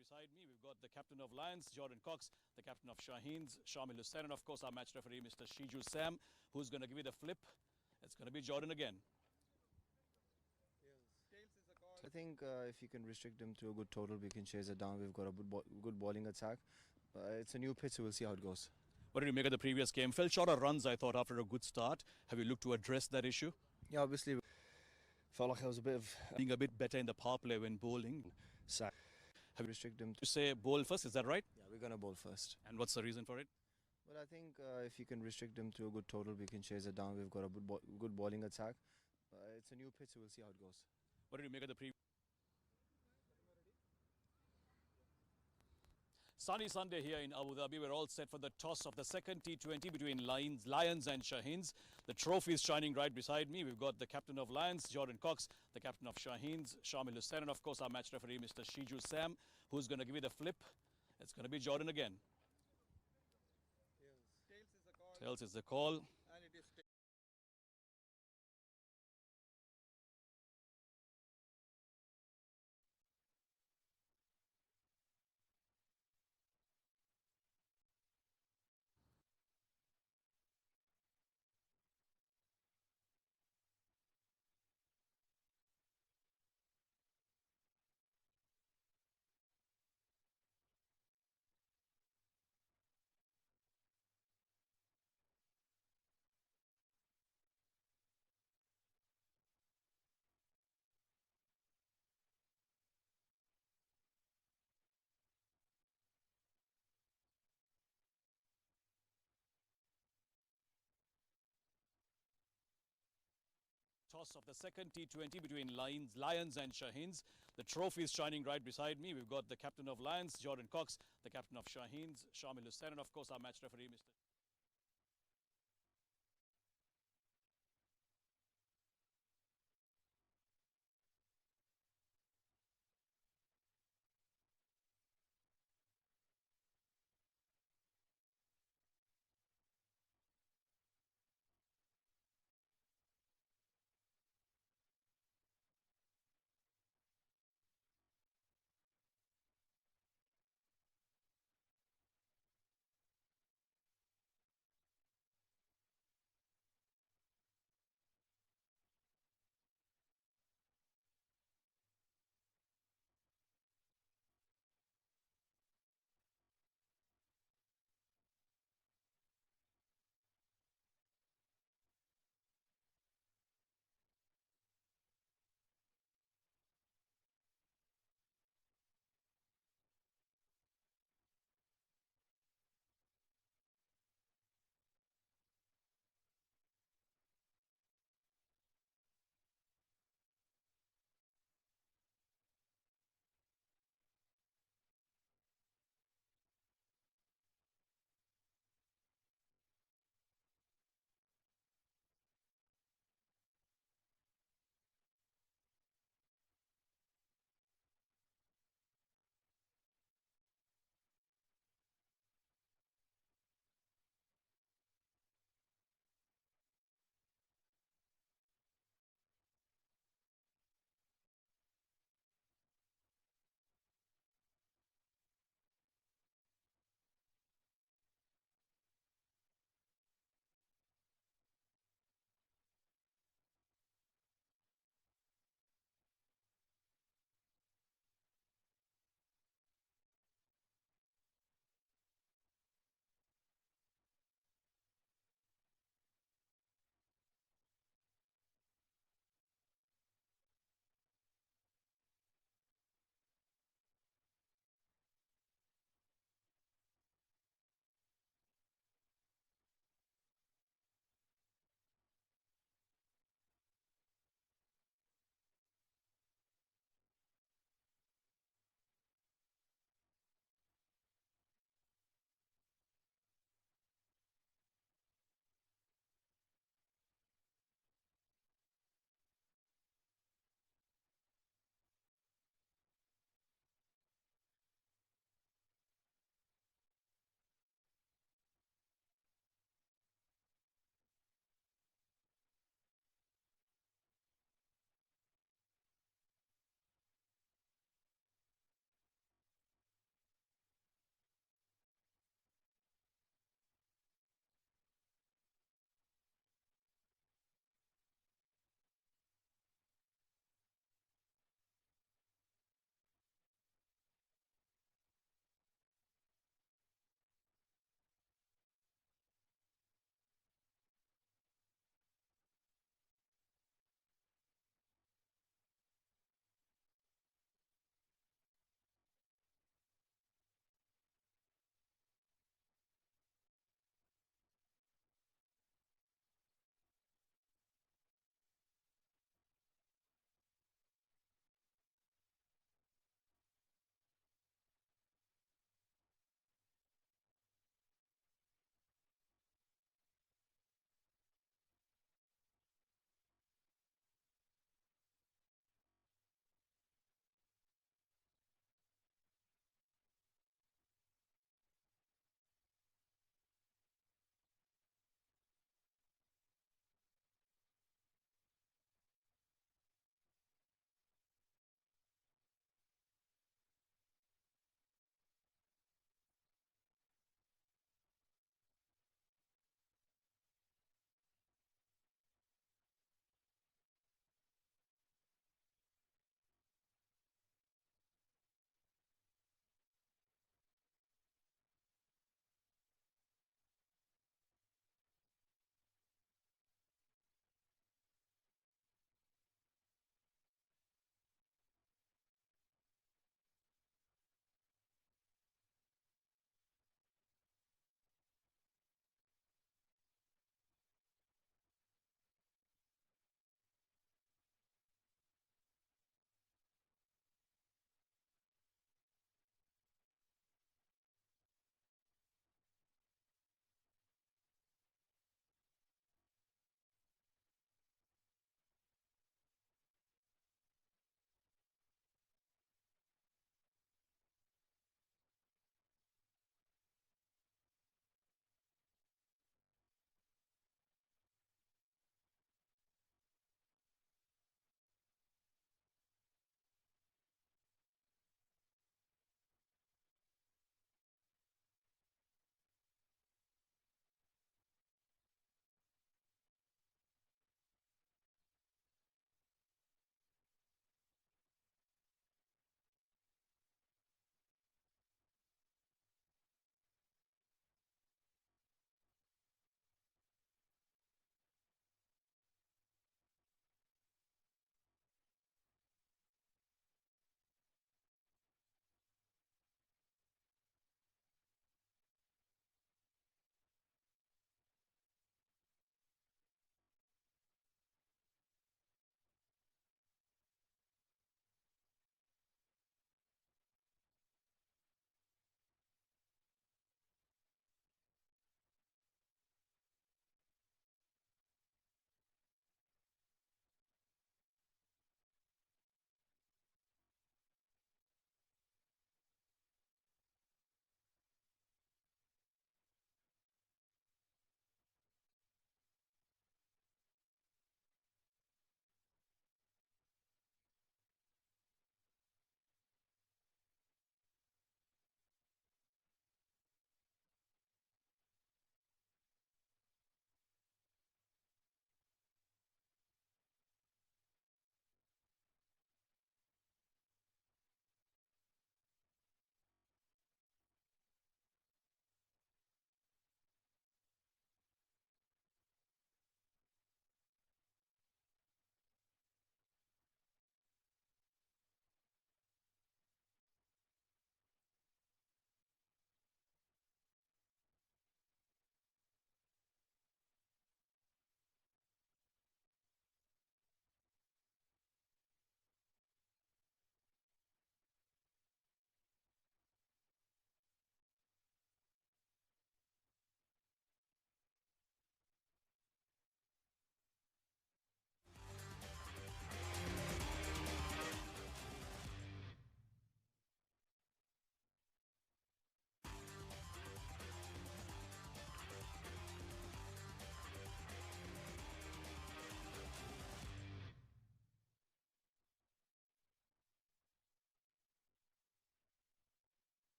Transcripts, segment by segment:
beside me, we've got the captain of Lions, Jordan Cox, the captain of Shaheens, Shamil Hussain, and of course our match referee, Mr. Shiju Sam, who's going to give you the flip. It's going to be Jordan again. I think if you can restrict him to a good total, we can chase it down. We've got a good bowling attack. It's a new pitch, so we'll see how it goes. What did you make of the previous game? Fell short of runs, I thought, after a good start. Have you looked to address that issue? Yeah, obviously, felt like I was a bit of being a bit better in the power play when bowling. sack. Have you restrict him You say bowl first, is that right? Yeah, we're gonna bowl first. And what's the reason for it? But I think if you can restrict him to a good total, we can chase it down. We've got a good bowling attack. It's a new pitch, so we'll see how it goes. What did you make of the previous? Sunny Sunday here in Abu Dhabi. We're all set for the toss of the second T20 between Lions and Shaheens. The trophy is shining right beside me. We've got the captain of Lions, Jordan Cox, the captain of Shaheens, Shamil Hussain, and of course our match referee, Mr. Shiju Sam, who's going to give you the flip. It's going to be Jordan again. Tails is the call. Toss of the second T20 between Lions and Shaheens. The trophy is shining right beside me. We've got the captain of Lions, Jordan Cox, the captain of Shaheens, Shamil Hussain, and of course our match referee, Mr.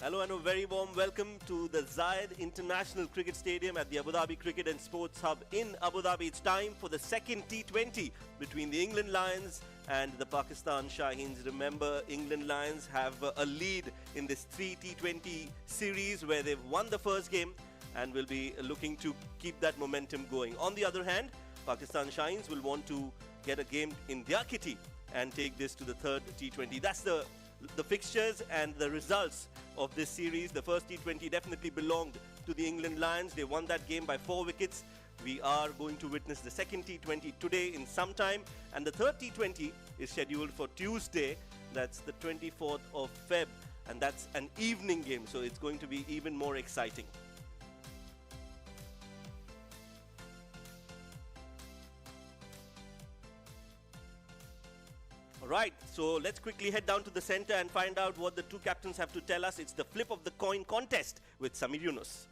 Hello and a very warm welcome to the Zayed International Cricket Stadium at the Abu Dhabi Cricket and Sports Hub in Abu Dhabi. It's time for the second T20 between the England Lions and the Pakistan Shaheens. Remember, England Lions have a lead in this 3 T20 series where they've won the first game and will be looking to keep that momentum going. On the other hand, Pakistan Shaheens will want to get a game in their kitty and take this to the third T20. That's the fixtures and the results of this series. The first T20 definitely belonged to the England Lions. They won that game by 4 wickets. We are going to witness the second T20 today in some time, and the third T20 is scheduled for Tuesday. That's the 24th of Feb, and that's an evening game, so it's going to be even more exciting. Alright, so let's quickly head down to the center and find out what the two captains have to tell us. It's the flip of the coin contest with Samir Yunus.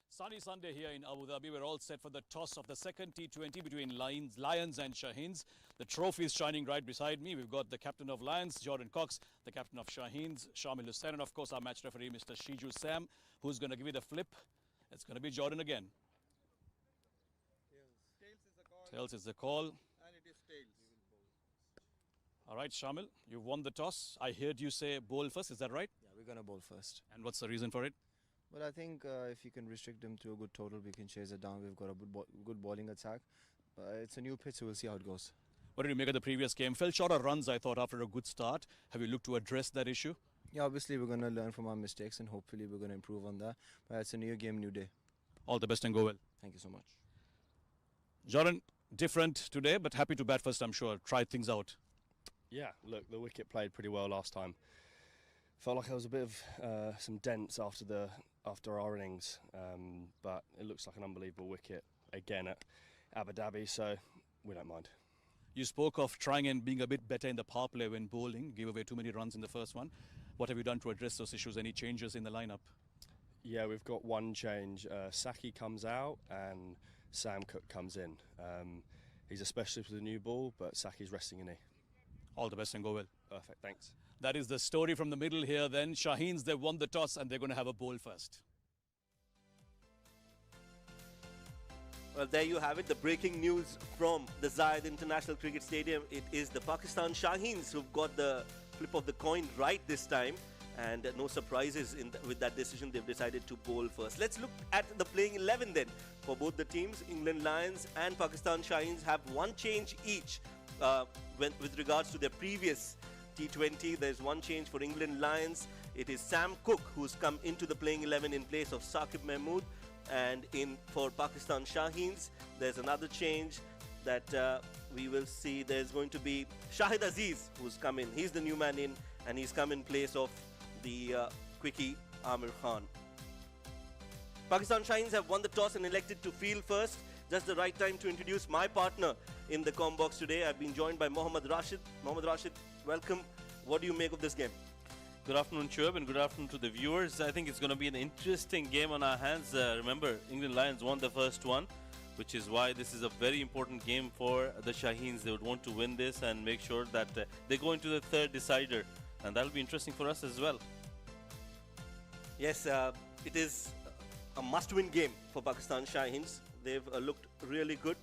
Sunny Sunday here in Abu Dhabi. We're all set for the toss of the second T20 between Lions and Shaheens. The trophy is shining right beside me. We've got the captain of Lions, Jordan Cox, the captain of Shaheens, Shamil Hussain, and of course our match referee, Mr. Shiju Sam, who's going to give you the flip. It's going to be Jordan again. Tails is the call. All right, Shamil, you've won the toss. I heard you say bowl first. Is that right? Yeah, we're going to bowl first. And what's the reason for it? Well, I think if you can restrict them to a good total, we can chase it down. We've got a good bowling attack. It's a new pitch, so we'll see how it goes. What did you make of the previous game? Fell short of runs, I thought, after a good start. Have you looked to address that issue? Yeah, obviously we're going to learn from our mistakes and hopefully we're going to improve on that. But it's a new game, new day. All the best and go well. Thank you so much. Jordan, different today, but happy to bat first, I'm sure. Try things out. Yeah, look, the wicket played pretty well last time. Felt like there was a bit of some dents after our innings, but it looks like an unbelievable wicket again at Abu Dhabi, so we don't mind. You spoke of trying and being a bit better in the power play when bowling. Gave away too many runs in the first one. What have you done to address those issues? Any changes in the lineup? Yeah, we've got one change. Saki comes out and Sam Cook comes in. He's a specialist with the new ball, but Saki's resting a knee. All the best and go well. Perfect, thanks. That is the story from the middle here then. Shaheens, they won the toss and they're going to have a bowl first. Well, there you have it, the breaking news from the Zayed International Cricket Stadium. It is the Pakistan Shaheens who've got the flip of the coin right this time. And no surprises with that decision. They've decided to bowl first. Let's look at the playing 11 then. For both the teams, England Lions and Pakistan Shaheens have one change each. With regards to their previous T20, there's one change for England Lions. It is Sam Cook who's come into the playing 11 in place of Saqib Mahmood. And for Pakistan Shaheens, there's another change that we will see. There's going to be Shahid Aziz who's come in. He's the new man in, and he's come in place of the quickie Amir Khan. Pakistan Shaheens have won the toss and elected to field first. Just the right time to introduce my partner in the comm box today. I've been joined by Mohammad Rashid. Mohammad Rashid, welcome. What do you make of this game? Good afternoon, Shoaib, and good afternoon to the viewers. I think it's going to be an interesting game on our hands. Remember, England Lions won the first one, which is why this is a very important game for the Shaheens. They would want to win this and make sure that they go into the third decider, and that'll be interesting for us as well. Yes, it is a must-win game for Pakistan Shaheens. They've looked really good.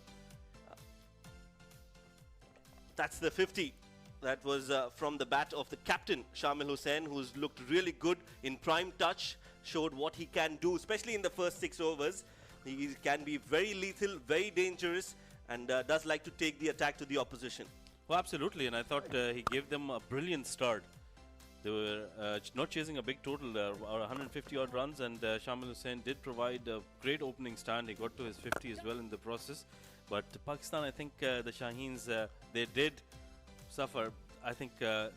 That's the 50. That was from the bat of the captain, Shamil Hussain, who's looked really good in prime touch, showed what he can do, especially in the first 6 overs. He can be very lethal, very dangerous, and does like to take the attack to the opposition. Well, absolutely, and I thought he gave them a brilliant start. They were not chasing a big total, 150-odd runs, and Shamil Hussain did provide a great opening stand. He got to his 50 as well in the process. But Pakistan, I think the Shaheens, they did suffer, I think,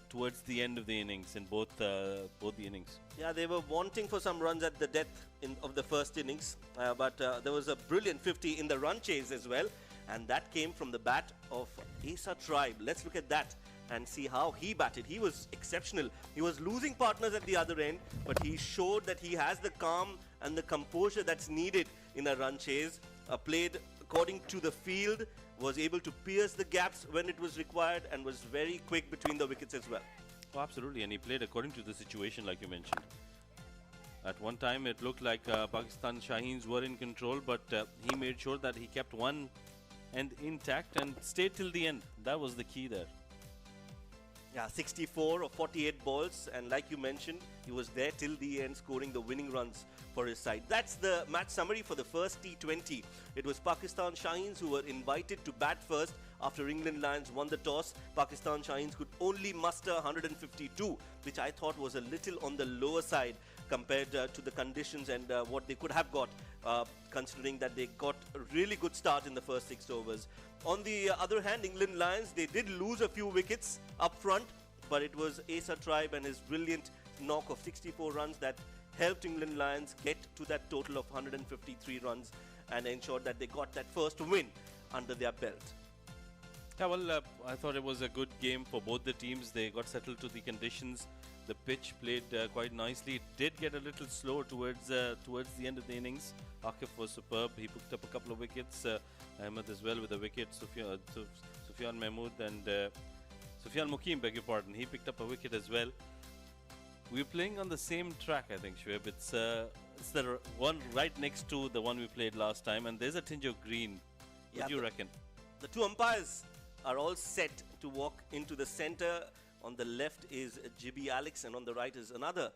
towards the end of the innings, in both the innings. Yeah, they were wanting for some runs at the death of the first innings, but there was a brilliant 50 in the run chase as well, and that came from the bat of Asa Tribe. Let's look at that and see how he batted. He was exceptional. He was losing partners at the other end, but he showed that he has the calm and the composure that's needed in a run chase. Played according to the field, was able to pierce the gaps when it was required, and was very quick between the wickets as well. Oh, absolutely, and he played according to the situation, like you mentioned. At one time, it looked like Pakistan Shaheens were in control, but he made sure that he kept one end intact and stayed till the end. That was the key there. Yeah, 64 or 48 balls, and like you mentioned, he was there till the end, scoring the winning runs for his side. That's the match summary for the first T20. It was Pakistan Shaheens who were invited to bat first after England Lions won the toss. Pakistan Shaheens could only muster 152, which I thought was a little on the lower side compared to the conditions and what they could have got, considering that they got a really good start in the first 6 overs. On the other hand, England Lions, they did lose a few wickets up front, but it was Asa Tribe and his brilliant knock of 64 runs that helped England Lions get to that total of 153 runs and ensured that they got that first win under their belt. Yeah, well, I thought it was a good game for both the teams. They got settled to the conditions. The pitch played quite nicely. It did get a little slow towards the end of the innings. Akif was superb. He picked up a couple of wickets. Ahmed as well with a wicket. Sufyan Mahmood and Sufyan Mukim, beg your pardon. He picked up a wicket as well. We're playing on the same track, I think, Shoaib. It's the one right next to the one we played last time, and there's a tinge of green. What do you reckon? The two umpires are all set to walk into the center. On the left is Jibi Alex, and on the right is another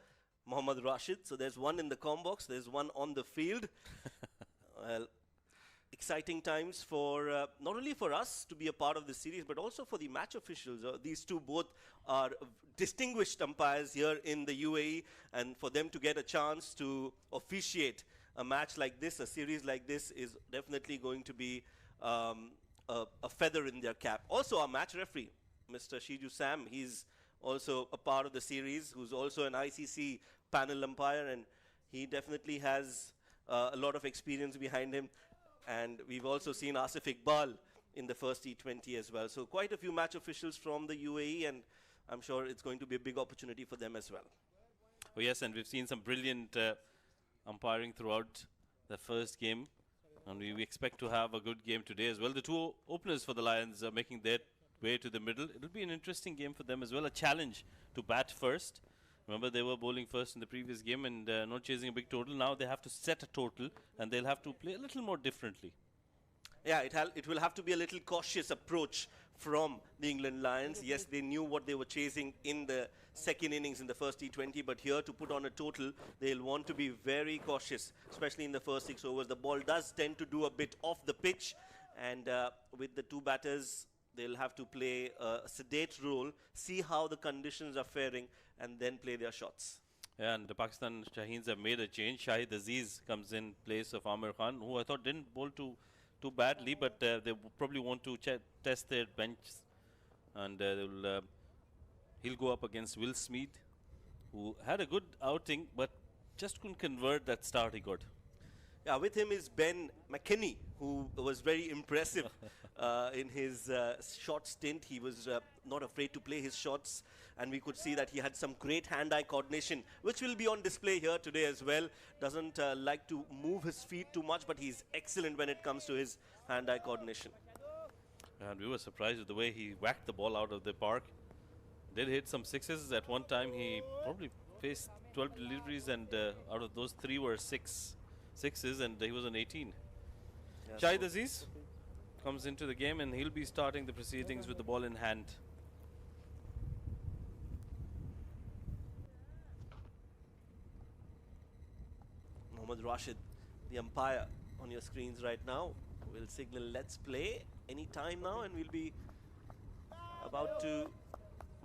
Mohammad Rashid. So there's one in the com box, there's one on the field. Well, exciting times for not only for us to be a part of the series, but also for the match officials. These two both are distinguished umpires here in the UAE, and for them to get a chance to officiate a match like this, a series like this, is definitely going to be a feather in their cap. Also, our match referee, Mr. Shiju Sam, he's also a part of the series, who's also an ICC panel umpire, and he definitely has a lot of experience behind him. And we've also seen Asif Iqbal in the first T20 as well. So quite a few match officials from the UAE, and I'm sure it's going to be a big opportunity for them as well. Oh yes, and we've seen some brilliant umpiring throughout the first game, and we expect to have a good game today as well. The two openers for the Lions are making their way to the middle. It'll be an interesting game for them as well, a challenge to bat first. Remember, they were bowling first in the previous game and not chasing a big total. Now they have to set a total, and they'll have to play a little more differently. Yeah, it will have to be a little cautious approach from the England Lions. Yes, they knew what they were chasing in the second innings in the first T20, but here to put on a total, they'll want to be very cautious, especially in the first 6 overs. The ball does tend to do a bit off the pitch, and with the two batters, they'll have to play a sedate role, see how the conditions are faring, and then play their shots. Yeah, and the Pakistan Shaheens have made a change. Shahid Aziz comes in place of Amir Khan, who I thought didn't bowl too badly, but they probably want to test their bench, and he'll go up against Will Smeed, who had a good outing, but just couldn't convert that start he got. Yeah, with him is Ben McKinney, who was very impressive in his short stint. He was not afraid to play his shots, and we could see that he had some great hand-eye coordination, which will be on display here today as well. Doesn't like to move his feet too much, but he's excellent when it comes to his hand-eye coordination. And we were surprised with the way he whacked the ball out of the park. Did hit some sixes. At one time, he probably faced 12 deliveries, and out of those 3 were sixes, and he was on 18. Yeah, Shahid Aziz comes into the game, and he'll be starting the proceedings with the ball in hand. Mohammad Rashid, the umpire on your screens right now, will signal let's play any time now, and we'll be about to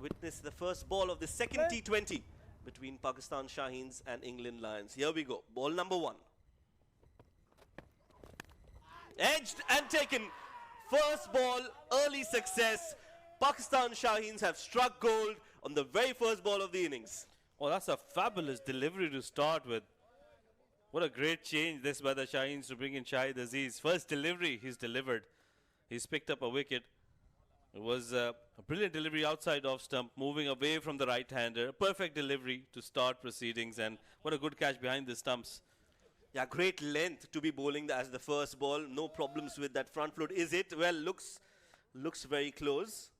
witness the first ball of the second T20 between Pakistan Shaheens and England Lions. Here we go. Ball number 1. Edged and taken. First ball, early success. Pakistan Shaheens have struck gold on the very first ball of the innings. Oh, that's a fabulous delivery to start with. What a great change this by the Shaheens to bring in Shahid Aziz. First delivery he's delivered. He's picked up a wicket. It was a brilliant delivery outside off stump, moving away from the right-hander. Perfect delivery to start proceedings, and what a good catch behind the stumps. Yeah, great length to be bowling as the first ball. No problems with that front foot. Is it? Well, looks very close.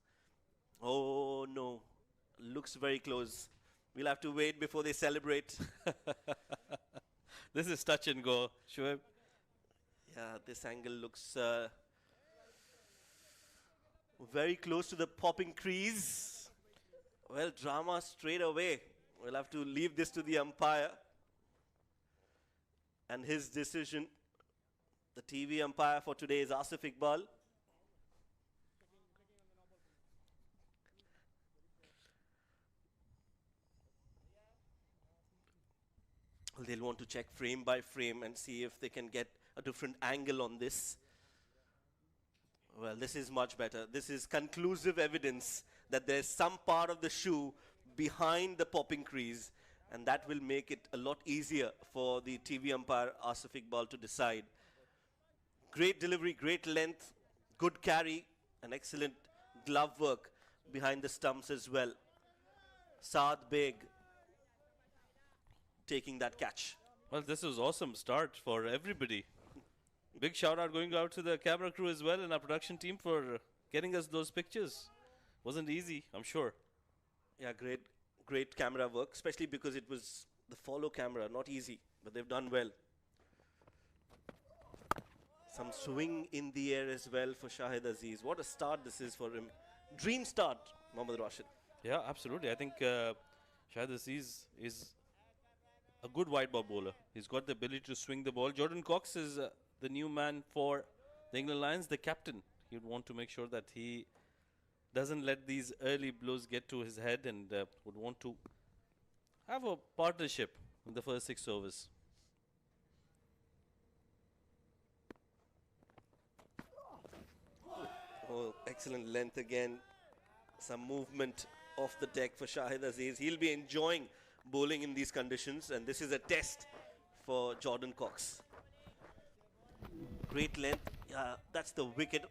Oh, no. Looks very close. We'll have to wait before they celebrate. This is touch and go, Shoaib. Yeah, this angle looks very close to the popping crease. Well, drama straight away. We'll have to leave this to the umpire and his decision. The TV umpire for today is Asif Iqbal. They'll want to check frame by frame and see if they can get a different angle on this. Well, this is much better. This is conclusive evidence that there's some part of the shoe behind the popping crease, and that will make it a lot easier for the TV umpire Asif Iqbal to decide. Great delivery, great length, good carry, and excellent glove work behind the stumps as well. Saad Beg taking that catch. Well, this was awesome start for everybody. Big shout out going out to the camera crew as well and our production team for getting us those pictures. Wasn't easy, I'm sure. Yeah, great camera work, especially because it was the follow camera, not easy, but they've done well. Some swing in the air as well for Shahid Aziz. What a start this is for him. Dream start, Mohammad Rashid. Yeah, absolutely. I think Shahid Aziz is a good white ball bowler. He's got the ability to swing the ball. Jordan Cox is the new man for the England Lions, the captain. You'd want to make sure that he doesn't let these early blows get to his head and would want to have a partnership in the first 6 overs. Oh, excellent length again. Some movement off the deck for Shahid Aziz. He'll be enjoying bowling in these conditions, and this is a test for Jordan Cox. Great length. That's the wicket.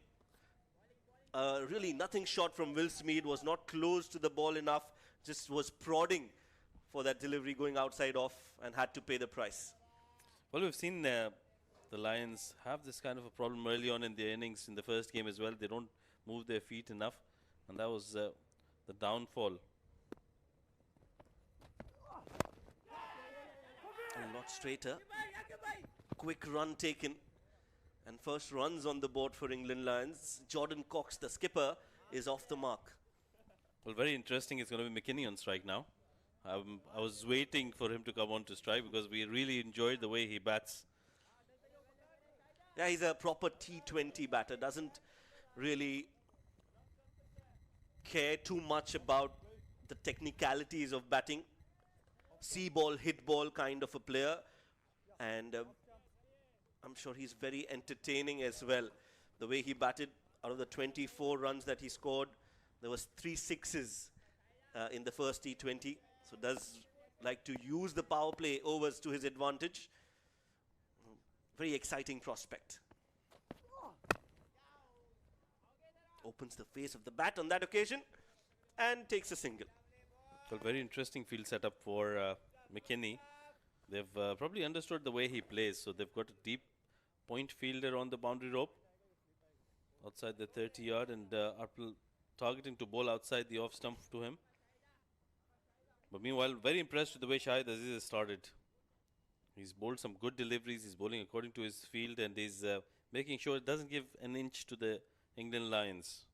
Really nothing short from Will Smeed. Was not close to the ball enough. Just was prodding for that delivery going outside off and had to pay the price. Well, we've seen the Lions have this kind of a problem early on in their innings in the first game as well. They don't move their feet enough, and that was the downfall. A lot straighter. Quick run taken. And first runs on the board for England Lions. Jordan Cox, the skipper, is off the mark. Well, very interesting. It's going to be McKinney on strike now. I was waiting for him to come on to strike because we really enjoyed the way he bats. Yeah, he's a proper T20 batter. Doesn't really care too much about the technicalities of batting. See ball, hit ball kind of a player. And I'm sure he's very entertaining as well. The way he batted, out of the 24 runs that he scored, there was 3 sixes in the first T20. So does like to use the power play overs to his advantage. Very exciting prospect. Opens the face of the bat on that occasion and takes a single. Well, very interesting field setup for McKinney. They've probably understood the way he plays, so they've got a deep point fielder on the boundary rope outside the 30-yard and are targeting to bowl outside the off stump to him. But meanwhile, very impressed with the way Shahid Aziz has started. He's bowled some good deliveries, he's bowling according to his field, and he's making sure it doesn't give an inch to the England Lions.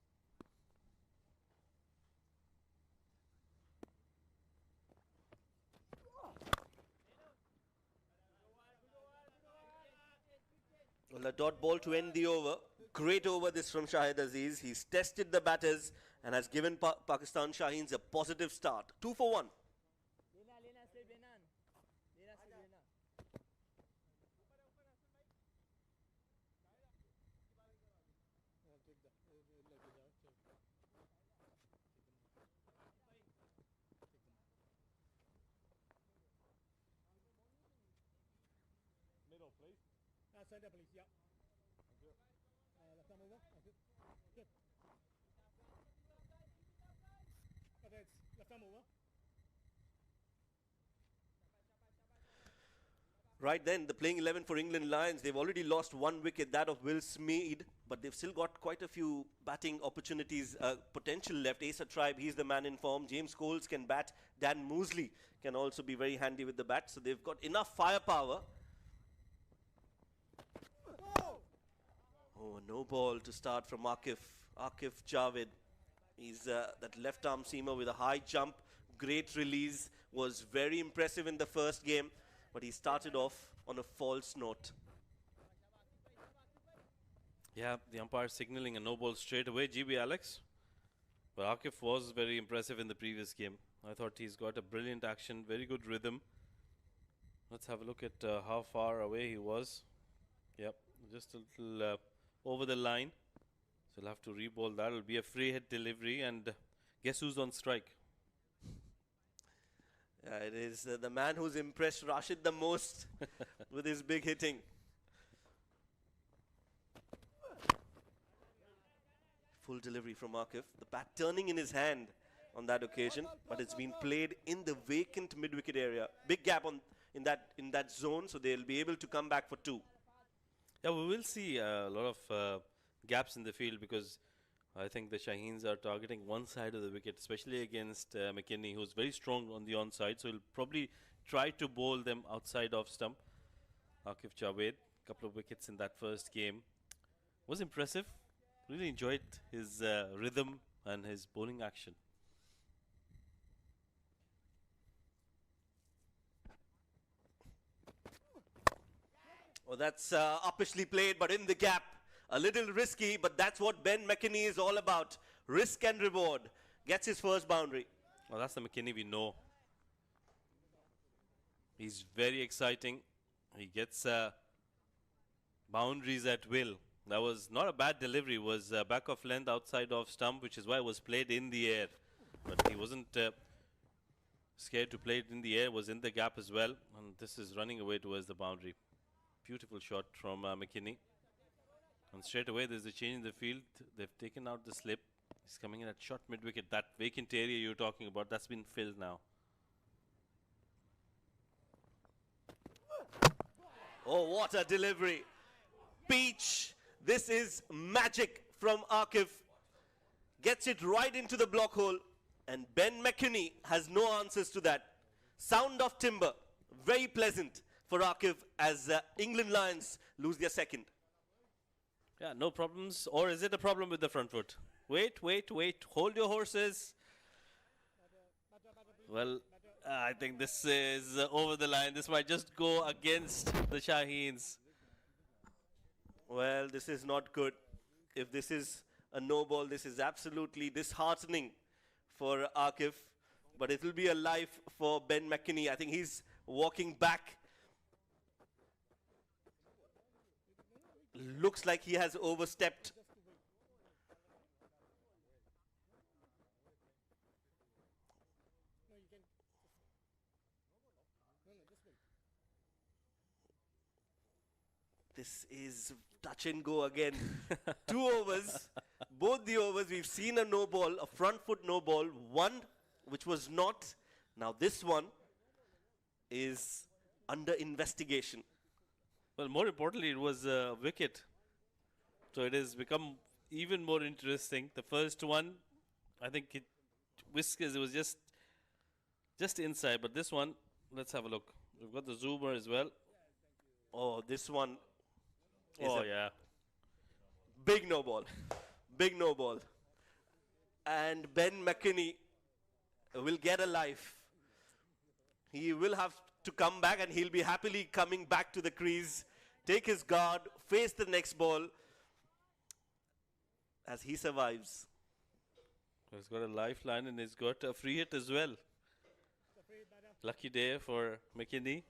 Well, a dot ball to end the over. Great over this from Shahid Aziz. He's tested the batters and has given Pakistan Shaheens a positive start. 2 for 1. Center, please. Yeah. Left arm over. Good. Good. Okay, left arm over. Right then, the playing 11 for England Lions, they've already lost 1 wicket, that of Will Smeed, but they've still got quite a few batting opportunities, potential left. Asa Tribe, he's the man in form. James Coles can bat. Dan Moosley can also be very handy with the bat. So they've got enough firepower. Oh, no ball to start from Akif Javed. He's that left arm seamer with a high jump, great release, was very impressive in the first game. But he started off on a false note. Yeah, the umpire signaling a no ball straight away. GB Alex. But Akif was very impressive in the previous game. I thought he's got a brilliant action, very good rhythm. Let's have a look at how far away he was. Yep, just a little over the line. So he'll have to re-ball that. It'll be a free hit delivery. And guess who's on strike? It is the man who's impressed Rashid the most with his big hitting. Full delivery from Akif. The bat turning in his hand on that occasion, but it's been played in the vacant mid-wicket area. Big gap in that zone, so they'll be able to come back for 2. Yeah, we will see a lot of gaps in the field because I think the Shaheens are targeting one side of the wicket, especially against McKinney, who's very strong on the onside. So he'll probably try to bowl them outside of stump. Akif Javed, couple of wickets in that first game. Was impressive. Really enjoyed his rhythm and his bowling action. Oh, that's uppishly played, but in the gap. A little risky, but that's what Ben McKinney is all about. Risk and reward. Gets his first boundary. Well, that's the McKinney we know. He's very exciting. He gets boundaries at will. That was not a bad delivery. It was back of length outside of stump, which is why it was played in the air. But he wasn't scared to play it in the air. Was in the gap as well. And this is running away towards the boundary. Beautiful shot from McKinney. And straight away, there's a change in the field. They've taken out the slip. He's coming in at short mid-wicket. That vacant area you're talking about, that's been filled now. Oh, what a delivery. Peach. This is magic from Akif. Gets it right into the block hole. And Ben McKinney has no answers to that. Sound of timber. Very pleasant for Akif as England Lions lose their second. Yeah, no problems. Or is it a problem with the front foot? Wait, wait, wait. Hold your horses. Well, I think this is over the line. This might just go against the Shaheens. Well, this is not good. If this is a no ball, this is absolutely disheartening for Akif. But it will be a life for Ben McKinney. I think he's walking back. Looks like he has overstepped. This is touch and go again. 2 overs. Both the overs, we've seen a no ball, a front foot no ball. One which was not. Now this one is under investigation. Well, more importantly, it was a wicket. So it has become even more interesting. The first one, I think it whiskers, it was just inside. But this one, let's have a look. We've got the zoomer as well. Oh, this one is Oh, a yeah. big no ball. Big no ball. And Ben McKinney will get a life. He will have to come back and he'll be happily coming back to the crease. Take his guard, face the next ball as he survives. He's got a lifeline and he's got a free hit as well. Lucky day for McKinney.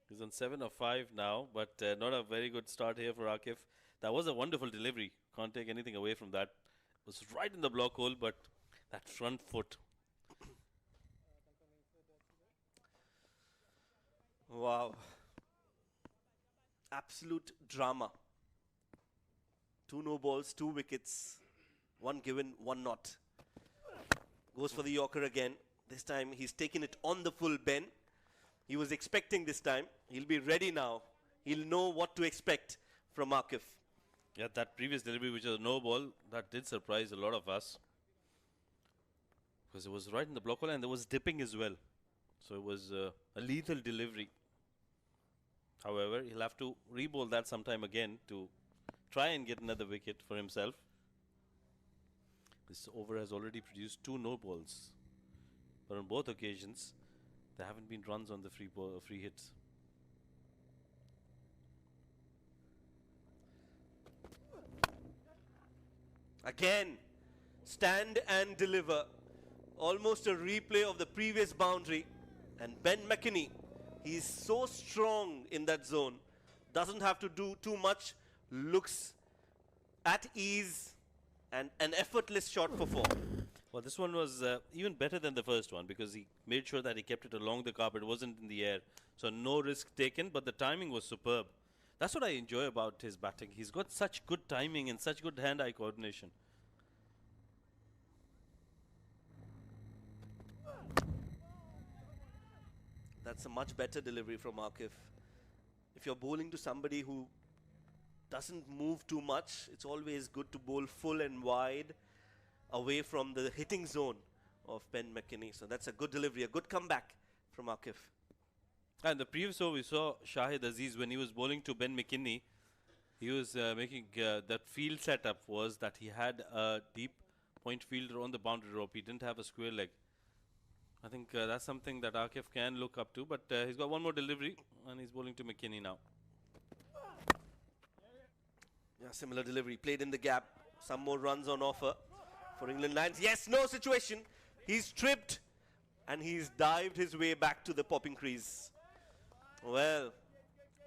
He's on 7 of 5 now, but not a very good start here for Akif. That was a wonderful delivery. Can't take anything away from that. It was right in the block hole, but that front foot. Wow. Absolute drama. 2 no balls, 2 wickets. 1 given, 1 not. Goes for the Yorker again. This time he's taken it on the full bend. he was expecting this time. He'll be ready now. He'll know what to expect from Akif. Yeah, that previous delivery, which was a no ball, that did surprise a lot of us. Because it was right in the block hole and there was dipping as well. So it was a lethal delivery. However, he'll have to re-bowl that sometime again to try and get another wicket for himself. This over has already produced 2 no balls. But on both occasions, there haven't been runs on the free hits. Again, stand and deliver. Almost a replay of the previous boundary. And Ben McKinney, he's so strong in that zone. Doesn't have to do too much. Looks at ease and an effortless shot for 4. Well, this one was even better than the first one because he made sure that he kept it along the carpet. It wasn't in the air. So no risk taken, but the timing was superb. That's what I enjoy about his batting. He's got such good timing and such good hand-eye coordination. That's a much better delivery from Akif. If you're bowling to somebody who doesn't move too much, it's always good to bowl full and wide away from the hitting zone of Ben McKinney. So that's a good delivery, a good comeback from Akif. And the previous over, we saw Shahid Aziz when he was bowling to Ben McKinney. He was making that field setup was that he had a deep point fielder on the boundary rope. He didn't have a square leg. I think that's something that Akif can look up to. But he's got one more delivery and he's bowling to McKinney now. Yeah, similar delivery, played in the gap. Some more runs on offer for England Lions. Yes, no situation. He's tripped and he's dived his way back to the popping crease. Well,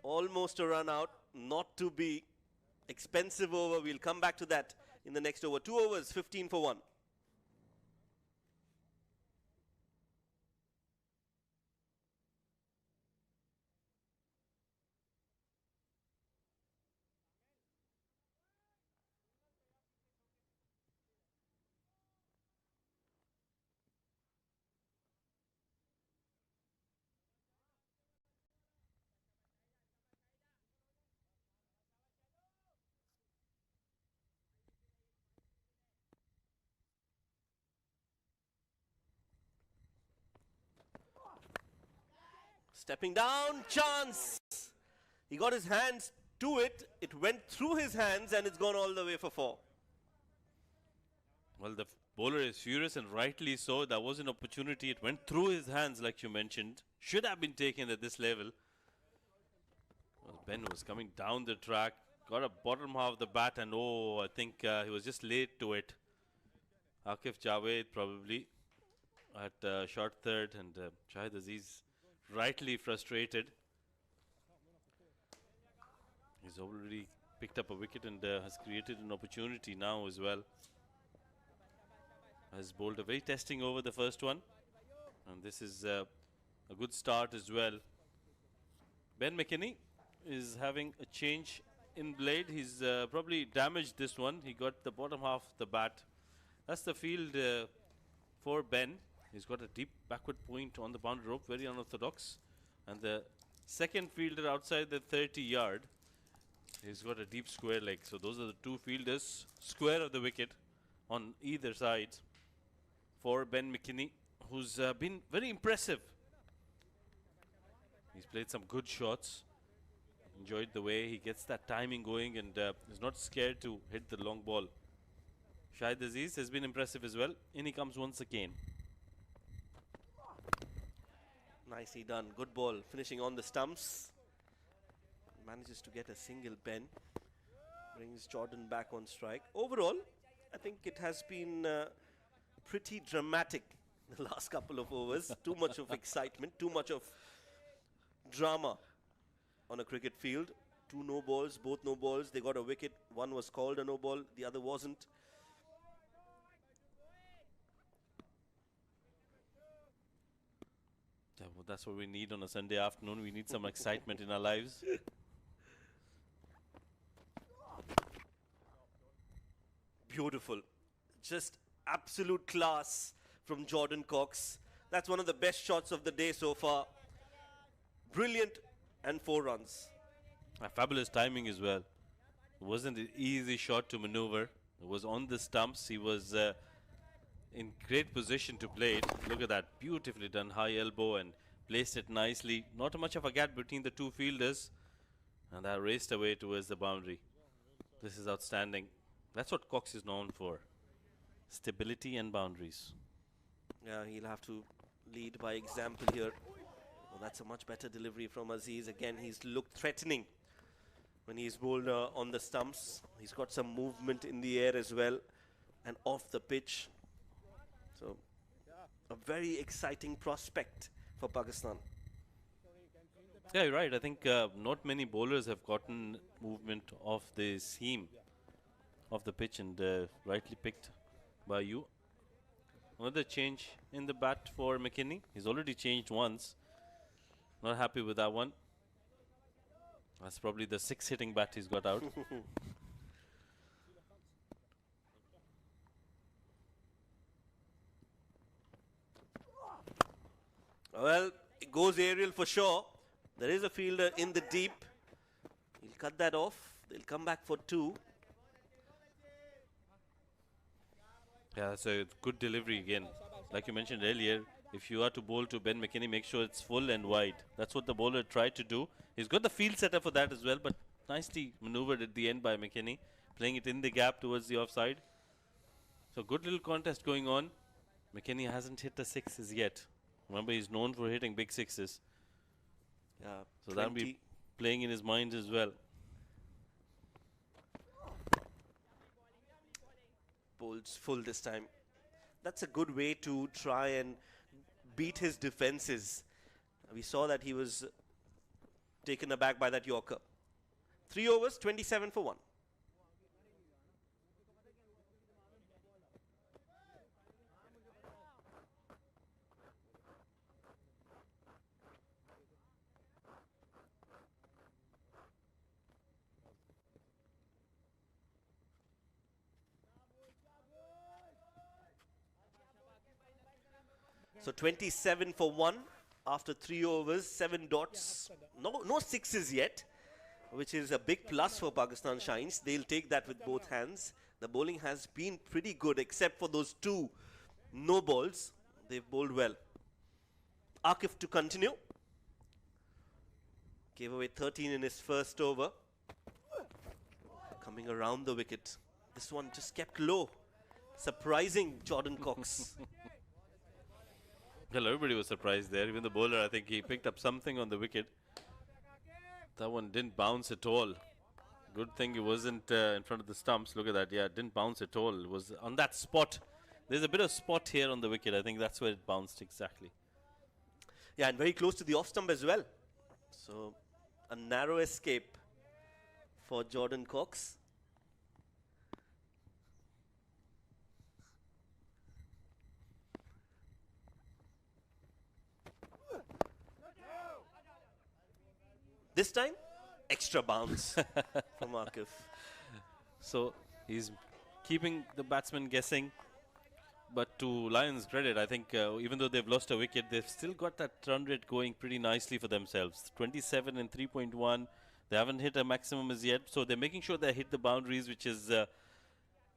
almost a run out, not to be expensive over. We'll come back to that in the next over. 2 overs, 15 for 1. Stepping down, chance. He got his hands to it. It went through his hands and it's gone all the way for 4. Well, the bowler is furious and rightly so. That was an opportunity. It went through his hands like you mentioned. Should have been taken at this level. Well, Ben was coming down the track. Got a bottom half of the bat and oh, I think he was just late to it. Akif Javed probably at short third and Shahid Aziz rightly frustrated. He's already picked up a wicket and has created an opportunity now as well. Has bowled a very testing over the first one. And this is a good start as well. Ben McKinney is having a change in blade. He's probably damaged this one. He got the bottom half of the bat. That's the field for Ben. He's got a deep backward point on the boundary rope, very unorthodox. And the second fielder outside the 30-yard, he's got a deep square leg. So those are the 2 fielders, square of the wicket on either side for Ben McKinney, who's been very impressive. He's played some good shots. Enjoyed the way he gets that timing going and is not scared to hit the long ball. Shahid Aziz has been impressive as well. In he comes once again. Nicely done. Good ball. Finishing on the stumps. Manages to get a single Ben. Brings Jordan back on strike. Overall, I think it has been pretty dramatic the last couple of overs. Too much of excitement. Too much of drama on a cricket field. 2 no balls. Both no balls. They got a wicket. One was called a no ball. The other wasn't. Yeah, well, that's what we need on a Sunday afternoon. We need some excitement in our lives. Beautiful. Just absolute class from Jordan Cox. That's one of the best shots of the day so far. Brilliant and 4 runs. Fabulous timing as well. It wasn't an easy shot to maneuver. It was on the stumps. He was in great position to play it. Look at that, beautifully done high elbow and placed it nicely. Not much of a gap between the two fielders, and that raced away towards the boundary. This is outstanding. That's what Cox is known for. Stability and boundaries. Yeah, he'll have to lead by example here. Oh, that's a much better delivery from Aziz. Again, he's looked threatening when he's bowled on the stumps. He's got some movement in the air as well and off the pitch. So, a very exciting prospect for Pakistan. Yeah, you're right. I think not many bowlers have gotten movement off the seam of the pitch, and rightly picked by you. Another change in the bat for McKinney. He's already changed once. Not happy with that one. That's probably the 6 hitting bat he's got out. Well, it goes aerial for sure. There is a fielder in the deep. He'll cut that off. They'll come back for 2. Yeah, that's a good delivery again. Like you mentioned earlier, if you are to bowl to Ben McKinney, make sure it's full and wide. That's what the bowler tried to do. He's got the field setup for that as well, but nicely maneuvered at the end by McKinney, playing it in the gap towards the offside. So good little contest going on. McKinney hasn't hit the 6s yet. Remember, he's known for hitting big 6s. Yeah, So that'll be playing in his mind as well. Bowls full this time. That's a good way to try and beat his defenses. We saw that he was taken aback by that Yorker. 3 overs, 27 for 1. So 27 for 1 after 3 overs, 7 dots. No 6s yet, which is a big plus for Pakistan Shaheens. They'll take that with both hands. The bowling has been pretty good, except for those 2 no balls. They've bowled well. Akif to continue. Gave away 13 in his first over. Coming around the wicket. This one just kept low. Surprising Jordan Cox. Well, everybody was surprised there. Even the bowler, I think he picked up something on the wicket. That one didn't bounce at all. Good thing it wasn't in front of the stumps. Look at that. Yeah, it didn't bounce at all. It was on that spot. There's a bit of spot here on the wicket. I think that's where it bounced exactly. Yeah, and very close to the off stump as well. So, a narrow escape for Jordan Cox. This time, extra bounce from Akif. So he's keeping the batsman guessing. But to Lions' credit, I think even though they've lost a wicket, they've still got that run rate going pretty nicely for themselves. 27 and 3.1. They haven't hit a maximum as yet. So they're making sure they hit the boundaries, which is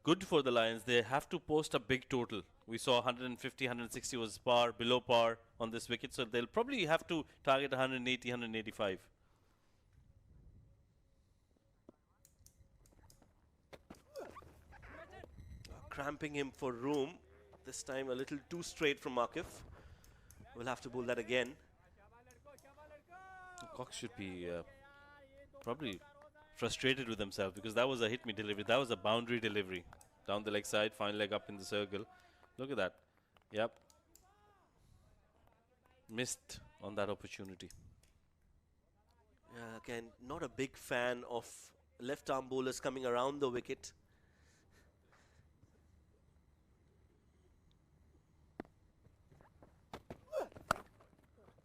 good for the Lions. They have to post a big total. We saw 150, 160 was par, below par on this wicket. So they'll probably have to target 180, 185. Cramping him for room. This time a little too straight from Akif. We'll have to bowl that again. Cox should be probably frustrated with himself because that was a hit me delivery. That was a boundary delivery. Down the leg side, fine leg up in the circle. Look at that. Yep. Missed on that opportunity. Yeah, again, not a big fan of left arm bowlers coming around the wicket.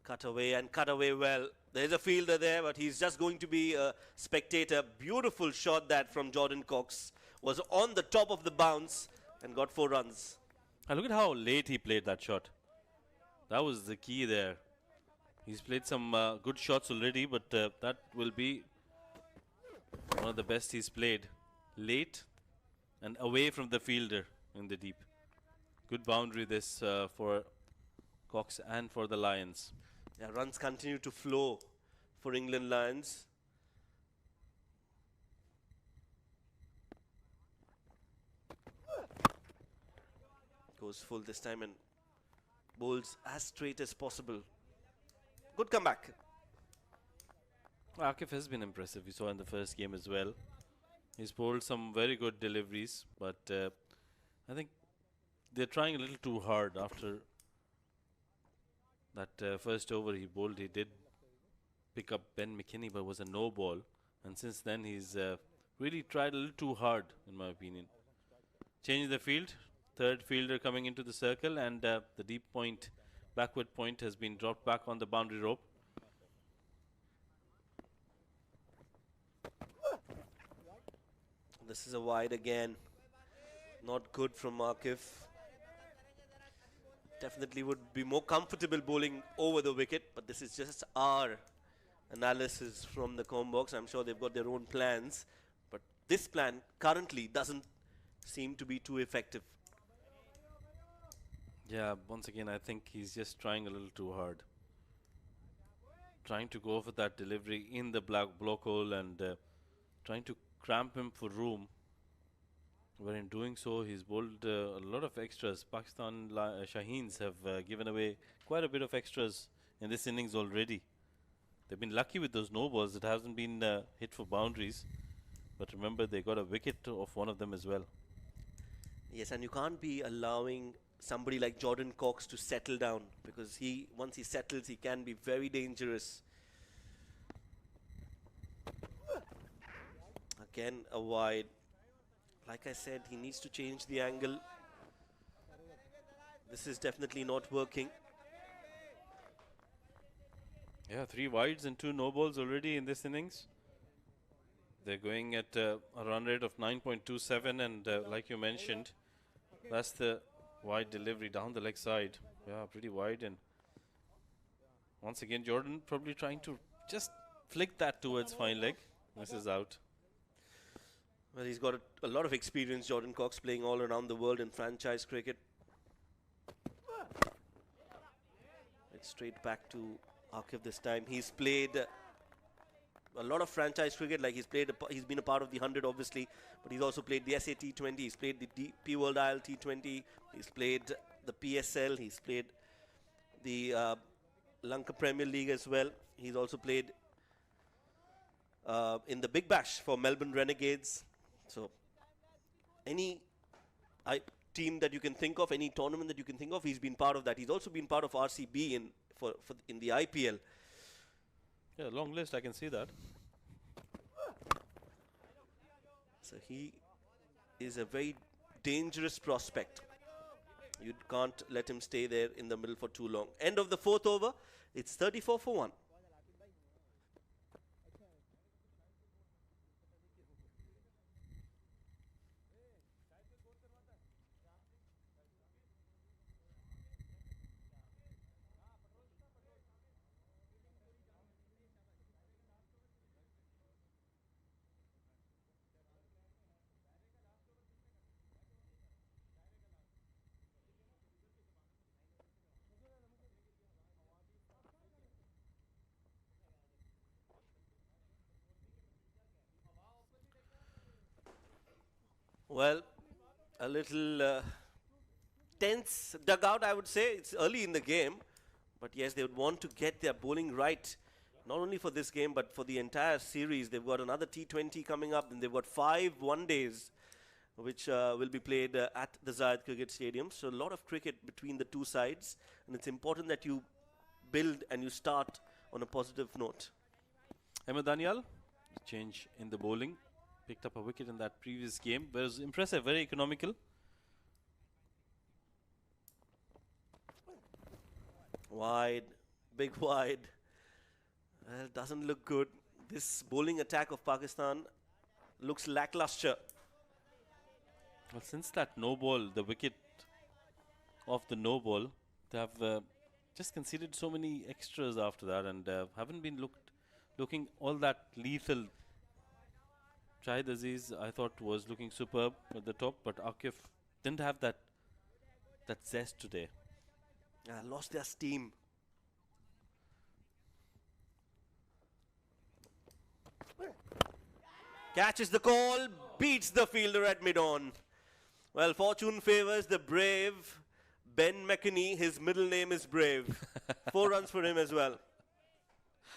Cut away and cut away well. There's a fielder there, but he's just going to be a spectator. Beautiful shot that from Jordan Cox. Was on the top of the bounce and got 4 runs. And look at how late he played that shot. That was the key there. He's played some good shots already, but that will be one of the best he's played. Late and away from the fielder in the deep. Good boundary this for Cox and for the Lions. Yeah, runs continue to flow for England Lions. Goes full this time and bowls as straight as possible. Good comeback. Akif has been impressive. We saw in the first game as well. He's bowled some very good deliveries, but I think they're trying a little too hard after that first over he bowled. He did pick up Ben McKinney, but it was a no ball. And since then, he's really tried a little too hard, in my opinion. Changing the field. Third fielder coming into the circle, and the deep point, backward point has been dropped back on the boundary rope. This is a wide again. Not good from Akif. Definitely would be more comfortable bowling over the wicket, but this is just our analysis from the com box. I'm sure they've got their own plans, but this plan currently doesn't seem to be too effective. Yeah, once again, I think he's just trying a little too hard. Trying to go for that delivery in the block hole and trying to cramp him for room. But in doing so, he's bowled a lot of extras. Pakistan Shaheens have given away quite a bit of extras in this innings already. They've been lucky with those no balls. It hasn't been hit for boundaries. But remember, they got a wicket of one of them as well. Yes, and you can't be allowing somebody like Jordan Cox to settle down, because once he settles, he can be very dangerous. Again, a wide. Like I said, he needs to change the angle. This is definitely not working. Yeah, 3 wides and 2 no balls already in this innings. They're going at a run rate of 9.27, and like you mentioned, that's the wide delivery down the leg side. Yeah, pretty wide. And once again, Jordan probably trying to just flick that towards fine leg. This is out. Well, he's got a lot of experience, Jordan Cox, playing all around the world in franchise cricket. It's straight back to Akif this time. He's played a lot of franchise cricket, like he's been a part of the 100 obviously, but he's also played the SA T20, he's played the World IL T20, he's played the PSL, he's played the Lanka Premier League as well. He's also played in the Big Bash for Melbourne Renegades. So any team that you can think of, any tournament that you can think of, he's been part of that. He's also been part of RCB in the IPL. Yeah, long list, I can see that. So he is a very dangerous prospect. You can't let him stay there in the middle for too long. End of the 4th over, it's 34 for 1. Well, a little tense dugout, I would say. It's early in the game, but yes, they would want to get their bowling right, not only for this game, but for the entire series. They've got another T20 coming up, and they've got 5 one-days, which will be played at the Zayed Cricket Stadium. So a lot of cricket between the two sides, and it's important that you build and you start on a positive note. Ahmed Daniel, change in the bowling. Picked up a wicket in that previous game. But it was impressive, very economical. Wide, big wide. Well, doesn't look good. This bowling attack of Pakistan looks lackluster. Well, since that no ball, the wicket of the no ball, they have just conceded so many extras after that, and haven't been looking all that lethal. Shahid Aziz, I thought, was looking superb at the top, but Akif didn't have that zest today. Lost their steam. Catches the call, beats the fielder at mid-on. Well, fortune favors the brave Ben McKinney. His middle name is Brave. 4 runs for him as well.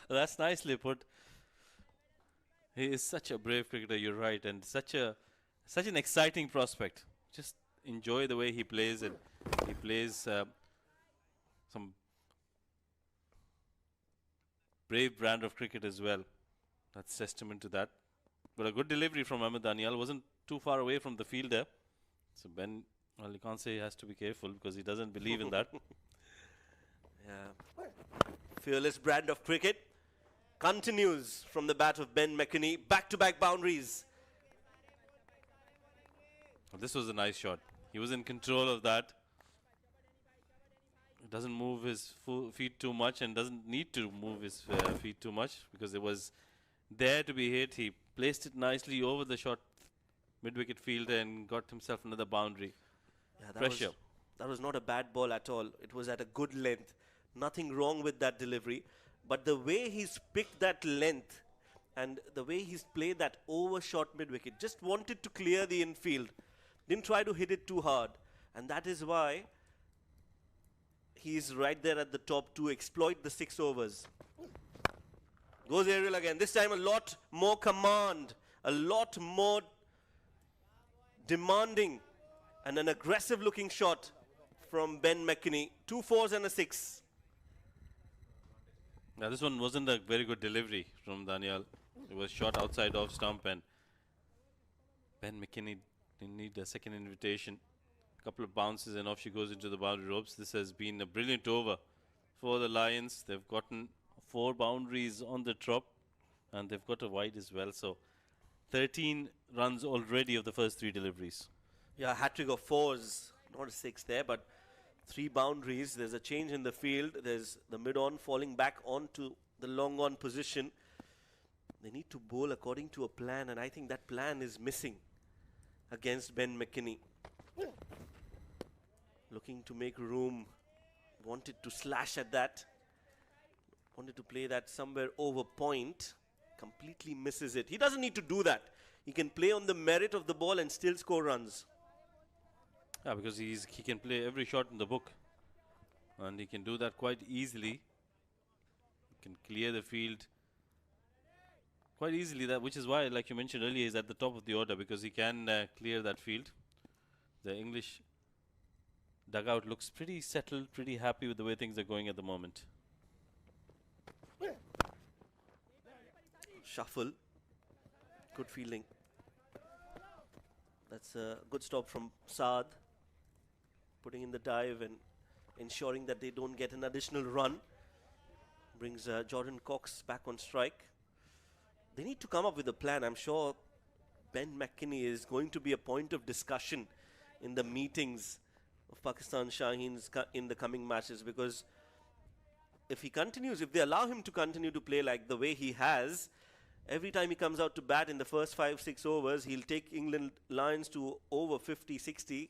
That's nicely put. He is such a brave cricketer, you're right, and such an exciting prospect. Just enjoy the way he plays, and he plays some brave brand of cricket as well. That's testament to that. But a good delivery from Ahmed Daniel. Wasn't too far away from the fielder. So Ben, well, you can't say he has to be careful because he doesn't believe in that. Yeah. Fearless brand of cricket continues from the bat of Ben McKinney. Back-to-back boundaries. This was a nice shot. He was in control of that. He doesn't move his feet too much and doesn't need to move his feet too much because it was there to be hit. He placed it nicely over the short mid-wicket fielder and got himself another boundary. Yeah, Pressure. That was not a bad ball at all. It was at a good length. Nothing wrong with that delivery. But the way he's picked that length and the way he's played that overshot mid-wicket, just wanted to clear the infield. Didn't try to hit it too hard. And that is why he's right there at the top to exploit the 6 overs. Goes aerial again. This time a lot more command, a lot more demanding, and an aggressive looking shot from Ben McKinney. 2 4s and a 6. Now this one wasn't a very good delivery from Daniel. It was shot outside off stump, and Ben McKinney didn't need a second invitation. A couple of bounces and off she goes into the boundary ropes. This has been a brilliant over for the Lions. They've gotten 4 boundaries on the drop, and they've got a wide as well. So 13 runs already of the first 3 deliveries. Yeah, hat-trick of 4s, not a 6 there, but 3 boundaries. There's a change in the field. There's the mid-on falling back onto the long-on position. They need to bowl according to a plan, and I think that plan is missing against Ben McKinney. Looking to make room. Wanted to slash at that. Wanted to play that somewhere over point. Completely misses it. He doesn't need to do that. He can play on the merit of the ball and still score runs. Yeah, because he can play every shot in the book, and he can do that quite easily. He can clear the field quite easily, which is why, like you mentioned earlier, he's at the top of the order, because he can clear that field. The English dugout looks pretty settled, pretty happy with the way things are going at the moment. Shuffle. Good fielding. That's a good stop from Saad. Putting in the dive and ensuring that they don't get an additional run. Brings Jordan Cox back on strike. They need to come up with a plan. I'm sure Ben McKinney is going to be a point of discussion in the meetings of Pakistan Shaheens in the coming matches, because if they allow him to continue to play like the way he has, every time he comes out to bat in the first 5-6 overs, he'll take England Lions to over 50-60,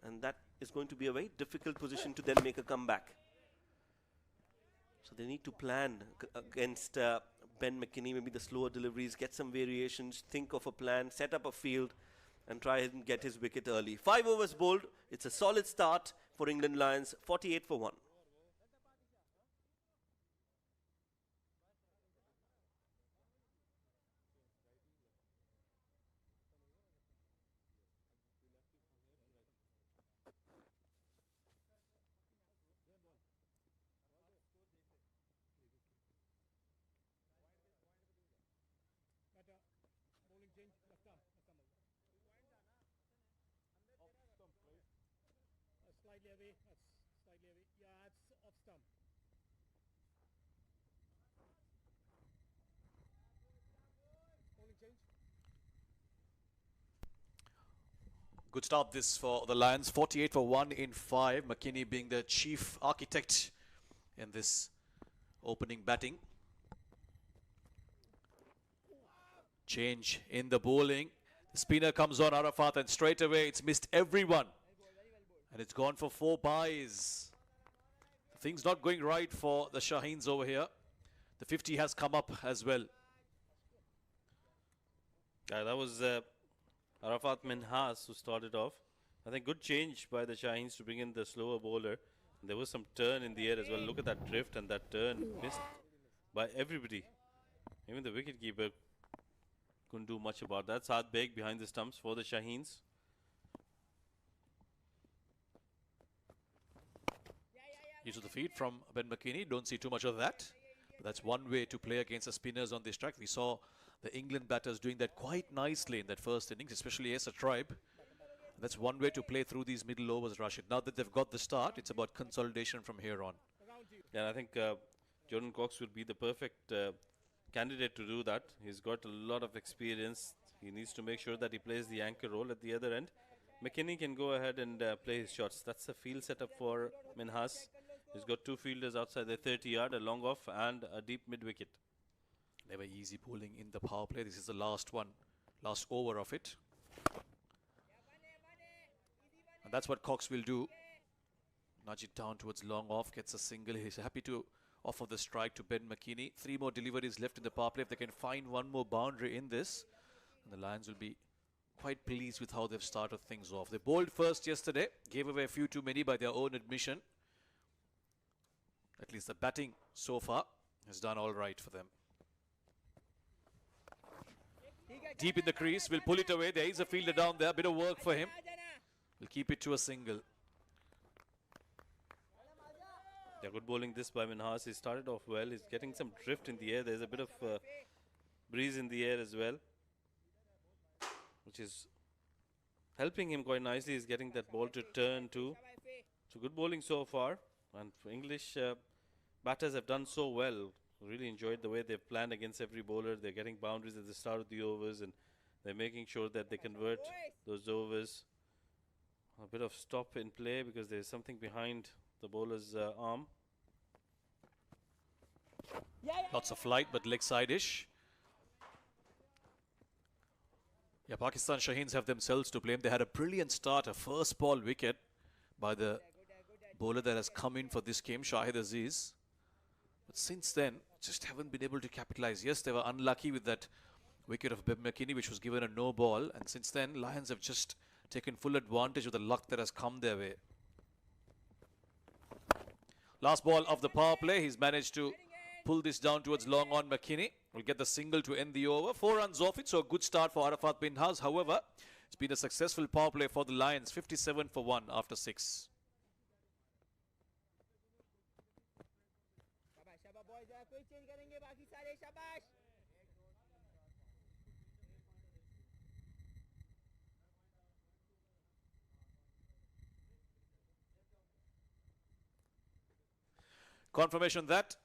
and that is going to be a very difficult position to then make a comeback. So they need to plan against Ben McKinney, maybe the slower deliveries, get some variations, think of a plan, set up a field, and try and get his wicket early. 5 overs bowled. It's a solid start for England Lions, 48 for 1. Bowling change, left arm. Slightly away, that's slightly away. Yeah, it's off stump. Bowling change. Good start this for the Lions. 48 for 1 in 5. McKinney being the chief architect in this opening batting. Change in the bowling. The spinner comes on, Arafat, and straight away it's missed everyone. And it's gone for 4 byes. Things not going right for the Shaheens over here. The 50 has come up as well. Yeah, that was Arafat Minhas who started off. I think good change by the Shaheens to bring in the slower bowler. There was some turn in the air as well. Look at that drift and that turn missed by everybody. Even the wicketkeeper couldn't do much about that. Saad Beg behind the stumps for the Shaheens. Use of the feet from Ben McKinney. Don't see too much of that. But that's one way to play against the spinners on this track. We saw the England batters doing that quite nicely in that first innings, especially as a tribe. That's one way to play through these middle overs, Rashid. Now that they've got the start, it's about consolidation from here on. Yeah, I think Jordan Cox would be the perfect candidate to do that. He's got a lot of experience. He needs to make sure that he plays the anchor role at the other end. McKinney can go ahead and play his shots. That's a field setup for Minhas. He's got 2 fielders outside the 30-yard, a long off and a deep mid-wicket. Never easy bowling in the power play. This is the last one, last over of it. And that's what Cox will do. Nudge it down towards long off, gets a single. He's happy to offer the strike to Ben McKinney. 3 more deliveries left in the power play. If they can find 1 more boundary in this, and the Lions will be quite pleased with how they've started things off. They bowled first yesterday, gave away a few too many by their own admission. At least the batting so far has done all right for them. Deep in the crease, will pull it away. There is a fielder down there, a bit of work for him. Will keep it to a single. Yeah, good bowling this by Minhas. He started off well. He's getting some drift in the air. There's a bit of breeze in the air as well, which is helping him quite nicely. He's getting that ball to turn too. So good bowling so far. And for English batters have done so well. Really enjoyed the way they've planned against every bowler. They're getting boundaries at the start of the overs and they're making sure that they convert those overs. A bit of stop in play because there's something behind the bowler's arm. Lots of flight, but leg side-ish. Yeah, Pakistan Shaheens have themselves to blame. They had a brilliant start, a first ball wicket by the bowler that has come in for this game, Shahid Aziz. But since then, just haven't been able to capitalize. Yes, they were unlucky with that wicket of Ben McKinney, which was given a no ball. And since then, Lions have just taken full advantage of the luck that has come their way. Last ball of the power play. He's managed to pull this down towards long on. McKinney will get the single to end the over. 4 runs off it, so a good start for Arafat Minhas. However, it's been a successful power play for the Lions. 57 for 1 after 6. Confirmation that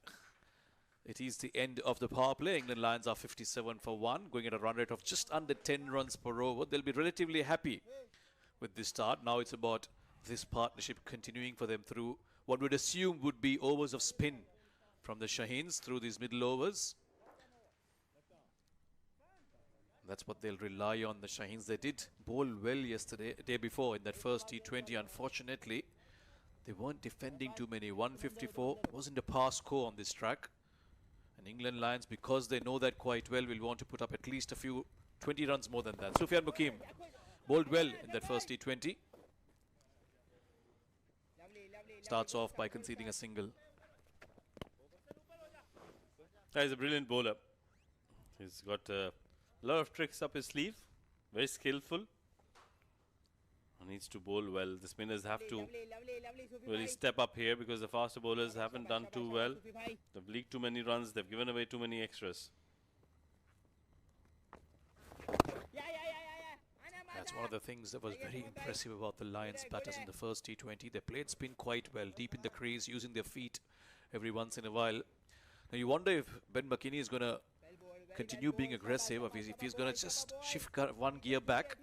it is the end of the power play. England Lions are 57 for 1, going at a run rate of just under 10 runs per over. They'll be relatively happy with this start. Now it's about this partnership continuing for them through what would assume would be overs of spin from the Shaheens through these middle overs. That's what they'll rely on, the Shaheens. They did bowl well yesterday, day before in that first T20. Unfortunately, they weren't defending too many. 154 wasn't a pass score on this track. And England Lions, because they know that quite well, will want to put up at least a few 20 runs more than that. Sufyan Mukim bowled well in that first T20. Starts off by conceding a single. He's a brilliant bowler. He's got a lot of tricks up his sleeve. Very skillful. Needs to bowl well. The spinners have to really step up here because the faster bowlers haven't done too well. They've leaked too many runs. They've given away too many extras. That's one of the things that was very impressive about the Lions batters in the first T20. They played spin quite well, deep in the crease, using their feet every once in a while. Now you wonder if Ben McKinney is going to continue being aggressive, or if he's going to just shift one gear back.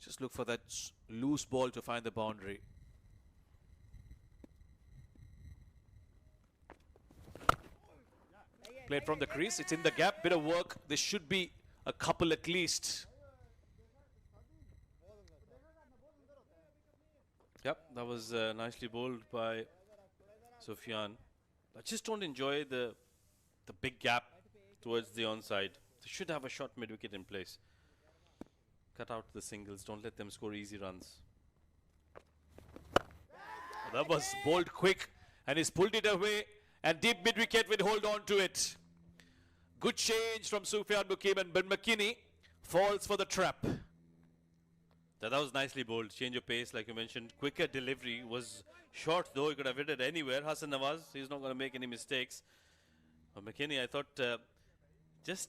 Just look for that loose ball to find the boundary. Played from the crease. It's in the gap. Bit of work. This should be a couple at least. Yep, that was nicely bowled by Sufyan. I just don't enjoy the big gap towards the onside. They should have a short mid-wicket in place. Cut out the singles. Don't let them score easy runs. That was bowled quick and he's pulled it away, and deep mid-wicket will hold on to it. Good change from Sufyan Mukim, and Ben McKinney falls for the trap. That was nicely bowled. Change of pace, like you mentioned. Quicker delivery. Was short though. He could have hit it anywhere. Hassan Nawaz, he's not going to make any mistakes. But McKinney, I thought just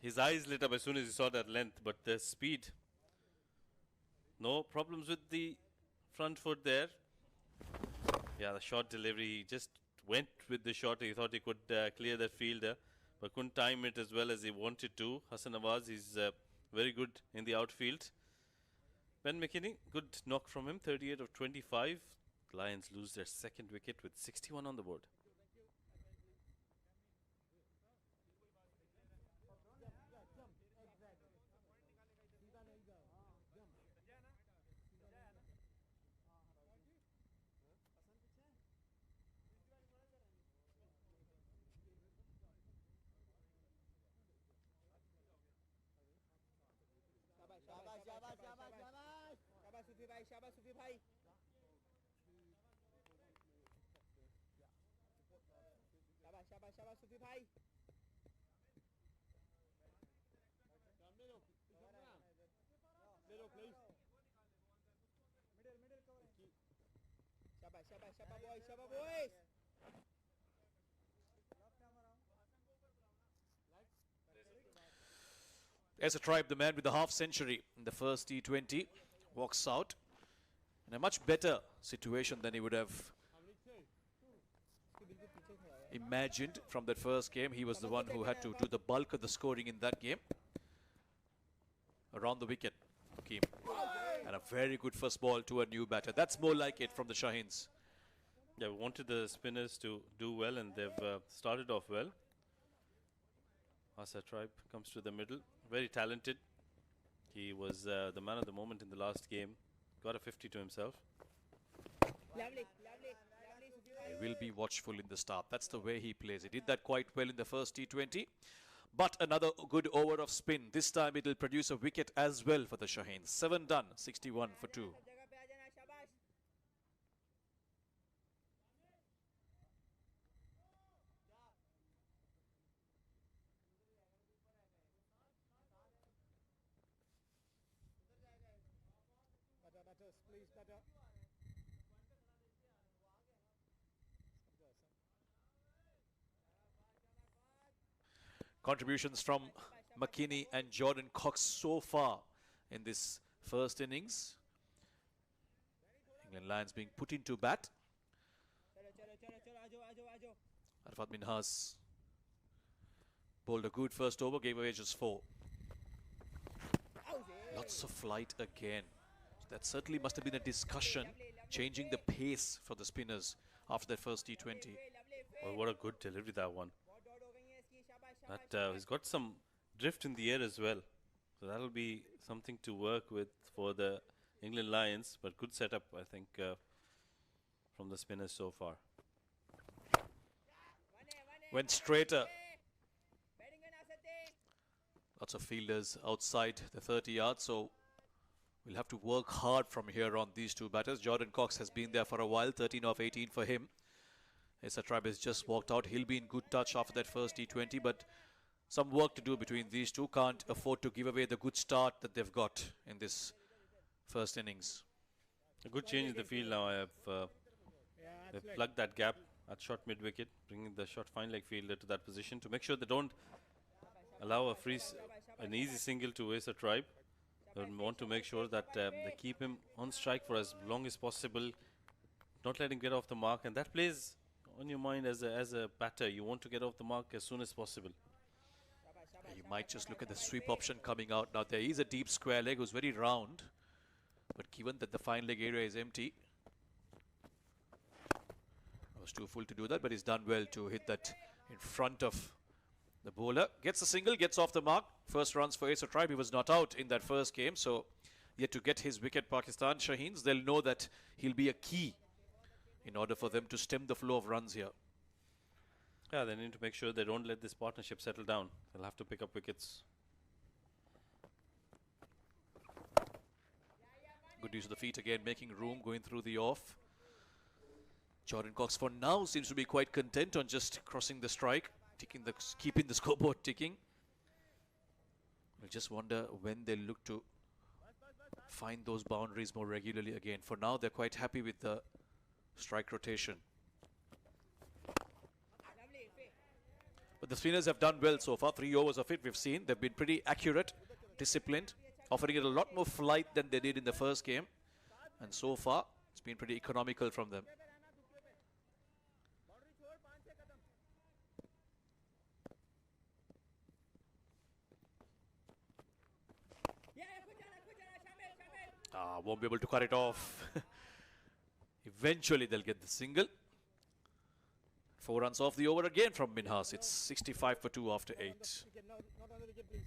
his eyes lit up as soon as he saw that length. But the speed. No problems with the front foot there. Yeah, the short delivery. He just went with the shot. He thought he could clear that fielder, but couldn't time it as well as he wanted to. Hassan Nawaz is very good in the outfield. Ben McKinney, good knock from him, 38 of 25. Lions lose their second wicket with 61 on the board. As a tribe, the man with the half century in the first T20 walks out in a much better situation than he would have imagined from that first game. He was the one who had to do the bulk of the scoring in that game. Around the wicket came. And a very good first ball to a new batter. That's more like it from the Shaheens. Yeah, we wanted the spinners to do well, and they've started off well. Asa Tribe comes to the middle. Very talented. He was the man of the moment in the last game. Got a 50 to himself. He will be watchful in the start. That's the way he plays. He did that quite well in the first T20. But another good over of spin. This time it will produce a wicket as well for the Shaheens. 7 done, 61 for 2. Contributions from McKinney and Jordan Cox so far in this first innings. England Lions being put into bat. Arfat Minhas bowled a good first over, gave away just 4. Lots of flight again. That certainly must have been a discussion, changing the pace for the spinners after that first T20. Well, what a good delivery that one. That he's got some drift in the air as well. So that'll be something to work with for the England Lions. But good setup, I think, from the spinners so far. Went straighter. Lots of fielders outside the 30 yards, so we'll have to work hard from here on, these two batters. Jordan Cox has been there for a while, 13 of 18 for him. Asa Tribe has just walked out. He'll be in good touch after that first T20, but some work to do between these two. Can't afford to give away the good start that they've got in this first innings. A good change in the field now. They've plugged that gap at short mid-wicket, bringing the short fine leg fielder to that position to make sure they don't allow an easy single to Asa Tribe. They want to make sure that they keep him on strike for as long as possible, not let him get off the mark, and that plays on your mind as a batter. You want to get off the mark as soon as possible. You might just look at the sweep option coming out. Now there is a deep square leg who's very round, but given that the fine leg area is empty, I was too full to do that, but he's done well to hit that in front of The bowler gets a single, gets off the mark. First runs for Ace of Tribe. He was not out in that first game, so yet to get his wicket, Pakistan. Shaheens, they'll know that he'll be a key in order for them to stem the flow of runs here. Yeah, they need to make sure they don't let this partnership settle down. They'll have to pick up wickets. Good use of the feet again, making room, going through the off. Jordan Cox for now seems to be quite content on just crossing the strike, keeping the scoreboard ticking. I just wonder when they'll look to find those boundaries more regularly again. For now, they're quite happy with the strike rotation. But the spinners have done well so far. 3 overs of it we've seen. They've been pretty accurate, disciplined, offering it a lot more flight than they did in the first game. And so far, it's been pretty economical from them. Won't be able to cut it off. Eventually, they'll get the single. 4 runs off the over again from Minhas. It's 65 for 2 after 8. Not on the wicket, please.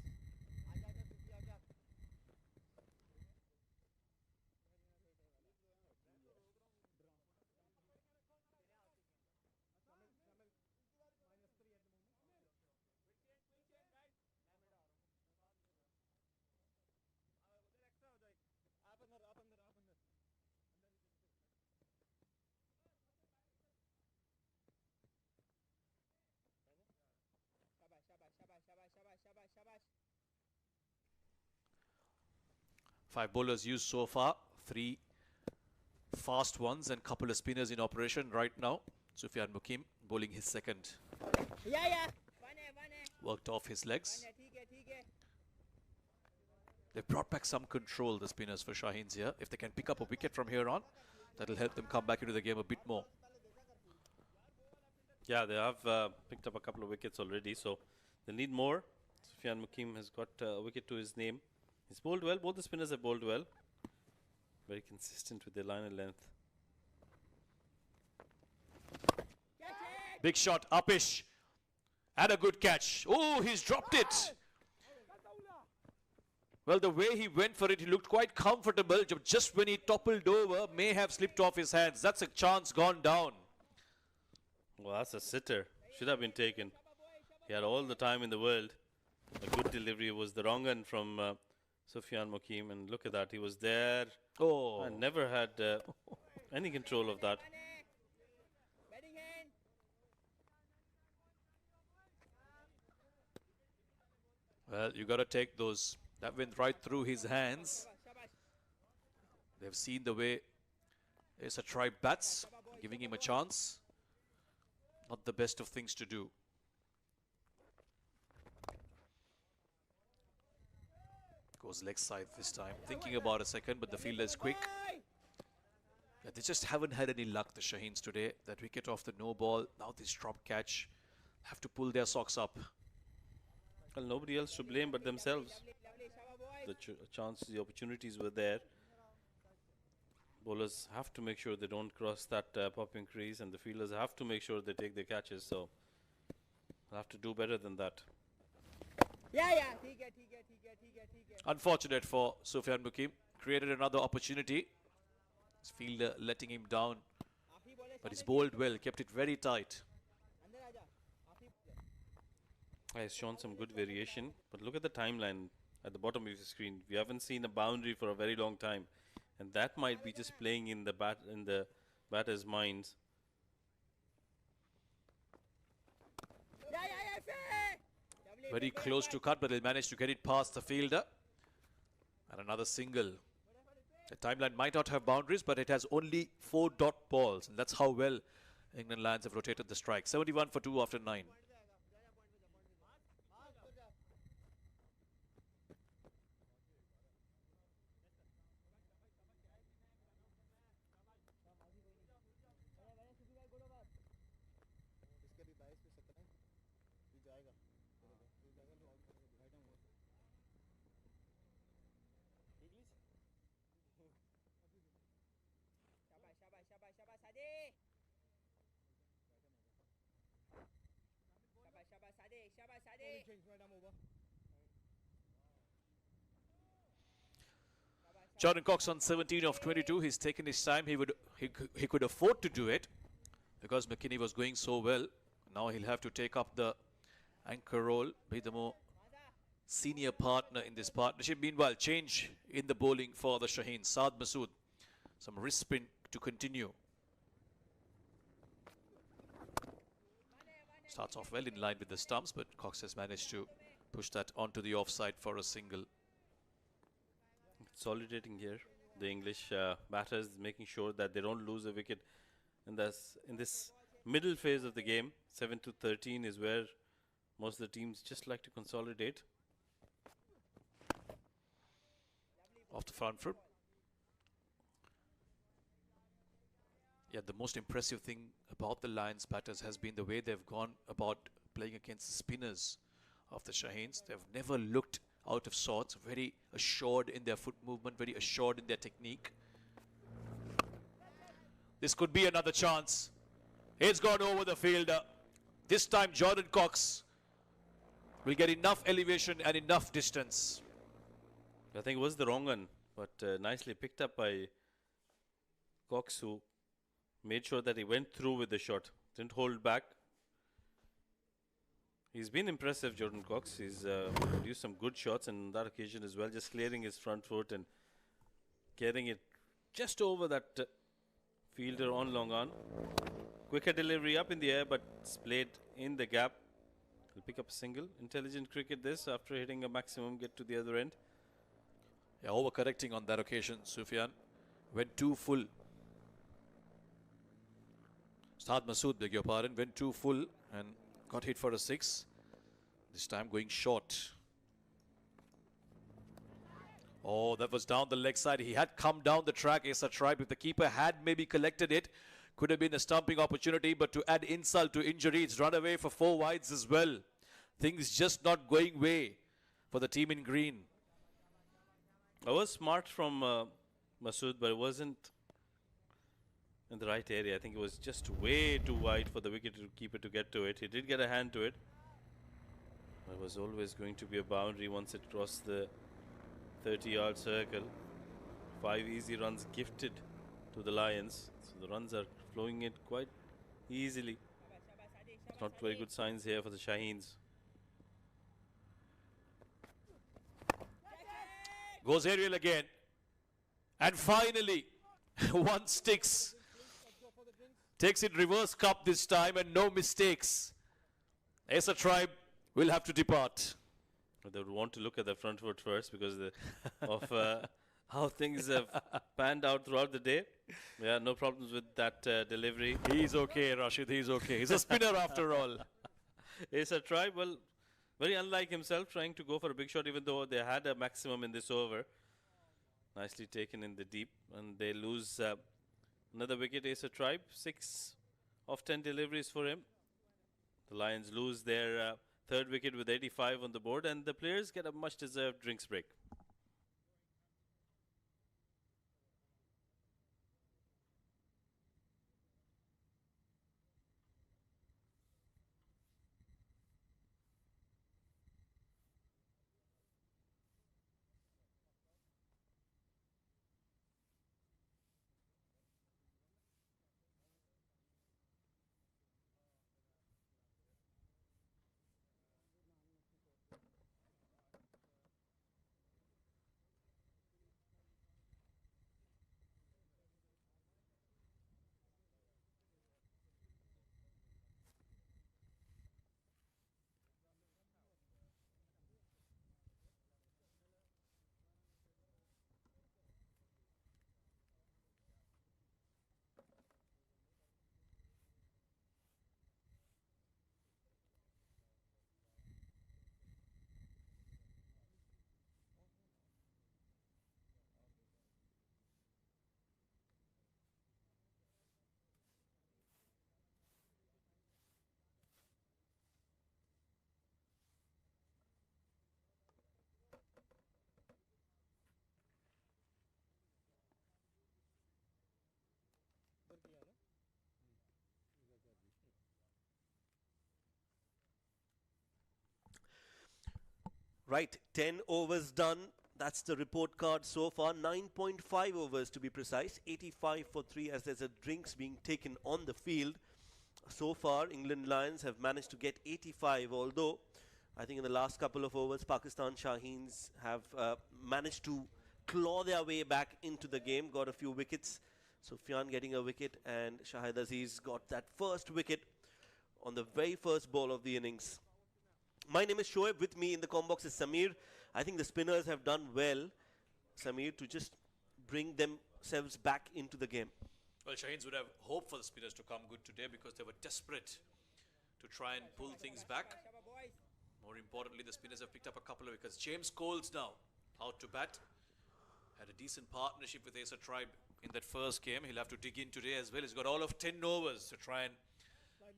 5 bowlers used so far. 3 fast ones and couple of spinners in operation right now. Sufyan Mukim bowling his second. Worked off his legs. They've brought back some control, the spinners, for Shaheens here. If they can pick up a wicket from here on, that'll help them come back into the game a bit more. Yeah, they have picked up a couple of wickets already, so they need more. Sufyan Mukim has got a wicket to his name. He's bowled well. Both the spinners have bowled well. Very consistent with their liner length. Big shot, Upish. And a good catch. Oh, he's dropped it. Well, the way he went for it, he looked quite comfortable. Just when he toppled over, may have slipped off his hands. That's a chance gone down. Well, that's a sitter. Should have been taken. He had all the time in the world. A good delivery was the wrong one from Sufyan Mukim. And look at that. He was there. Oh. I never had any control of that. Well, you got to take those. That went right through his hands. They've seen the way Ace of Tribe bats, giving him a chance. Not the best of things to do. Goes leg side this time. Thinking about a second, but the fielder is quick. Yeah, they just haven't had any luck, the Shaheens, today. That wicket off the no ball. Now this drop catch. Have to pull their socks up. Well, nobody else to blame but themselves. The chances, the opportunities were there. Bowlers have to make sure they don't cross that popping crease, and the fielders have to make sure they take their catches. So they'll have to do better than that. Unfortunate for Sufyan Mukim. Created another opportunity. His fielder letting him down. But he's bowled well, kept it very tight. He's shown some good variation, but look at the timeline at the bottom of the screen. We haven't seen a boundary for a very long time, and that might be just playing in the batter's minds. Very close to cut, but he'll manage to get it past the fielder. And another single. The timeline might not have boundaries, but it has only 4 dot balls, and that's how well England Lions have rotated the strike. 71 for 2 after 9. Bowling change, right arm over. Jordan Cox on 17 of 22. He's taken his time. He could afford to do it because McKinney was going so well. Now he'll have to take up the anchor role, be the more senior partner in this partnership. Meanwhile, change in the bowling for the Shaheens. Saad Masood, some wrist spin to continue. Starts off well in line with the stumps, but Cox has managed to push that onto the offside for a single. Consolidating here, the English batters, making sure that they don't lose a wicket in this middle phase of the game. 7 to 13 is where most of the teams just like to consolidate. Off the front foot. Yeah, the most impressive thing about the Lions batters has been the way they've gone about playing against the spinners of the Shaheens. They've never looked out of sorts, very assured in their foot movement, very assured in their technique. This could be another chance. It's gone over the fielder. This time Jordan Cox will get enough elevation and enough distance. I think it was the wrong one, but nicely picked up by Cox, who made sure that he went through with the shot, didn't hold back. He's been impressive, Jordan Cox. He's produced some good shots on that occasion as well, just clearing his front foot and getting it just over that fielder on long on. Quicker delivery up in the air, but it's played in the gap. He'll pick up a single. Intelligent cricket this, after hitting a maximum, get to the other end. Yeah, overcorrecting on that occasion, Sufyan. Went too full. Saad Masood, beg your pardon, went too full and got hit for a 6. This time going short. Oh, that was down the leg side. He had come down the track, Asa Tribe. If the keeper had maybe collected it, could have been a stumping opportunity. But to add insult to injury, it's run away for 4 wides as well. Things just not going way for the team in green. It was smart from Masood, but it wasn't in the right area. I think it was just way too wide for the wicket keeper to get to it. He did get a hand to it. It was always going to be a boundary once it crossed the 30-yard circle. 5 easy runs gifted to the Lions. So the runs are flowing in quite easily. Not very good signs here for the Shaheens. Goes aerial again. And finally, one sticks. Takes it reverse cup this time and no mistakes. Asa Tribe will have to depart. They would want to look at the front foot first because of how things have panned out throughout the day. Yeah, no problems with that delivery. He's okay, Rashid. He's okay. He's a spinner after all. Asa Tribe, well, very unlike himself, trying to go for a big shot even though they had a maximum in this over. Nicely taken in the deep, and they lose another wicket. Asa Tribe, 6 of 10 deliveries for him. The Lions lose their third wicket with 85 on the board, and the players get a much deserved drinks break. Right, 10 overs done. That's the report card so far. 9.5 overs to be precise. 85 for 3 as there's a drinks being taken on the field. So far, England Lions have managed to get 85, although I think in the last couple of overs, Pakistan Shaheens have managed to claw their way back into the game, got a few wickets. Sufyan getting a wicket and Shahid Aziz got that first wicket on the very first ball of the innings. My name is Shoaib. With me in the com box is Samir. I think the spinners have done well, Samir, to just bring themselves back into the game. Well, Shaheens would have hoped for the spinners to come good today because they were desperate to try and pull things back. More importantly, the spinners have picked up a couple of wickets. James Coles now out to bat. Had a decent partnership with Acer Tribe in that first game. He'll have to dig in today as well. He's got all of 10 overs to try and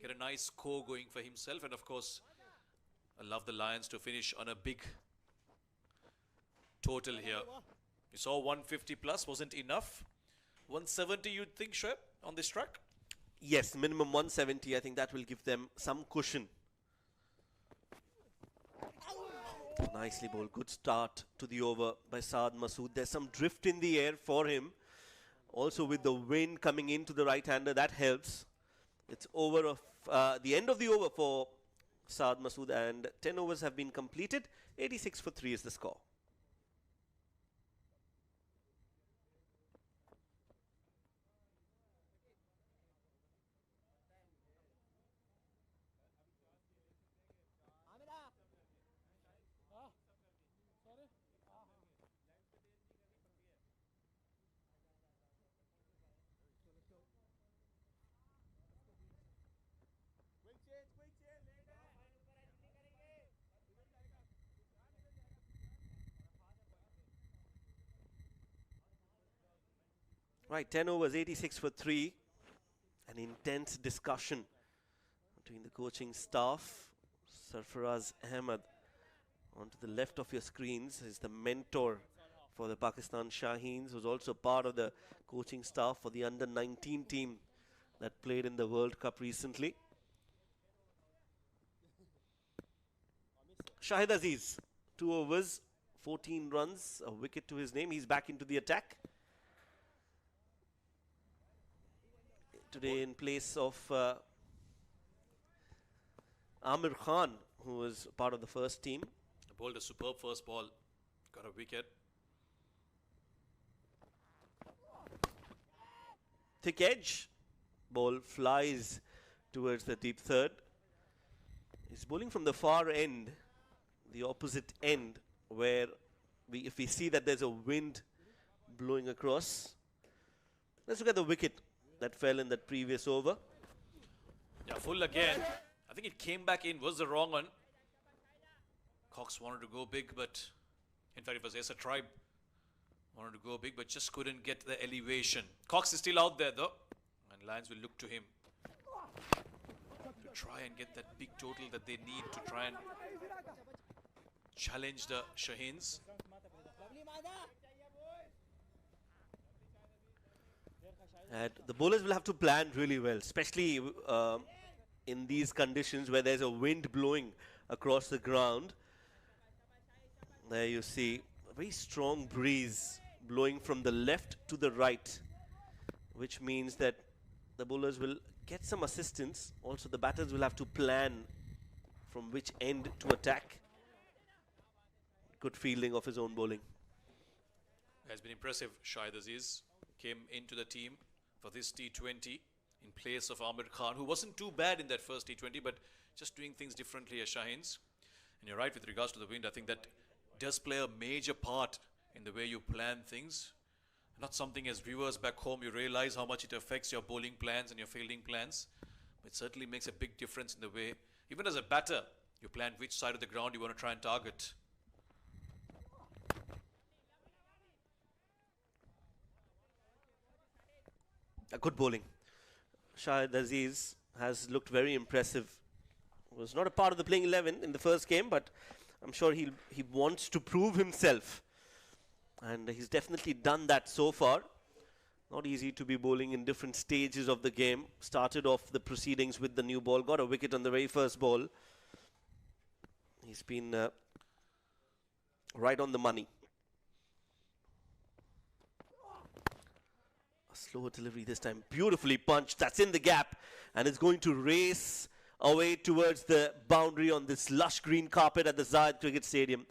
get a nice score going for himself. And of course, I love the Lions to finish on a big total here. We saw 150 plus, wasn't enough. 170 you'd think, Shoaib, on this track? Yes, minimum 170. I think that will give them some cushion. Nicely bowled. Good start to the over by Saad Masood. There's some drift in the air for him. Also with the wind coming into the right-hander, that helps. It's over of the end of the over for Saad Masood, and 10 overs have been completed. 86 for 3 is the score. Right, 10 overs, 86 for 3. An intense discussion between the coaching staff. Sarfaraz Ahmed, onto the left of your screens, is the mentor for the Pakistan Shaheens, who's also part of the coaching staff for the under-19 team that played in the World Cup recently. Shahid Aziz, 2 overs, 14 runs, a wicket to his name. He's back into the attack today in place of Amir Khan, who was part of the first team. Bowled a superb first ball, got a wicket. Thick edge, ball flies towards the deep third. He's bowling from the far end, the opposite end, where if we see that there's a wind blowing across. Let's look at the wicket that fell in that previous over. Yeah, full again. I think it came back in, was the wrong one. Cox wanted to go big, but in fact it was Acer Tribe. Wanted to go big, but just couldn't get the elevation. Cox is still out there though, and Lions will look to him to try and get that big total that they need to try and challenge the Shaheens. And the bowlers will have to plan really well, especially in these conditions where there's a wind blowing across the ground. There you see a very strong breeze blowing from the left to the right, which means that the bowlers will get some assistance. Also, the batters will have to plan from which end to attack. Good fielding of his own bowling. Has been impressive. Shahid Aziz came into the team for this T20 in place of Amir Khan, who wasn't too bad in that first T20, but just doing things differently as Shaheens. And you're right with regards to the wind. I think that does play a major part in the way you plan things. Not something as viewers back home you realize how much it affects your bowling plans and your fielding plans. But it certainly makes a big difference in the way, even as a batter, you plan which side of the ground you want to try and target. A good bowling. Shahid Aziz has looked very impressive. Was not a part of the playing 11 in the first game, but I'm sure he wants to prove himself. And he's definitely done that so far. Not easy to be bowling in different stages of the game. Started off the proceedings with the new ball, got a wicket on the very first ball. He's been Right on the money. A slower delivery this time. Beautifully punched. That's in the gap. And it's going to race away towards the boundary on this lush green carpet at the Zayed Cricket Stadium.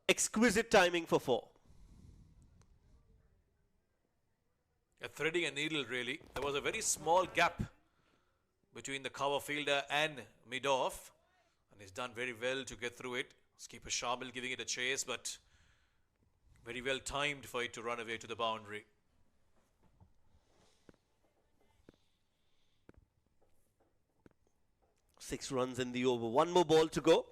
Exquisite timing for 4. Threading a needle, really. There was a very small gap between the cover fielder and mid-off. And he's done very well to get through it. Skipper Shamil giving it a chase, but very well timed for it to run away to the boundary. Six runs in the over. One more ball to go.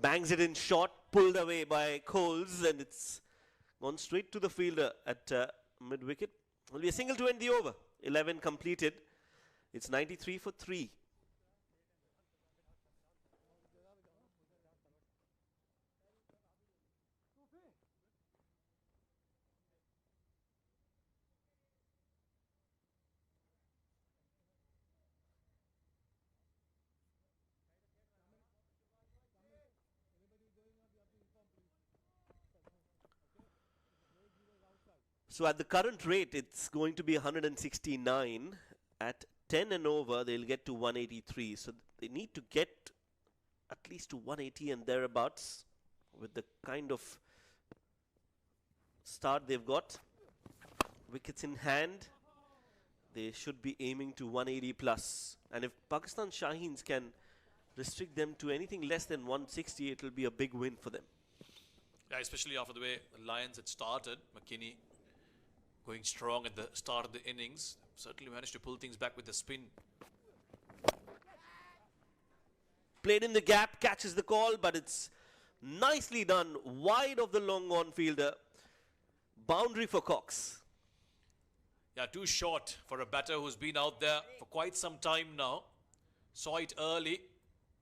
Bangs it in short, pulled away by Coles, and it's gone straight to the fielder at mid-wicket. Will be a single to end the over. 11 completed. It's 93 for 3. So at the current rate, it's going to be 169. At 10 and over, they'll get to 183. So they need to get at least to 180 and thereabouts with the kind of start they've got. Wickets in hand, they should be aiming to 180 plus. And if Pakistan Shaheens can restrict them to anything less than 160, it will be a big win for them. Yeah, especially after the way the Lions had started. McKinney going strong at the start of the innings. Certainly managed to pull things back with the spin. Played in the gap, catches the call, but it's nicely done. Wide of the long on fielder. Boundary for Cox. Yeah, too short for a batter who's been out there for quite some time now. Saw it early,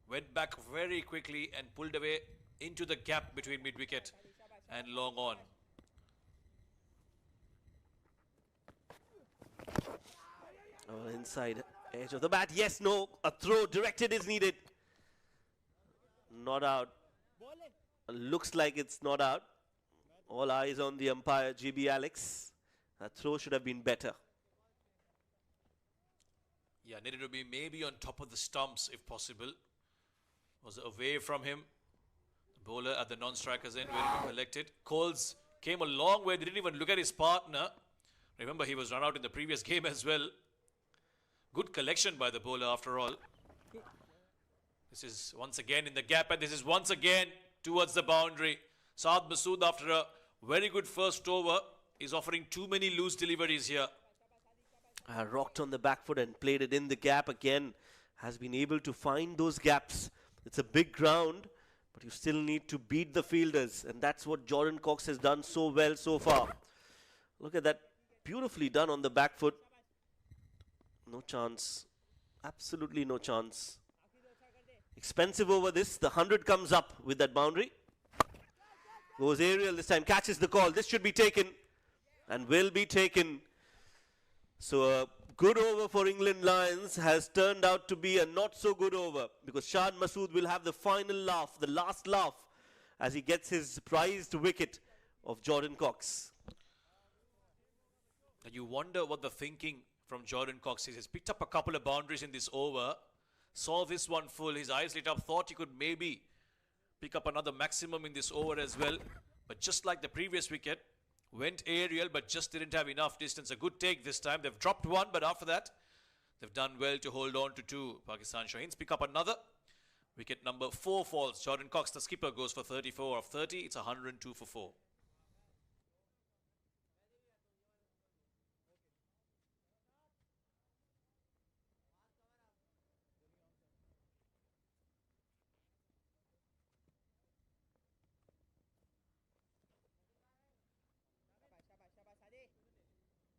went back very quickly and pulled away into the gap between mid-wicket and long on. Oh, inside edge of the bat. Yes, no. A throw directed is needed. Not out. Looks like it's not out. All eyes on the umpire, GB Alex. That throw should have been better. Yeah, needed to be maybe on top of the stumps if possible. Was away from him. The bowler at the non-striker's end will be collected. Coles came a long way, didn't even look at his partner. Remember, he was run out in the previous game as well. Good collection by the bowler after all. This is once again in the gap, and this is once again towards the boundary. Saad Masood, after a very good first over, is offering too many loose deliveries here. Rocked on the back foot and played it in the gap again. Has been able to find those gaps. It's a big ground, but you still need to beat the fielders. And that's what Jordan Cox has done so well so far. Look at that. Beautifully done on the back foot. No chance. Absolutely no chance. Expensive over this. The 100 comes up with that boundary. Goes aerial this time. Catches the call. This should be taken. And will be taken. So a good over for England Lions has turned out to be a not so good over. Because Shad Masood will have the final laugh. The last laugh. As he gets his prized wicket of Jordan Cox. And you wonder what the thinking from Jordan Cox is. He's picked up a couple of boundaries in this over. Saw this one full. His eyes lit up. Thought he could maybe pick up another maximum in this over as well. But just like the previous wicket, went aerial but just didn't have enough distance. A good take this time. They've dropped one, but after that, they've done well to hold on to 2. Pakistan Shaheens pick up another. Wicket number 4 falls. Jordan Cox, the skipper, goes for 34 of 30. It's 102 for 4.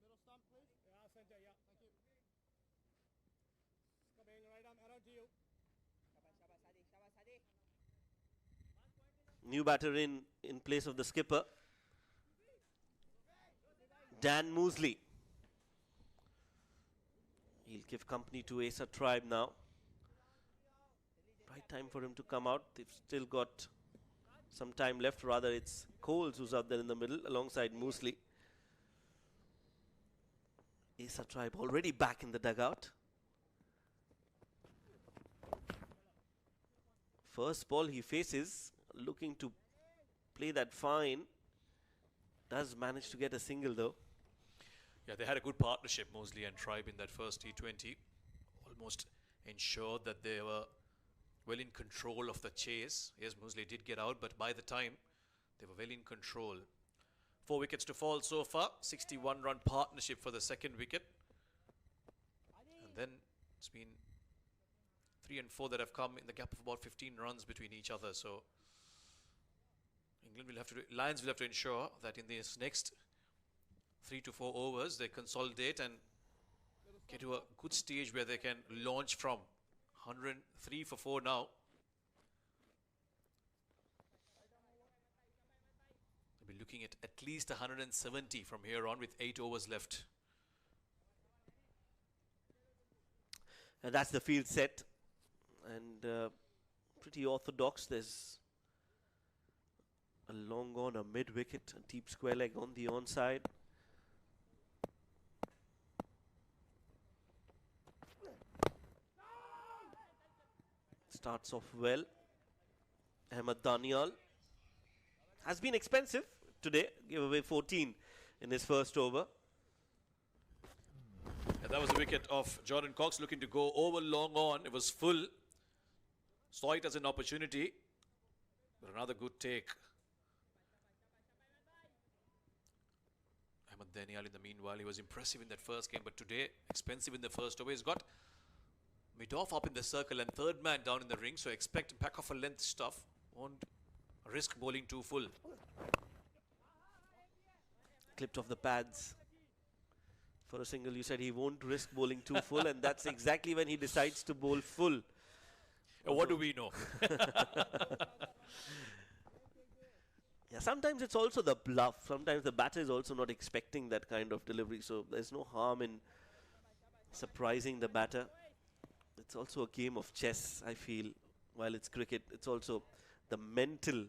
Middle stump, please. Yeah, center, yeah. Thank you. Coming right arm around to you. New batter in place of the skipper. Dan Moosley. He'll give company to Asa Tribe now. Right time for him to come out. They've still got some time left. Rather, it's Coles who's up there in the middle alongside Moosley. Asa Tribe already back in the dugout. First ball he faces, looking to play that fine. Does manage to get a single though. Yeah, they had a good partnership, Mosley and Tribe, in that first T20. Almost ensured that they were well in control of the chase. Yes, Mosley did get out, but by the time they were well in control. 4 wickets to fall so far. 61-run partnership for the second wicket. And then it's been 3 and 4 that have come in the gap of about 15 runs between each other. So England will have to Lions will have to ensure that in this next 3 to 4 overs they consolidate and get to a good stage where they can launch from. 103 for 4 now. They'll be looking at least 170 from here on with 8 overs left. And that's the field set. And pretty orthodox. There's a long on, a mid wicket, a deep square leg on the onside. Starts off well. Ahmed Daniel has been expensive today. Gave away 14 in his first over. And that was the wicket of Jordan Cox, looking to go over long on. It was full. Saw it as an opportunity. But another good take. Ahmed Daniel, in the meanwhile, he was impressive in that first game, but today expensive in the first over. He's got mid-off up in the circle and third man down in the ring, so expect back of a length stuff. Won't risk bowling too full. Clipped off the pads. For a single, you said he won't risk bowling too full, and that's exactly when he decides to bowl full. What do we know? Yeah, sometimes it's also the bluff. Sometimes the batter is also not expecting that kind of delivery, so there's no harm in surprising the batter. It's also a game of chess, I feel. While it's cricket, it's also the mental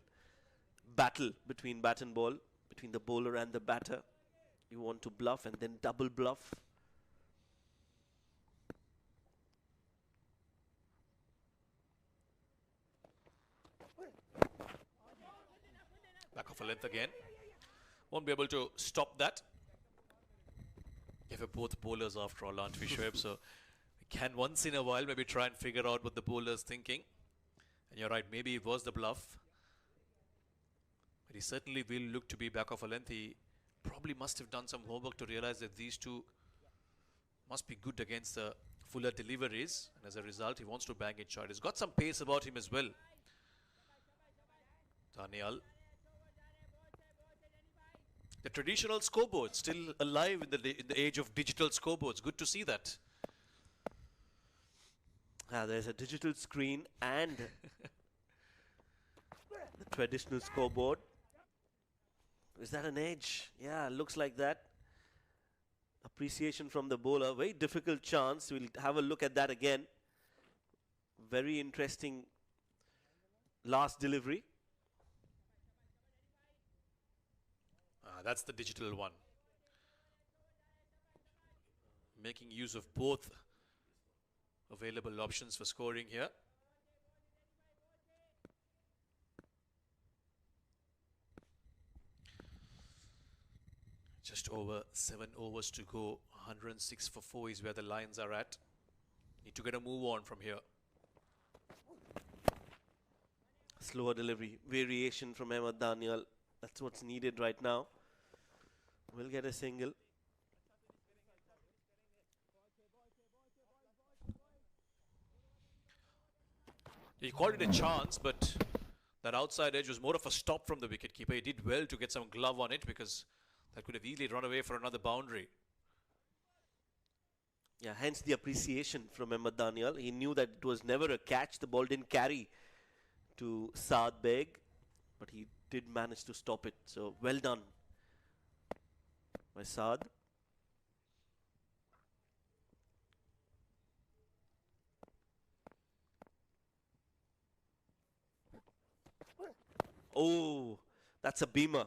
battle between bat and ball, between the bowler and the batter. You want to bluff and then double bluff. Back of a length again. Won't be able to stop that. If we're both bowlers after all, aren't we, Shoaib? So we can once in a while maybe try and figure out what the bowler's thinking. And you're right, maybe it was the bluff. But he certainly will look to be back of a length. He probably must have done some homework to realize that these two must be good against the fuller deliveries. And as a result, he wants to bang it short. He's got some pace about him as well. Daniel. The traditional scoreboard still alive in the age of digital scoreboards. Good to see that. There's a digital screen and the traditional scoreboard. Is that an edge? Yeah, looks like that. Appreciation from the bowler. Very difficult chance. We'll have a look at that again. Very interesting last delivery. That's the digital one. Making use of both available options for scoring here. Just over 7 overs to go. 106 for 4 is where the Lions are at. Need to get a move on from here. Slower delivery. Variation from Ahmed Daniel. That's what's needed right now. We'll get a single. He called it a chance, but that outside edge was more of a stop from the wicketkeeper. He did well to get some glove on it because that could have easily run away for another boundary. Yeah, hence the appreciation from Ahmed Daniel. He knew that it was never a catch. The ball didn't carry to Saad Beg, but he did manage to stop it. So well done by Saad. Oh, that's a beamer.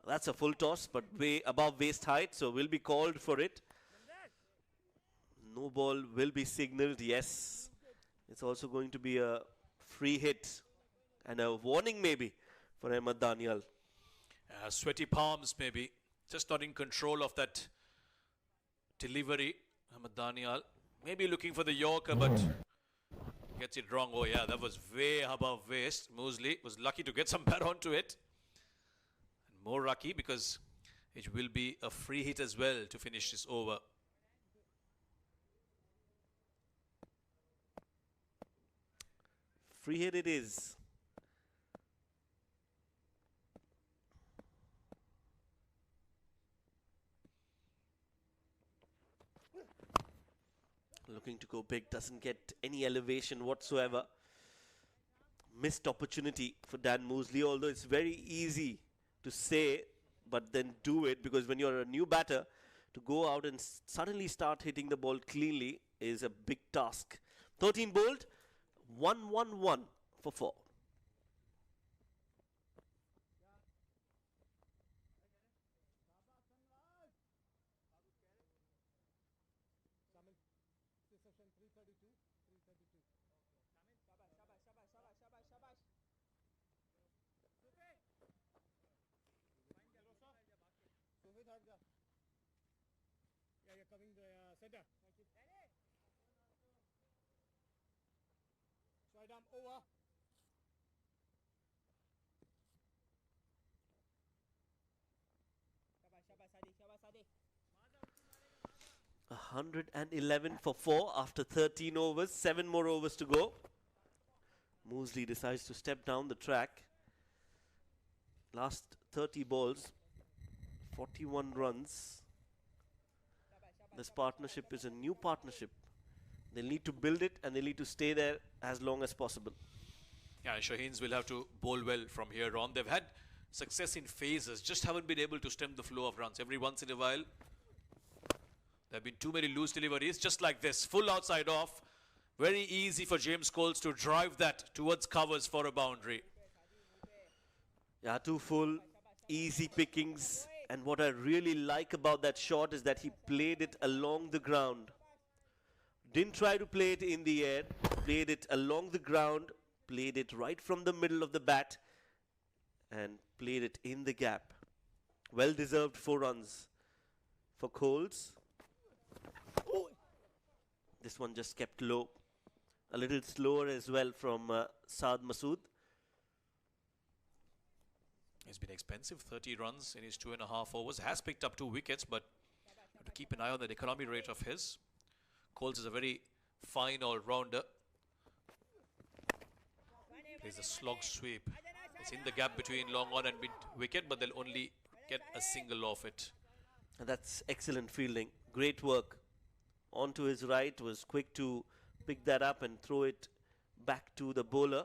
That's a full toss, but way above waist height, so will be called for it. No ball will be signaled, yes. It's also going to be a free hit and a warning maybe for Ahmed Daniel. Sweaty palms maybe. Just not in control of that delivery. Ahmed Daniel maybe looking for the Yorker, but gets it wrong. Oh yeah, that was way above waist. Mosley was lucky to get some bat onto it. And more lucky because it will be a free hit as well to finish this over. Free hit it is. Looking to go big, doesn't get any elevation whatsoever. Missed opportunity for Dan Mosley, although it's very easy to say, but then do it, because when you're a new batter, to go out and suddenly start hitting the ball cleanly is a big task. 13 bowled, 1-1-1 for 4. This session 332. 332. Yeah, you're coming to center. Side arm over. 111 for 4 after 13 overs, 7 more overs to go. Mosley decides to step down the track. Last 30 balls, 41 runs. This partnership is a new partnership. They'll need to build it and they'll need to stay there as long as possible. Yeah, Shaheens will have to bowl well from here on. They've had success in phases, just haven't been able to stem the flow of runs. Every once in a while, there have been too many loose deliveries, just like this. Full outside off. Very easy for James Coles to drive that towards covers for a boundary. Yeah, 2 full, easy pickings. And what I really like about that shot is that he played it along the ground. Didn't try to play it in the air, played it along the ground, played it right from the middle of the bat, and played it in the gap. Well-deserved 4 runs for Coles. This one just kept low. A little slower as well from Saad Masood. He's been expensive, 30 runs in his 2.5 overs. Has picked up 2 wickets, but you have to keep an eye on that economy rate of his. Coles is a very fine all-rounder. Plays a slog sweep. It's in the gap between long on and mid wicket, but they'll only get a single off it. And that's excellent fielding. Great work. On to his right, was quick to pick that up and throw it back to the bowler.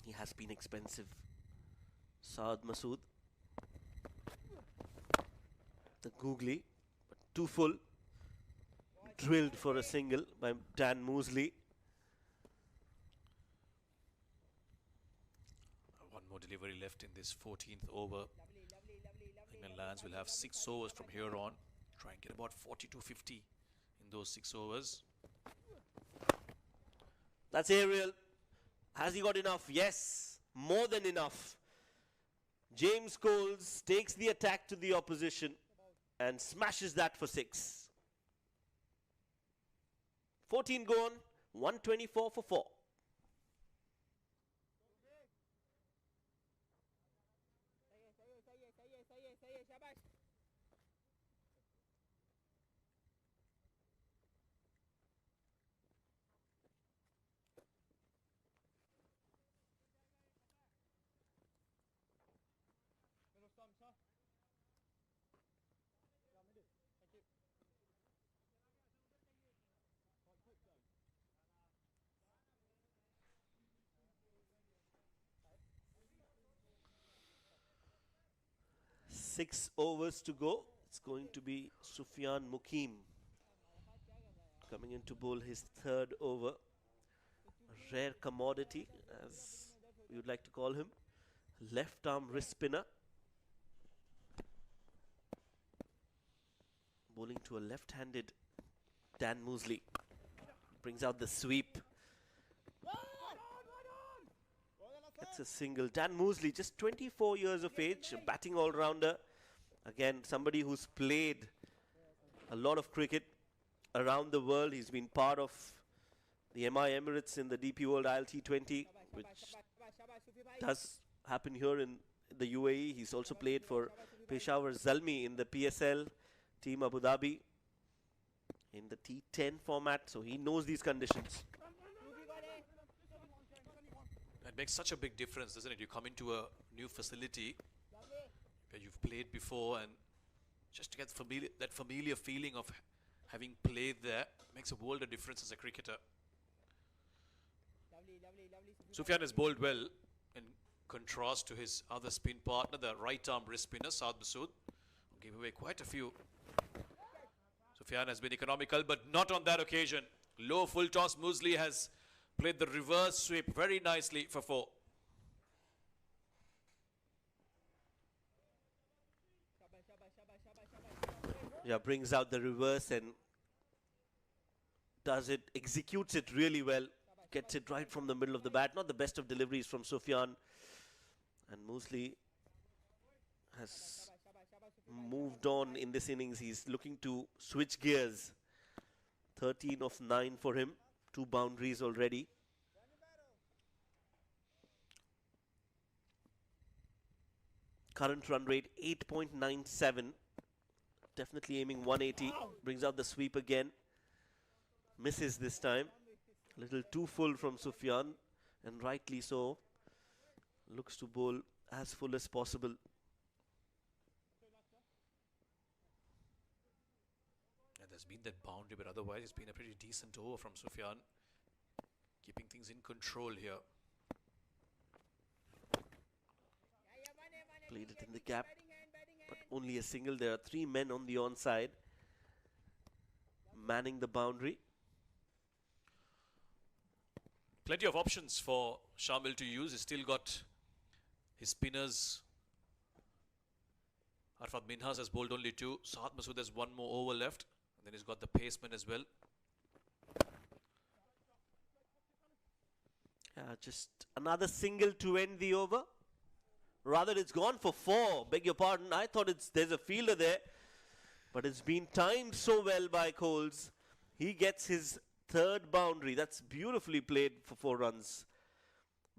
He has been expensive. Saad Masood. The googly, but 2 full. Drilled for a single by Dan Mosley. One more delivery left in this 14th over. England Lions will have 6 overs from here on. Try and get about 40 to 50 in those 6 overs. That's aerial. Has he got enough? Yes, more than enough. James Coles takes the attack to the opposition and smashes that for 6. 14 gone, 124 for 4. Sir. Yeah, middle. Thank you. 6 overs to go. It's going to be Sufyan Mukim coming in to bowl his third over. A rare commodity, as we would like to call him. Left arm wrist spinner. Bowling to a left-handed Dan Mosley. Brings out the sweep. That's a single. Dan Mosley, just 24 years of age, a batting all-rounder. Again, somebody who's played a lot of cricket around the world. He's been part of the MI Emirates in the DP World Isle T20, which does happen here in the UAE. He's also played for Peshawar Zalmi in the PSL, Team Abu Dhabi, in the T10 format, so he knows these conditions. It makes such a big difference, doesn't it? You come into a new facility where you've played before, and just to get that familiar feeling of having played there makes a world of difference as a cricketer. Sufyan has bowled well in contrast to his other spin partner, the right arm wrist spinner, Saad Masood, who gave away quite a few. Sufyan has been economical, but not on that occasion. Low full toss. Mosley has played the reverse sweep very nicely for 4. Yeah, brings out the reverse and executes it really well. Gets it right from the middle of the bat. Not the best of deliveries from Sufyan. And Mosley has moved on in this innings. He's looking to switch gears. 13 of 9 for him. 2 boundaries already. Current run rate 8.97. Definitely aiming 180. Brings out the sweep again. Misses this time. A little too full from Sufyan, and rightly so. Looks to bowl as full as possible. Yeah, there's been that boundary, but otherwise it's been a pretty decent over from Sufyan. Keeping things in control here. Played it in the gap, but only a single. There are 3 men on the onside, manning the boundary. Plenty of options for Shamil to use. He's still got his spinners. Arfad Minhas has bowled only 2. Saad Masood has 1 more over left. And then he's got the paceman as well. Just another single to end the over. Rather, it's gone for 4. Beg your pardon. I thought there's a fielder there. But it's been timed so well by Coles. He gets his 3rd boundary. That's beautifully played for 4 runs.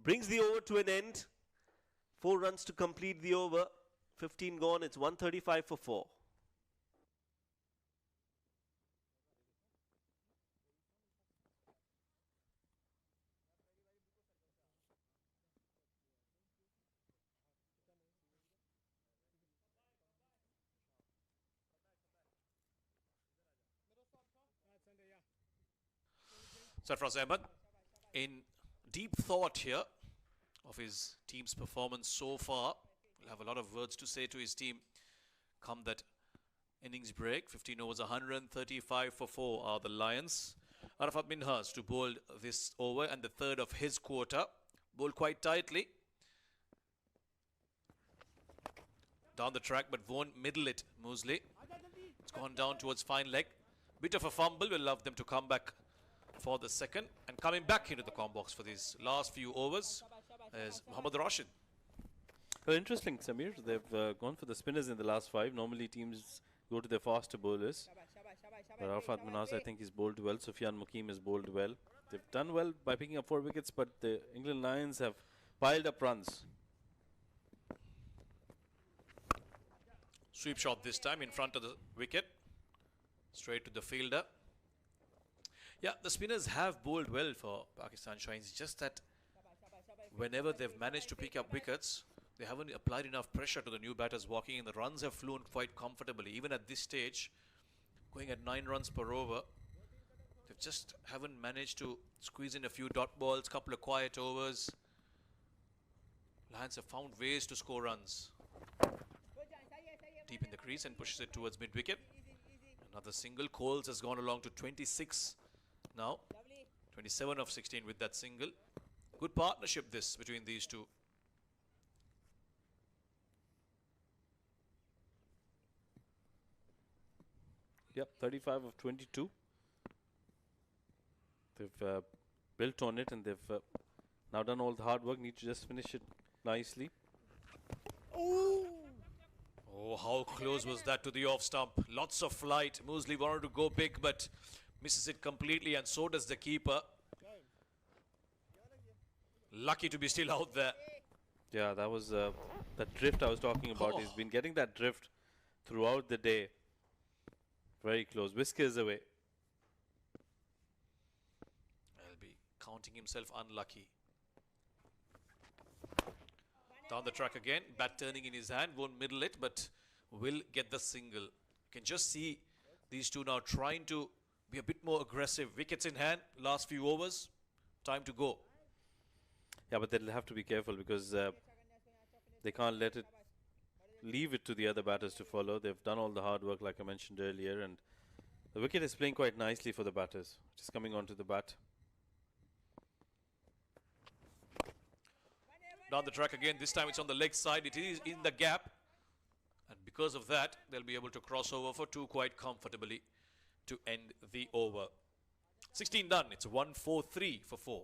Brings the over to an end. 4 runs to complete the over. 15 gone. It's 135 for 4. Sarfraz Ahmed in deep thought here of his team's performance so far. He'll have a lot of words to say to his team come that innings break. 15 overs, 135 for 4 are the Lions. Arafat Minhas to bowl this over and the 3rd of his quarter. Bowled quite tightly. Down the track, but won't middle it, Mosley. It's gone down towards fine leg. Bit of a fumble. We'll love them to come back for the 2nd. And coming back into the com box for these last few overs is Mohammad Rashid. Well, interesting, Samir. They've gone for the spinners in the last 5. Normally teams go to their faster bowlers. But Arafat Minhas, I think, he's bowled well. Sufyan Mukim has bowled well. They've done well by picking up 4 wickets, but the England Lions have piled up runs. Sweep shot this time in front of the wicket. Straight to the fielder. Yeah, the spinners have bowled well for Pakistan Shaheens. Just that whenever they've managed to pick up wickets, they haven't applied enough pressure to the new batters walking in. The runs have flown quite comfortably. Even at this stage, going at 9 runs per over, they just haven't managed to squeeze in a few dot balls, couple of quiet overs. Lions have found ways to score runs. Deep in the crease and pushes it towards mid-wicket. Another single. Coles has gone along to 26 now. 27 of 16 with that single. Good partnership this between these two. Yep, 35 of 22. They've built on it, and they've now done all the hard work. Need to just finish it nicely. Oh, how close was that to the off stump? Lots of flight. Muesli wanted to go big, but misses it completely, and so does the keeper. Lucky to be still out there. Yeah, that was that drift I was talking about. He's been getting that drift throughout the day. Very close. Whiskers away. He'll be counting himself unlucky. Down the track again. Bat turning in his hand. Won't middle it, but will get the single. You can just see these two now trying to be a bit more aggressive. Wickets in hand. Last few overs. Time to go. Yeah, but they'll have to be careful because they can't leave it to the other batters to follow. They've done all the hard work, like I mentioned earlier, and the wicket is playing quite nicely for the batters. Just coming onto the bat. Down the track again. This time it's on the leg side. It is in the gap, and because of that, they'll be able to cross over for two quite comfortably to end the over. 16 done. It's 1-4-3 for 4.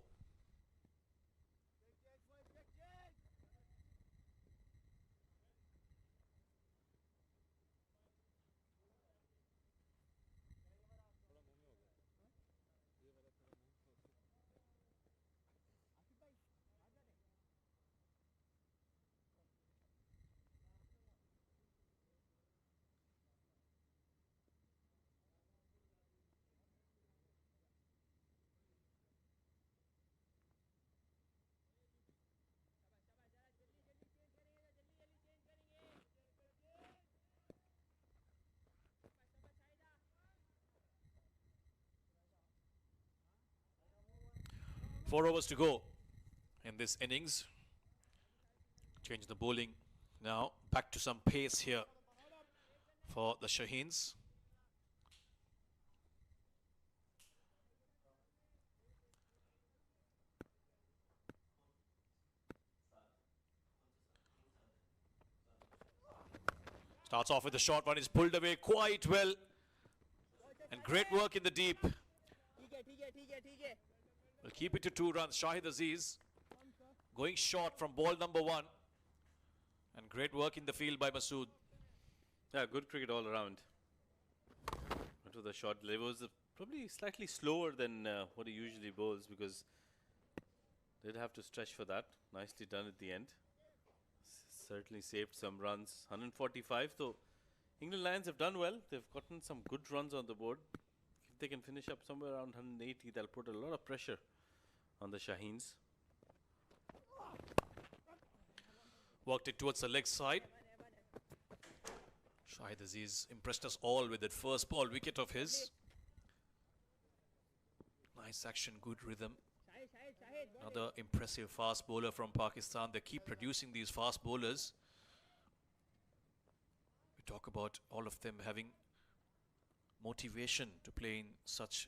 Four overs to go in this innings. Change the bowling now. Back to some pace here for the Shaheens. Starts off with a short one. Is pulled away quite well. And great work in the deep. Will keep it to 2 runs. Shahid Aziz going short from ball number 1. And great work in the field by Masood. Yeah, good cricket all around. Went to the short. It was probably slightly slower than what he usually bowls because they'd have to stretch for that. Nicely done at the end. Certainly saved some runs. 145 though. England Lions have done well. They've gotten some good runs on the board. If they can finish up somewhere around 180, they'll put a lot of pressure on the Shaheens. Worked it towards the leg side. Shahid Aziz impressed us all with that first ball wicket of his. Nice action, good rhythm. Another impressive fast bowler from Pakistan. They keep producing these fast bowlers. We talk about all of them having motivation to play in such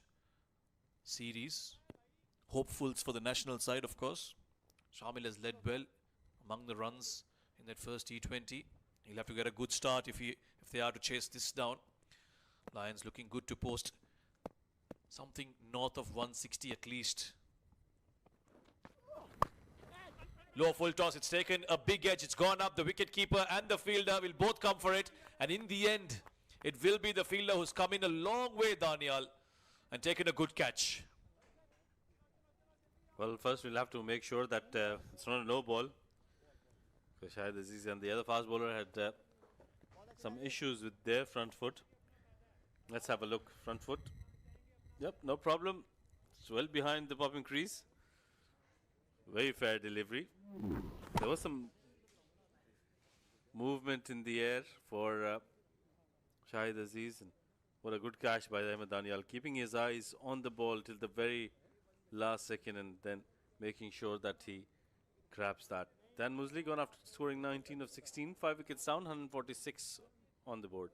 series. Hopefuls for the national side, of course. Shamil has led well among the runs in that first T20. He'll have to get a good start if they are to chase this down. Lions looking good to post something north of 160 at least. Low full toss. It's taken a big edge. It's gone up. The wicket keeper and the fielder will both come for it. And in the end, it will be the fielder who's come in a long way, Daniel, and taken a good catch. Well, first we'll have to make sure that it's not a no ball. Because Shahid Aziz and the other fast bowler had some issues with their front foot. Let's have a look. Front foot. Yep, no problem. It's well behind the popping crease. Very fair delivery. There was some movement in the air for Shahid Aziz. And what a good catch by Ahmed Daniel. Keeping his eyes on the ball till the very last second and then making sure that he grabs that. Dan Muesli gone after scoring 19 of 16. 5 wickets down, 146 on the board.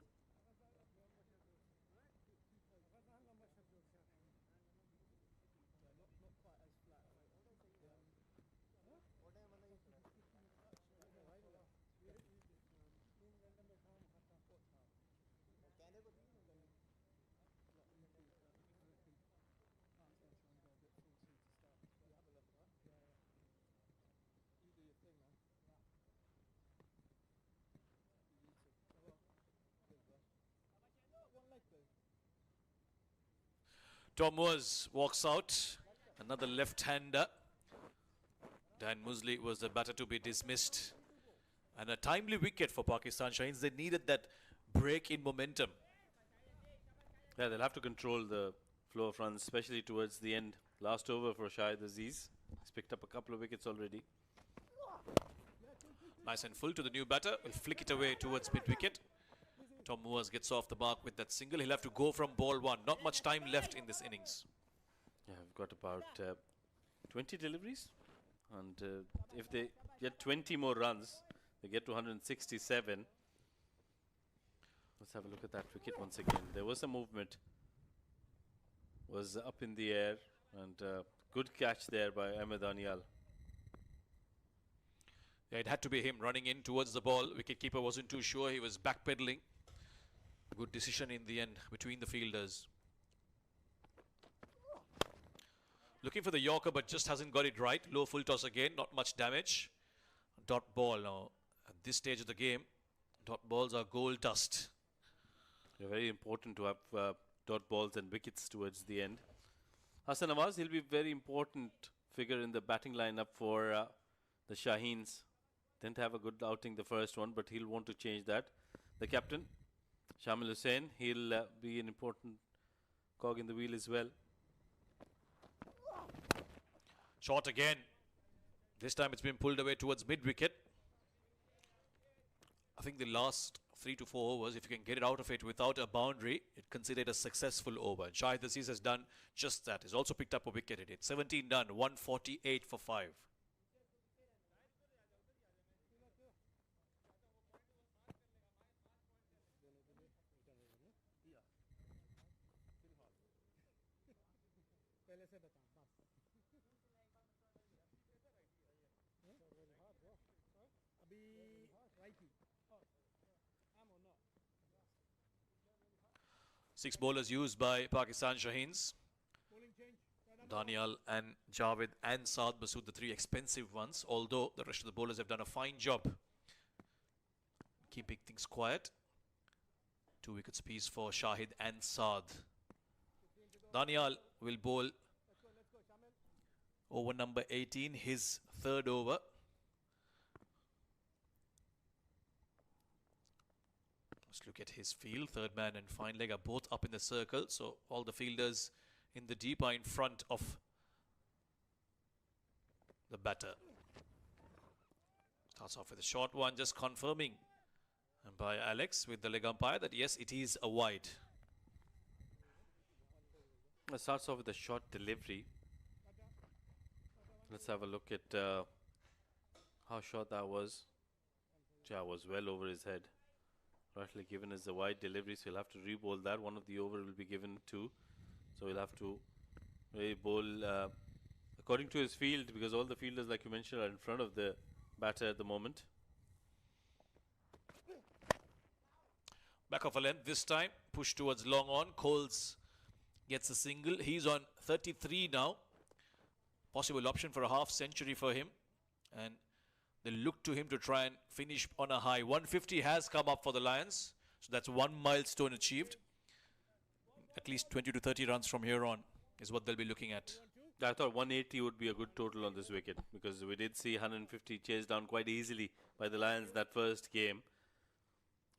Tom Moores walks out. Another left-hander. Dan Musley was the batter to be dismissed. And a timely wicket for Pakistan Shaheens. They needed that break in momentum. Yeah, they'll have to control the flow of runs, especially towards the end. Last over for Shahid Aziz. He's picked up a couple of wickets already. Nice and full to the new batter. Will flick it away towards mid-wicket. Tom Moores gets off the mark with that single. He'll have to go from ball one. Not much time left in this innings. Yeah, we've got about 20 deliveries. And if they get 20 more runs, they get to 167. Let's have a look at that wicket once again. There was a movement. Was up in the air. And good catch there by Ahmed Danial. Yeah, it had to be him running in towards the ball. Wicketkeeper wasn't too sure. He was backpedaling. Good decision in the end between the fielders. Looking for the Yorker, but just hasn't got it right. Low full toss again. Not much damage. Dot ball now. At this stage of the game, dot balls are gold dust. Yeah, very important to have dot balls and wickets towards the end. Hassan Nawaz, he'll be a very important figure in the batting lineup for the Shaheens. Didn't have a good outing the first one, but he'll want to change that. The captain, Shamil Hussain, he'll be an important cog in the wheel as well. Short again. This time it's been pulled away towards mid-wicket. I think the last 3 to 4 overs, if you can get it out of it without a boundary, it's considered a successful over. And Shahid Aziz has done just that. He's also picked up a wicket in it. 17 done, 148 for 5. पहले से बता बस अभी righty I'm or not 6 bowlers used by Pakistan Shaheens. bowling change Danial and Javed and Saad Masood, the 3 expensive ones, although the rest of the bowlers have done a fine job keeping things quiet. 2 wickets apiece for Shahid and Saad. Danial will bowl over number 18, his 3rd over. Let's look at his field. 3rd man and fine leg are both up in the circle, so all the fielders in the deep are in front of the batter. Starts off with a short one, just confirming and by Alex with the leg umpire that yes, it is a wide. It starts off with a short delivery. Let's have a look at how short that was. Yeah, was well over his head. Rightly given as a wide delivery, so he'll have to re-bowl that. One of the over will be given too. So he'll have to really bowl according to his field, because all the fielders, like you mentioned, are in front of the batter at the moment. Back of a length this time, push towards long on. Coles gets a single. He's on 33 now. Possible option for a half century for him. And they look to him to try and finish on a high. 150 has come up for the Lions. So that's 1 milestone achieved. At least 20 to 30 runs from here on is what they'll be looking at. I thought 180 would be a good total on this wicket, because we did see 150 chased down quite easily by the Lions that first game.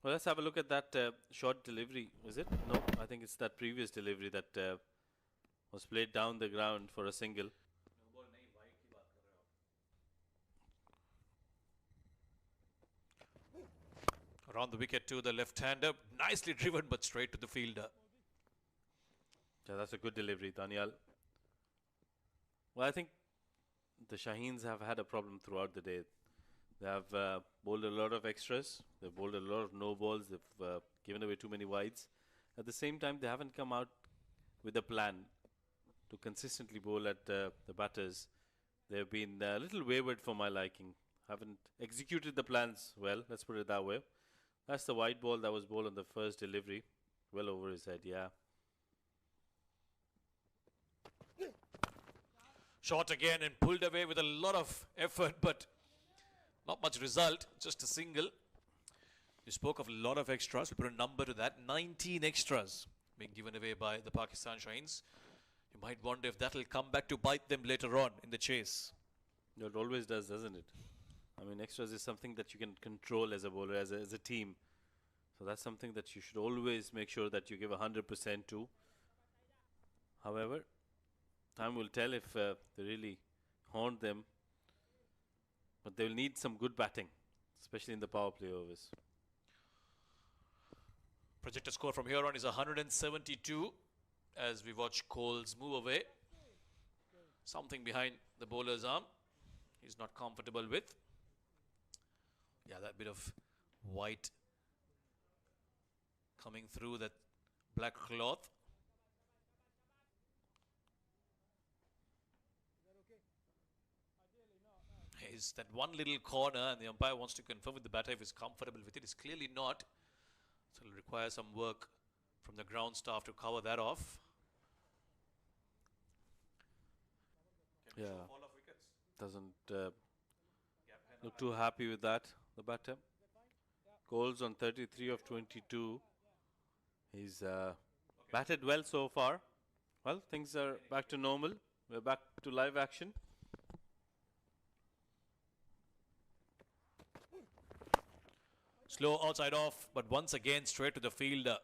Well, let's have a look at that short delivery. Is it? No, I think it's that previous delivery that was played down the ground for a single. Around the wicket to the left-hander. Nicely driven, but straight to the fielder. Yeah, that's a good delivery, Danial. Well, I think the Shaheens have had a problem throughout the day. They have bowled a lot of extras. They've bowled a lot of no balls. They've given away too many wides. At the same time, they haven't come out with a plan to consistently bowl at the batters. They've been a little wayward for my liking. Haven't executed the plans well, let's put it that way. That's the wide ball that was bowled on the first delivery. Well over his head, yeah. Short again and pulled away with a lot of effort, but not much result, just a single. You spoke of a lot of extras. We put a number to that. 19 extras being given away by the Pakistan Shaheens. You might wonder if that'll come back to bite them later on in the chase. It always does, doesn't it? I mean, extras is something that you can control as a bowler, as a team. So that's something that you should always make sure that you give 100% to. However, time will tell if they really haunt them. But they'll need some good batting, especially in the power play overs. Projected score from here on is 172 as we watch Coles move away. Something behind the bowler's arm he's not comfortable with. Yeah, that bit of white coming through that black cloth. Is that one little corner, and the umpire wants to confirm with the batter if he's comfortable with it. It's clearly not. So it'll require some work from the ground staff to cover that off. Yeah, doesn't look too happy with that, the batter. Goals on 33 of 22. He's batted well so far. Well, things are back to normal. We're back to live action. Slow outside off, but once again straight to the fielder.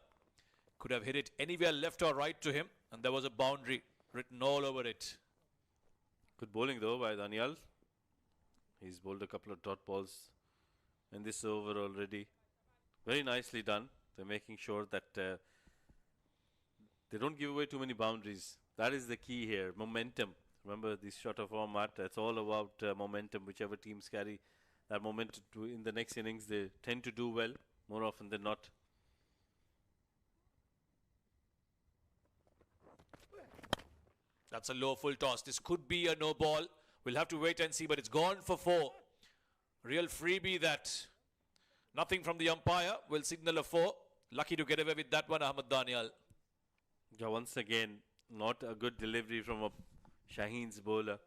Could have hit it anywhere left or right to him, and there was a boundary written all over it. Good bowling though by Daniel. He's bowled a couple of dot balls in this over already. Very nicely done. They're making sure that they don't give away too many boundaries. That is the key here. Momentum. Remember this shorter format, it's all about momentum. Whichever teams carry that momentum in the next innings, they tend to do well more often than not. That's a low full toss. This could be a no ball. We'll have to wait and see, but it's gone for 4. Real freebie that. Nothing from the umpire. Will signal a 4. Lucky to get away with that one, Ahmed Daniel. Yeah, once again, not a good delivery from a Shaheens bowler.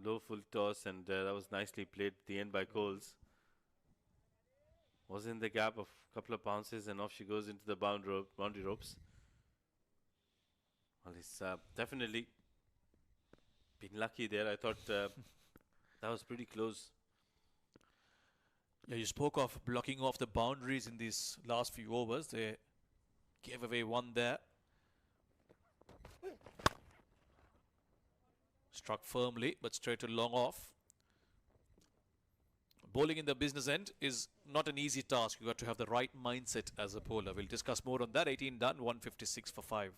Low full toss, and that was nicely played at the end by Coles. Was in the gap of a couple of bounces, and off she goes into the boundary ropes. Well, he's definitely been lucky there. I thought that was pretty close. Yeah, you spoke of blocking off the boundaries in these last few overs. They gave away one there. Struck firmly, but straight to long off. Bowling in the business end is not an easy task. You've got to have the right mindset as a bowler. We'll discuss more on that. 18 done, 156 for 5.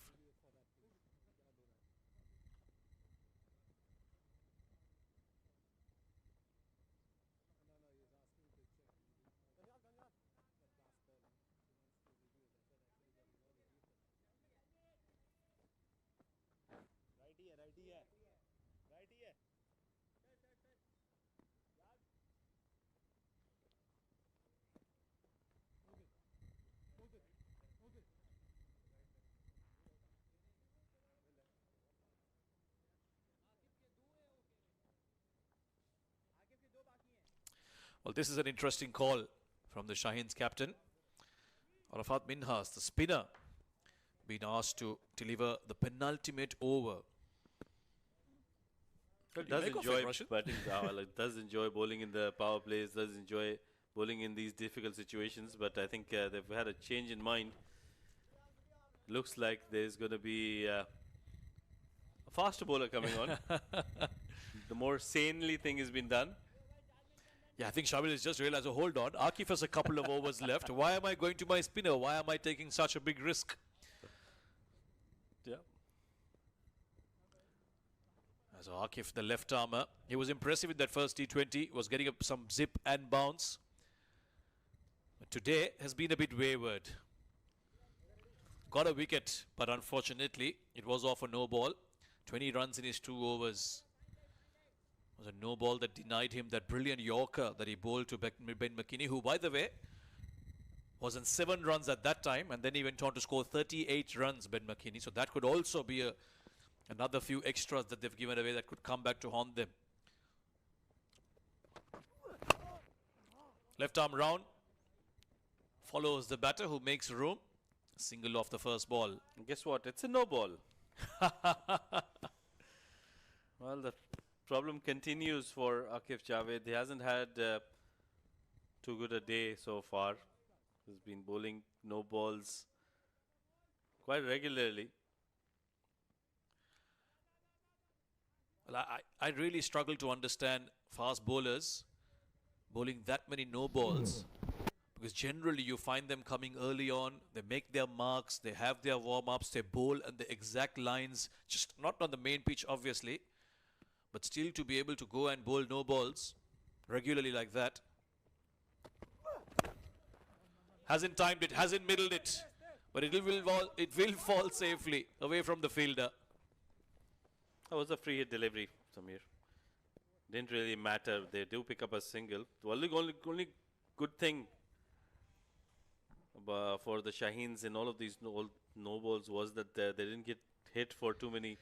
Well, this is an interesting call from the Shaheens captain. Arafat Minhas, the spinner, been asked to deliver the penultimate over. It does enjoy batting. It does enjoy bowling in the power plays, does enjoy bowling in these difficult situations, but I think they've had a change in mind. Looks like there's going to be a faster bowler coming on. The more sanely thing has been done. Yeah, I think Shamil has just realized, oh, hold on, Akif has a couple of overs left. Why am I going to my spinner? Why am I taking such a big risk? Yeah. So Akif, the left armer, he was impressive in that first T20, was getting up some zip and bounce. But today has been a bit wayward. Got a wicket, but unfortunately, it was off a no ball. 20 runs in his 2 overs. It was a no ball that denied him that brilliant Yorker that he bowled to Ben McKinney, who, by the way, was on 7 runs at that time, and then he went on to score 38 runs, Ben McKinney. So that could also be another few extras that they've given away that could come back to haunt them. Left arm round. Follows the batter who makes room. Single off the first ball. Guess what? It's a no ball. Well, the problem continues for Akif Javed. He hasn't had too good a day so far. He's been bowling no balls quite regularly. Well, I really struggle to understand fast bowlers bowling that many no balls, because generally you find them coming early on, they make their marks, they have their warm-ups, they bowl and the exact lines, just not on the main pitch obviously, but still to be able to go and bowl no balls regularly like that. Hasn't timed it, hasn't middled it, but it will fall safely away from the fielder. That was a free hit delivery, Samir. Didn't really matter. They do pick up a single. The only good thing for the Shaheens in all of these no balls was that they didn't get hit for too many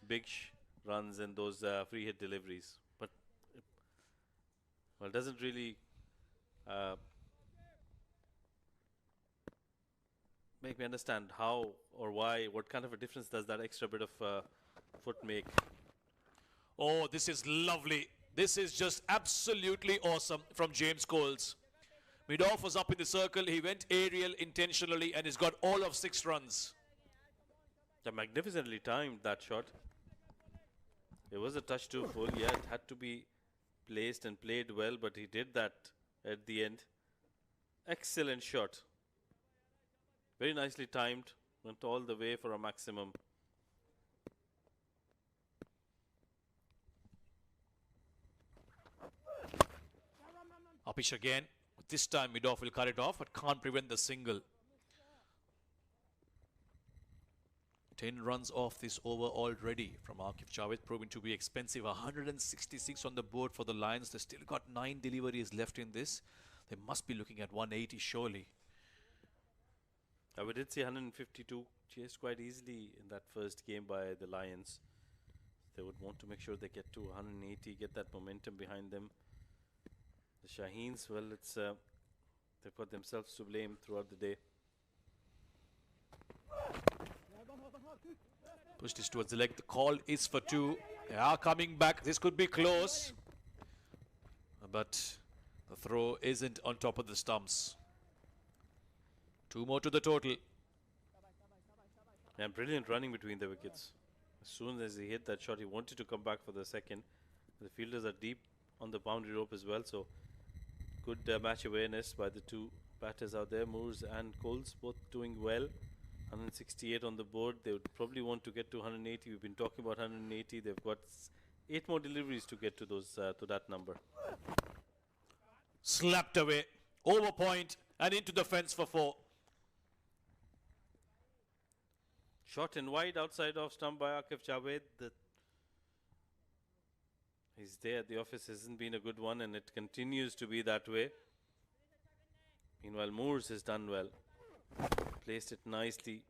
big runs in those free hit deliveries. But it doesn't really make me understand how or why, what kind of a difference does that extra bit of foot make. Oh, this is lovely. This is just absolutely awesome from James Coles. Mid-off was up in the circle. He went aerial intentionally and he's got all of 6 runs. Yeah, magnificently timed that shot. It was a touch too full. Yeah, it had to be placed and played well, but he did that at the end. Excellent shot. Very nicely timed. Went all the way for a maximum. Upish again. This time mid-off will cut it off, but can't prevent the single. 10 runs off this over already from Akif Javed, proving to be expensive. 166 on the board for the Lions. They still got 9 deliveries left in this. They must be looking at 180 surely. We did see 152 chased quite easily in that first game by the Lions. They would want to make sure they get to 180, get that momentum behind them. The Shaheens, well, it's they've got themselves to blame throughout the day. Pushed this towards the leg. The call is for 2. They are coming back. This could be close. But the throw isn't on top of the stumps. 2 more to the total. And brilliant running between the wickets. As soon as he hit that shot, he wanted to come back for the second. The fielders are deep on the boundary rope as well, so good match awareness by the 2 batters out there. Moores and Coles both doing well. 168 on the board. They would probably want to get to 180. We've been talking about 180. They've got 8 more deliveries to get to those to that number. Slapped away. Over point and into the fence for 4. Shot in wide outside of stump by Akif Javed. His day at the office hasn't been a good one, and it continues to be that way. Meanwhile, Moores has done well. Placed it nicely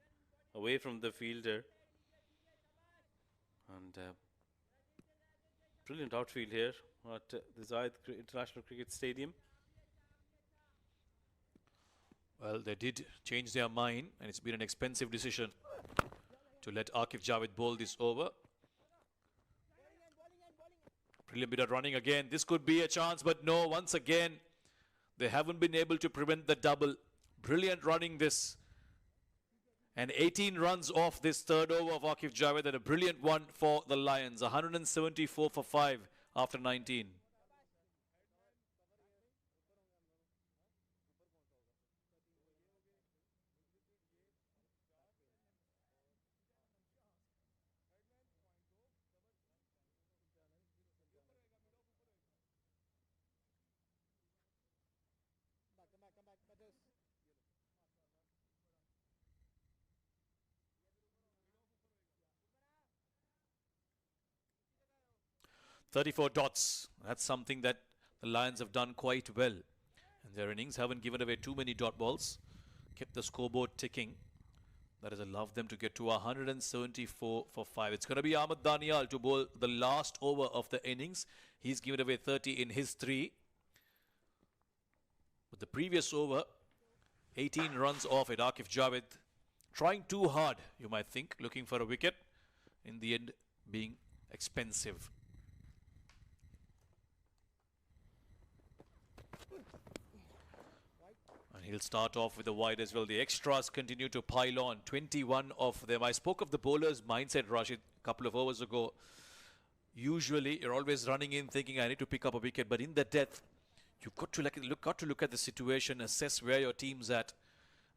away from the fielder. And brilliant outfield here at the Zayed International Cricket Stadium. Well, they did change their mind, and it's been an expensive decision to let Akif Javed bowl this over. Brilliant bit of running again. This could be a chance, but no, once again, they haven't been able to prevent the double. Brilliant running this. And 18 runs off this third over of Akif Javed, and a brilliant one for the Lions. 174 for 5 after 19. Come back, batters. 34 dots. That's something that the Lions have done quite well. And their innings haven't given away too many dot balls. Kept the scoreboard ticking. That has allowed them to get to 174 for 5. It's going to be Ahmed Daniel to bowl the last over of the innings. He's given away 30 in his 3. But the previous over, 18 runs off it. Akif Javed trying too hard, you might think, looking for a wicket. in the end being expensive. And he'll start off with the wide as well. The extras continue to pile on. 21 of them. I spoke of the bowler's mindset, Rashid, a couple of hours ago. Usually, you're always running in thinking, I need to pick up a wicket. But in the death, you've got to look at the situation, assess where your team's at,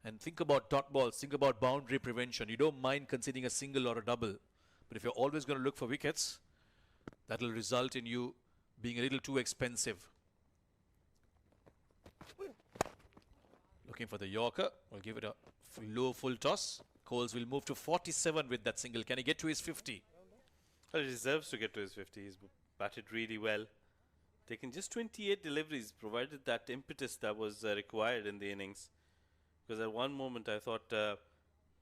and think about dot balls, think about boundary prevention. You don't mind conceding a single or a double. But if you're always going to look for wickets, that'll result in you being a little too expensive. Looking for the Yorker. We'll give it a low full toss. Coles will move to 47 with that single. Can he get to his 50? Well, he deserves to get to his 50. He's batted really well. Taken just 28 deliveries, provided that impetus that was required in the innings. Because at one moment I thought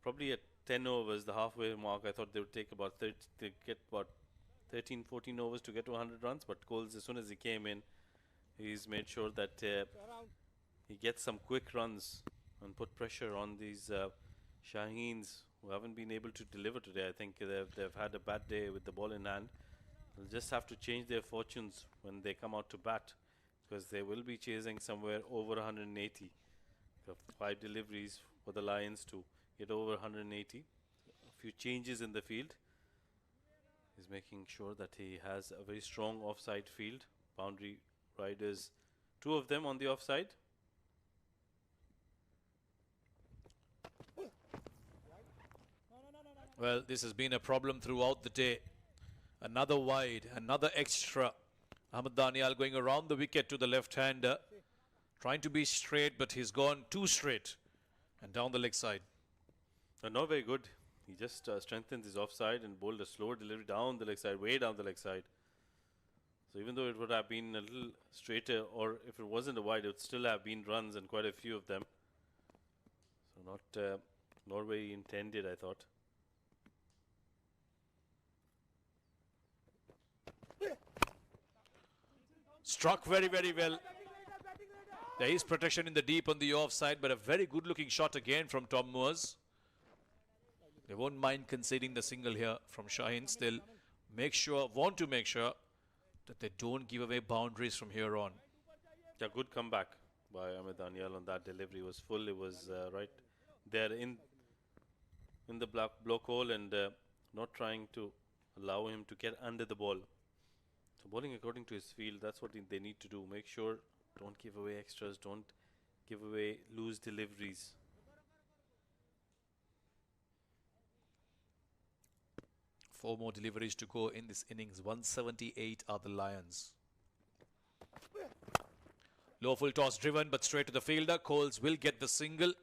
probably at 10 overs, the halfway mark, I thought they would take about 13, 14 overs to get to 100 runs. But Coles, as soon as he came in, he's made sure that he gets some quick runs and put pressure on these Shaheens who haven't been able to deliver today. I think they've had a bad day with the ball in hand. They'll just have to change their fortunes when they come out to bat, because they will be chasing somewhere over 180. 5 deliveries for the Lions to get over 180. A few changes in the field. He's making sure that he has a very strong offside field. Boundary riders, 2 of them on the offside. Well, this has been a problem throughout the day. Another wide, another extra. Ahmed Daniel going around the wicket to the left-hander. Trying to be straight, but he's gone too straight. And down the leg side. Not very good. He just strengthened his offside and bowled a slower delivery down the leg side, way down the leg side. So even though it would have been a little straighter, or if it wasn't a wide, it would still have been runs, and quite a few of them. So not very intended, I thought. Struck very, very well. There is protection in the deep on the offside, but a very good looking shot again from Tom Moores. They won't mind conceding the single here from Shaheens. They'll want to make sure that they don't give away boundaries from here on. Yeah, good comeback by Ahmed Daniel on that delivery. It was full. It was right there in the block hole, and not trying to allow him to get under the ball. So bowling according to his field, that's what they need to do. Make sure, don't give away extras, don't give away loose deliveries. Four more deliveries to go in this innings. 178 are the Lions. Low full toss driven, but straight to the fielder. Coles will get the single.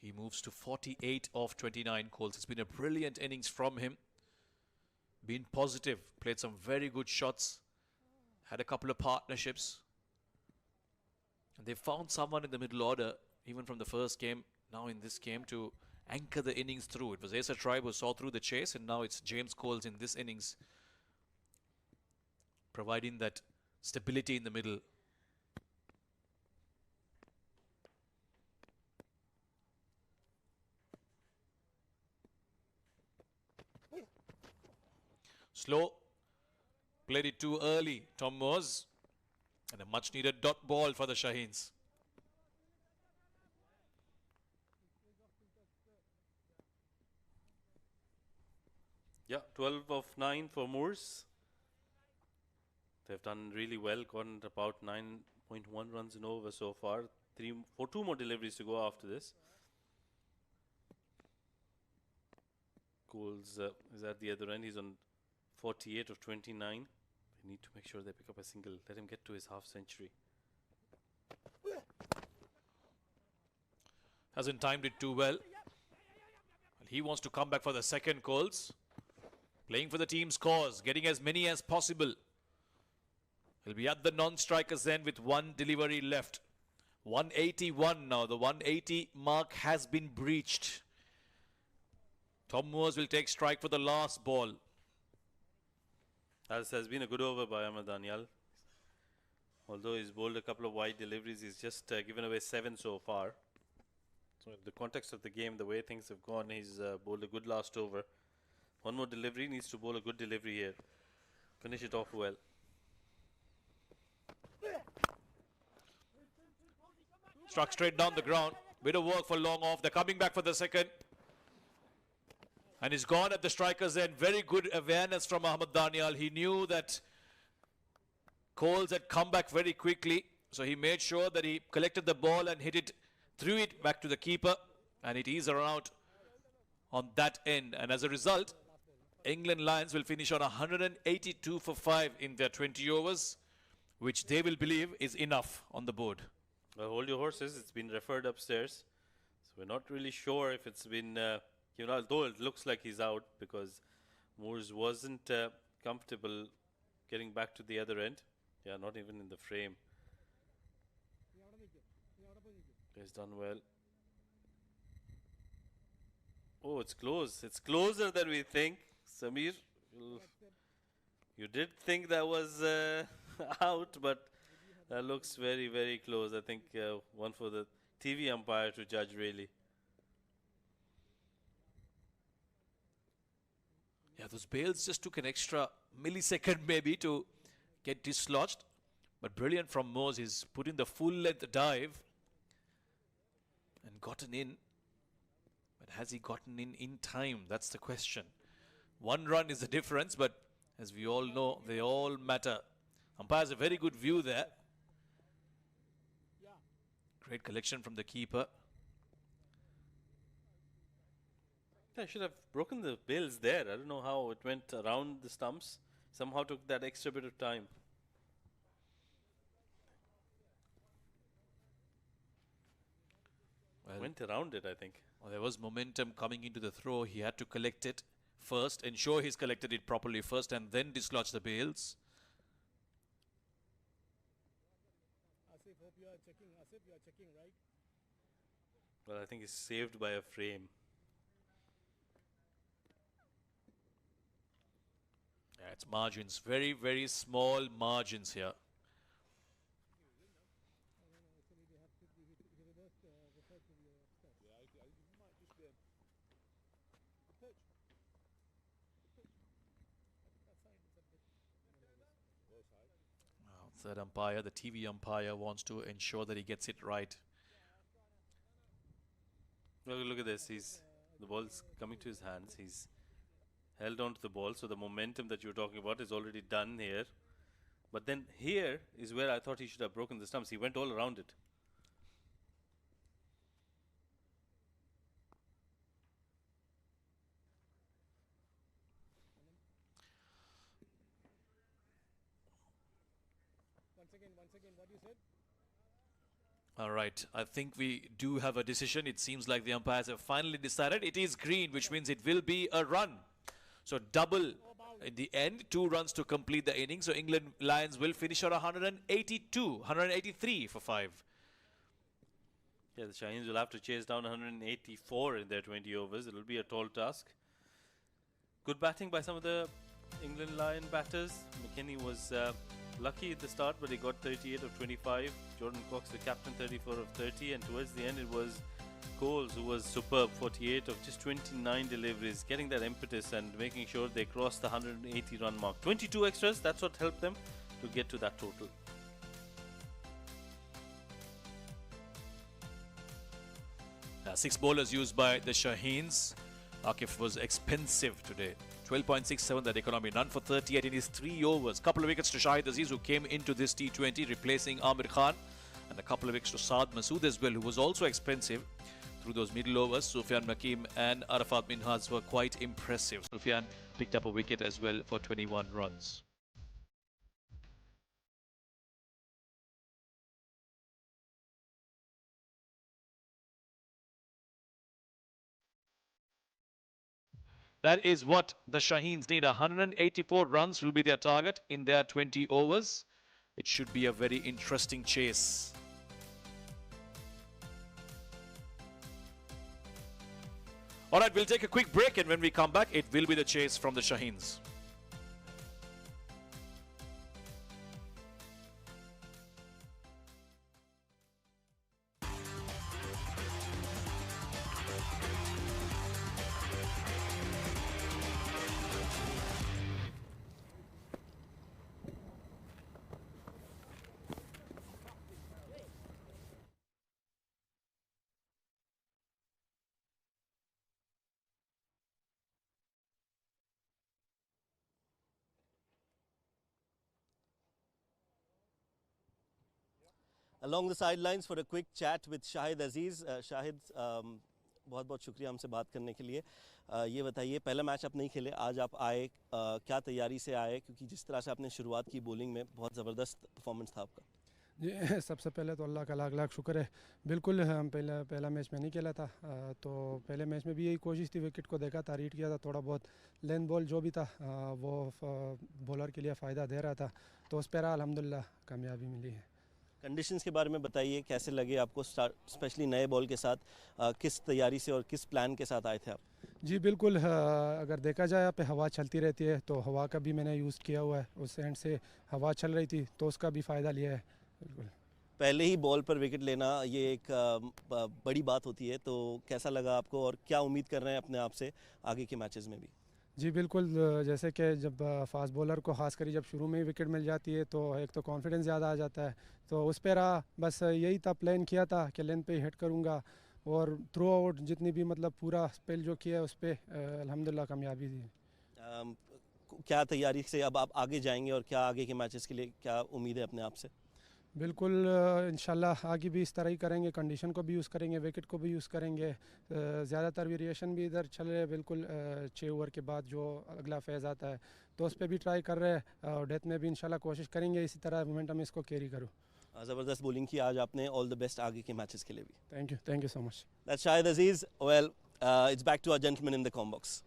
He moves to 48 off 29. Coles. It's been a brilliant innings from him. Been positive. Played some very good shots. Had a couple of partnerships. And they found someone in the middle order, even from the first game, now in this game, to anchor the innings through. It was Asa Tribe who saw through the chase, and now it's James Coles in this innings, providing that stability in the middle. Slow. Played it too early, Tom Moores. And a much needed dot ball for the Shaheens. Yeah, 12 of 9 for Moores. They've done really well, gotten about 9.1 runs in over so far. 2 more deliveries to go after this. Coles is at the other end. He's on 48 of 29. They need to make sure they pick up a single. Let him get to his half century. Hasn't timed it too well. He wants to come back for the second. Coles playing for the team's cause, getting as many as possible. He'll be at the non-strikers end with 1 delivery left. 181 now. The 180 mark has been breached. Tom Moores will take strike for the last ball. As has been a good over by Ahmed Daniel. Although he's bowled a couple of wide deliveries, he's just given away 7 so far. Well, the context of the game, the way things have gone, he's bowled a good last over. One more delivery, needs to bowl a good delivery here. Finish it off well. Struck straight down the ground. Bit of work for long off. They're coming back for the second. And he's gone at the striker's end. Very good awareness from Ahmed Daniel. He knew that Coles had come back very quickly. So he made sure that he collected the ball and hit it, threw it back to the keeper. And it is around on that end. And as a result, England Lions will finish on 182 for 5 in their 20 overs, which they will believe is enough on the board. Well, hold your horses. It's been referred upstairs. So we're not really sure if it's been, although it looks like he's out because Moores wasn't comfortable getting back to the other end. Yeah, not even in the frame. He's done well. Oh, it's close. It's closer than we think. Samir, you did think that was out, but that looks very, very close. I think one for the TV umpire to judge, really. Yeah, those bails just took an extra millisecond maybe to get dislodged. But brilliant from Moores. He's put in the full-length dive and gotten in. But has he gotten in time? That's the question. One run is the difference, but as we all know, they all matter. Umpire has a very good view there. Great collection from the keeper. I should have broken the bails there. I don't know how it went around the stumps. Somehow took that extra bit of time. Well, went around it, I think. Well, there was momentum coming into the throw. He had to collect it first, ensure he's collected it properly first, and then dislodge the bails. Asif, hope you are checking. Asif, you are checking, right? Well, I think he's saved by a frame. Yeah, it's margins. Very, very small margins here. Third umpire, the TV umpire, wants to ensure that he gets it right. Look at this. The ball's coming to his hands. He's held on to the ball. So the momentum that you're talking about is already done here. But then here is where I thought he should have broken the stumps. He went all around it. Once again, what you said? All right, I think we do have a decision. It seems like the umpires have finally decided. It is green, which means it will be a run. So double in the end, 2 runs to complete the inning. So England Lions will finish at 183 for 5. Yeah, the Shaheens will have to chase down 184 in their 20 overs. It will be a tall task. Good batting by some of the England Lion batters. McKennie was lucky at the start, but he got 38 of 25. Jordan Cox, the captain, 34 of 30. And towards the end, it was Coles who was superb, 48 of just 29 deliveries, getting that impetus and making sure they crossed the 180 run mark. 22 extras, that's what helped them to get to that total. Six bowlers used by the Shaheens. Akif was expensive today. 12.67 that economy, none for 38 in his 3 overs. Couple of wickets to Shahid Aziz, who came into this T20 replacing Amir Khan, and a couple of wickets to Saad Masood as well, who was also expensive through those middle overs. Sufyan Makim and Arafat Minhaj were quite impressive. Sufyan picked up a wicket as well for 21 runs. That is what the Shaheens need. 184 runs will be their target in their 20 overs. It should be a very interesting chase. All right, we'll take a quick break, and when we come back, it will be the chase from the Shaheens. Along the sidelines for a quick chat with Shahid Aziz. Shahid, बहुत बहुत शुक्रिया हमसे बात करने के लिए. ये बताइए, पहला मैच आप नहीं खेले, आज आप आए, क्या तैयारी से आए, क्योंकि जिस तरह से आपने शुरुआत की बॉलिंग में, बहुत ज़बरदस्त परफॉर्मेंस था आपका. जी सबसे पहले तो अल्लाह का लाख लाख शुक्र है. बिल्कुल हम पहला मैच में नहीं खेला था, तो पहले मैच में भी यही कोशिश थी, विकेट को देखा था, रीड किया था, थोड़ा बहुत लेंथ बॉल जो भी था वो बॉलर के लिए फ़ायदा दे रहा था, तो उस पर अल्हम्दुलिल्लाह कामयाबी मिली है. कंडीशंस के बारे में बताइए, कैसे लगे आपको स्पेशली नए बॉल के साथ, किस तैयारी से और किस प्लान के साथ आए थे आप? जी बिल्कुल, अगर देखा जाए यहाँ पे हवा चलती रहती है, तो हवा का भी मैंने यूज़ किया हुआ है, उस एंड से हवा चल रही थी तो उसका भी फ़ायदा लिया है. बिल्कुल. पहले ही बॉल पर विकेट लेना ये एक बड़ी बात होती है, तो कैसा लगा आपको और क्या उम्मीद कर रहे हैं अपने आप से आगे के मैचेस में भी? जी बिल्कुल, जैसे कि जब फास्ट बॉलर को खास कर जब शुरू में ही विकेट मिल जाती है तो एक तो कॉन्फिडेंस ज़्यादा आ जाता है, तो उस पर रहा, बस यही था, प्लान किया था कि लेंथ पे ही हिट करूँगा, और थ्रू आउट जितनी भी मतलब पूरा स्पेल जो किया उस पर अल्हम्दुलिल्लाह कामयाबी दी. क्या तैयारी से अब आप आगे जाएंगे और क्या आगे के मैचेस के लिए क्या उम्मीद है अपने आप से? बिल्कुल, इंशाल्लाह आगे भी इस तरह ही करेंगे, कंडीशन को भी यूज़ करेंगे, विकेट को भी यूज़ करेंगे, ज़्यादातर वेरिएशन भी इधर चल रहे हैं. बिल्कुल 6 ओवर के बाद जो अगला फेज़ आता है तो उस पर भी ट्राई कर रहे हैं, और डेथ में भी इंशाल्लाह कोशिश करेंगे इसी तरह मोमेंटम इसको कैरी करूँ. ज़बरदस्त बॉलिंग की आज आपने, ऑल द बेस्ट आगे के मैचेस के लिए भी. Thank you so much. That's Shahid Aziz. Well, it's back to our gentleman in the com box.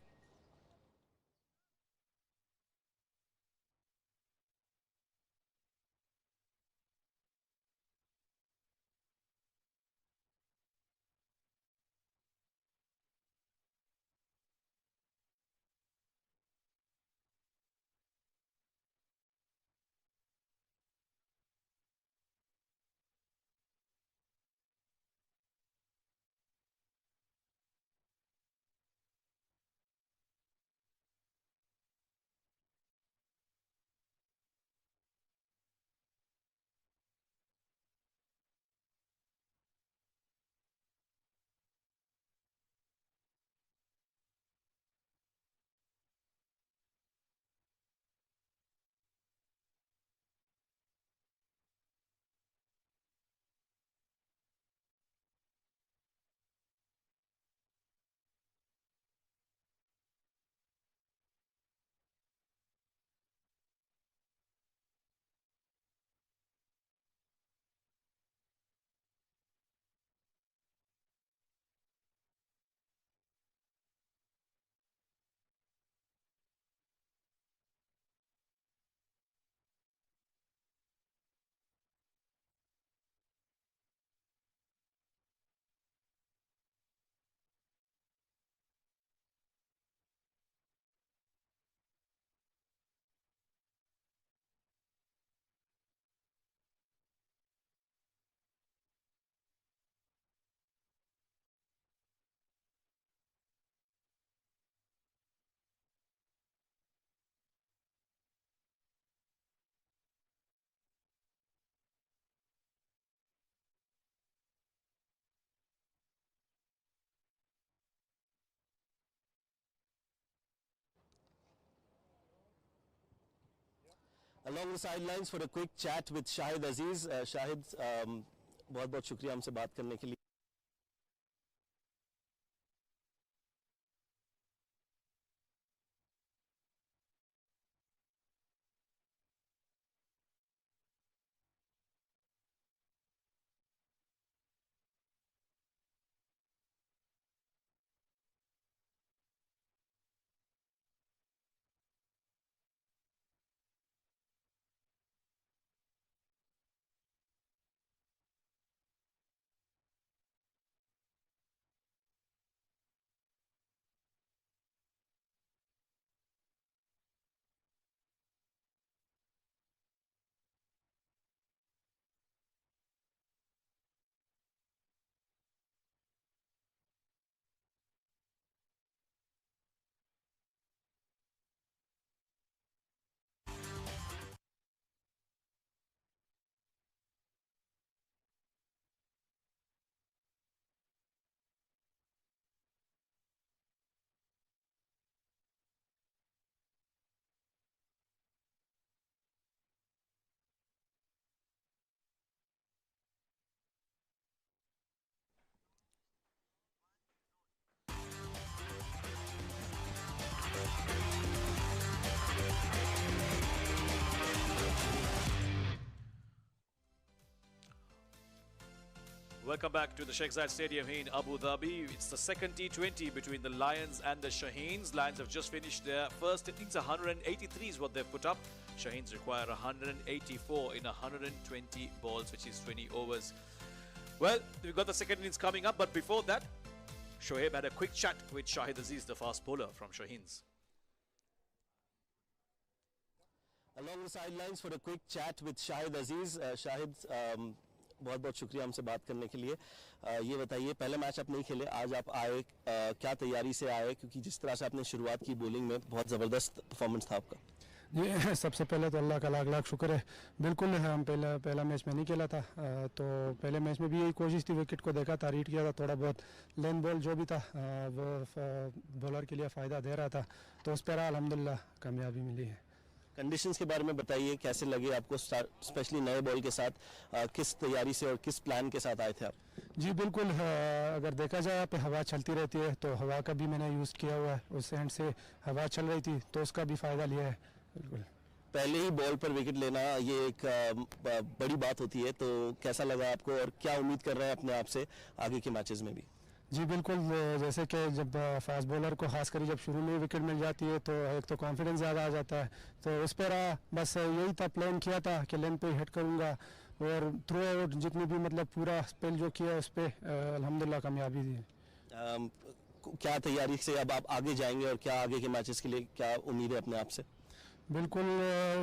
Along the sidelines for a quick chat with Shahid Aziz. Shahid, बहुत बहुत शुक्रिया हमसे बात करने के लिए. Welcome back to the Sheikh Zayed Stadium here in Abu Dhabi. It's the second T20 between the Lions and the Shaheens. Lions have just finished their first innings. 183 is what they've put up. Shaheens require 184 in 120 balls, which is 20 overs. Well, we've got the second innings coming up, but before that, Shoaib had a quick chat with Shahid Aziz, the fast bowler from Shaheens. Along the sidelines for a quick chat with Shahid Aziz. Shahid, बहुत बहुत शुक्रिया हमसे बात करने के लिए. ये बताइए, पहले मैच आप नहीं खेले, आज आप आए, क्या तैयारी से आए, क्योंकि जिस तरह से आपने शुरुआत की बॉलिंग में बहुत ज़बरदस्त परफॉर्मेंस था आपका. जी सबसे पहले तो अल्लाह का लाख लाख शुक्र है. बिल्कुल हम पहला मैच में नहीं खेला था, तो पहले मैच में भी यही कोशिश थी, विकेट को देखा था, रीड किया था, थोड़ा बहुत लेन बॉल जो भी था वो बॉलर के लिए फ़ायदा दे रहा था, तो उस पर अल्हम्दुलिल्लाह कामयाबी मिली है. कंडीशंस के बारे में बताइए, कैसे लगे आपको, स्पेशली नए बॉल के साथ, किस तैयारी से और किस प्लान के साथ आए थे आप? जी बिल्कुल, अगर देखा जाए यहाँ पे हवा चलती रहती है, तो हवा का भी मैंने यूज़ किया हुआ है. उस एंड से हवा चल रही थी तो उसका भी फ़ायदा लिया है. बिल्कुल, पहले ही बॉल पर विकेट लेना ये एक बड़ी बात होती है, तो कैसा लगा आपको और क्या उम्मीद कर रहे हैं अपने आप से आगे के मैचेस में भी? जी बिल्कुल, जैसे कि जब फास्ट बॉलर को खासकर जब शुरू में विकेट मिल जाती है तो एक तो कॉन्फिडेंस ज़्यादा आ जाता है, तो उस पर बस यही था, प्लान किया था कि लेन पे हिट करूँगा और थ्रू आउट जितनी भी मतलब पूरा स्पेल जो किया उस पर अल्हम्दुलिल्लाह कामयाबी दी. क्या तैयारी से अब आप आगे जाएंगे और क्या आगे के मैचेस के लिए क्या उम्मीद है अपने आप से? बिल्कुल,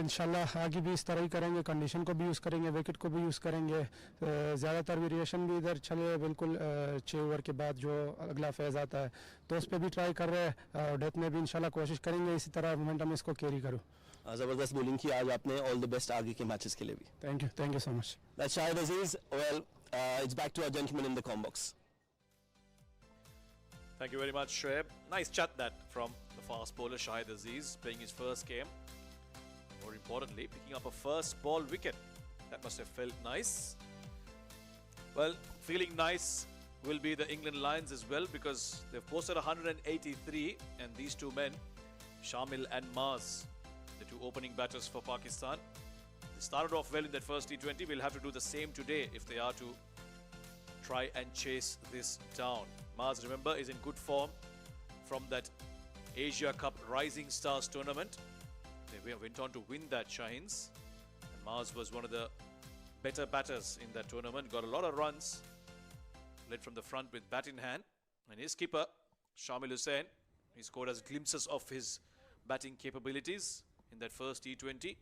इंशाल्लाह आगे भी इस तरह ही करेंगे, कंडीशन को भी यूज़ करेंगे, विकेट को भी यूज़ करेंगे, ज़्यादातर वेरिएशन भी इधर चले. बिल्कुल 6 ओवर के बाद जो अगला फेज़ आता है तो उस पर भी ट्राई कर रहे हैं, डेथ में भी इंशाल्लाह कोशिश करेंगे इसी तरह मोमेंटम इसको कैरी करूँ. ज़बरदस्त बॉलिंग की आज आपने, ऑल द बेस्ट आगे के मैचेस के लिए भी. Thank you so much. That's Shahid Aziz. Well, it's back to our gentleman in the com box. Thank you very much, Shoaib. Nice chat that from the fast bowler Shahid Aziz, playing his first game. More importantly, picking up a first ball wicket. That must have felt nice. Well, feeling nice will be the England Lions as well, because they've posted 183, and these two men, Shamil and Maz, the two opening batters for Pakistan, they started off well in that first T20. We'll have to do the same today if they are to try and chase this down. Maz, remember, is in good form from that Asia Cup Rising Stars tournament. They went on to win that, Shaheens. And Maz was one of the better batters in that tournament. Got a lot of runs. Led from the front with bat in hand. And his skipper, Shamil Hussain, he scored as glimpses of his batting capabilities in that first T20.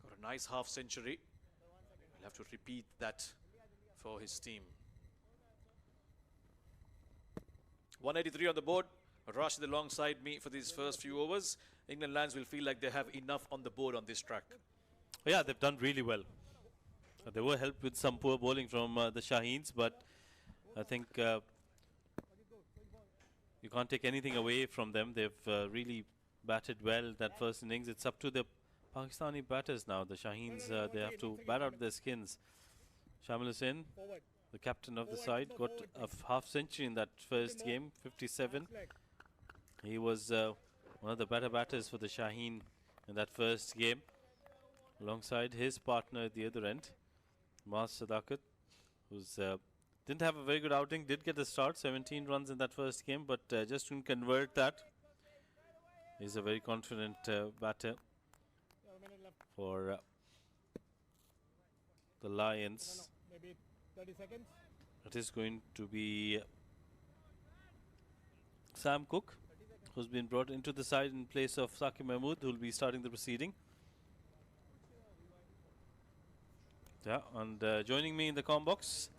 Got a nice half century. We'll have to repeat that for his team. 183 on the board. Rashid alongside me for these first few overs. England Lions will feel like they have enough on the board on this track. Yeah, they've done really well. They were helped with some poor bowling from the Shaheens, but I think you can't take anything away from them. They've really batted well that first innings. It's up to the Pakistani batters now. The Shaheens, they have to bat out their skins. Shamil Hussain, the captain of the side, got a half century in that first game, 57. He was one of the better batters for the Shaheen in that first game, alongside his partner at the other end, Maz Sadakat, who's didn't have a very good outing, did get a start, 17 runs in that first game, but just couldn't convert that. He's a very confident batter for the Lions. Maybe 30 seconds. It is going to be Sam Cook, who's been brought into the side in place of Saqib Mahmood, who will be starting the proceeding. Yeah, and joining me in the comm box,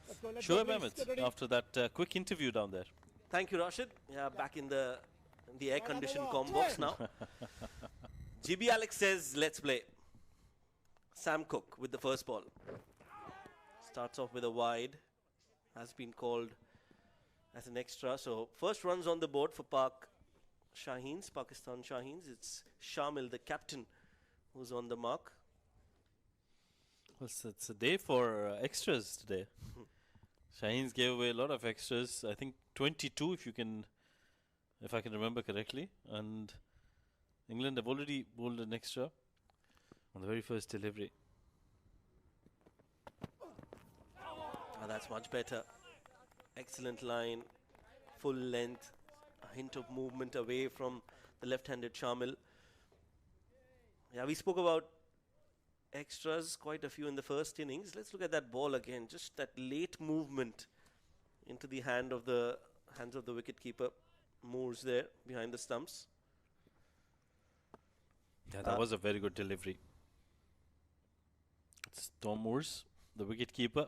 Shoaib Ahmed, after that quick interview down there. Thank you, Rashid. Yeah, back in the air-conditioned com box now. GB Alex says, let's play. Sam Cook with the first ball. Starts off with a wide. Has been called as an extra. So first runs on the board for Pakistan Shaheens. It's Shamil, the captain, who's on the mark. Well, it's a day for extras today. Shaheens gave away a lot of extras. I think 22, if I can remember correctly. And England have already bowled an extra on the very first delivery. That's much better. Excellent line, full length, a hint of movement away from the left-handed Shamil. Yeah, we spoke about extras, quite a few in the first innings. Let's look at that ball again. Just that late movement into the hands of the wicketkeeper. Moores there behind the stumps. Yeah, that was a very good delivery. It's Tom Moores, the wicketkeeper.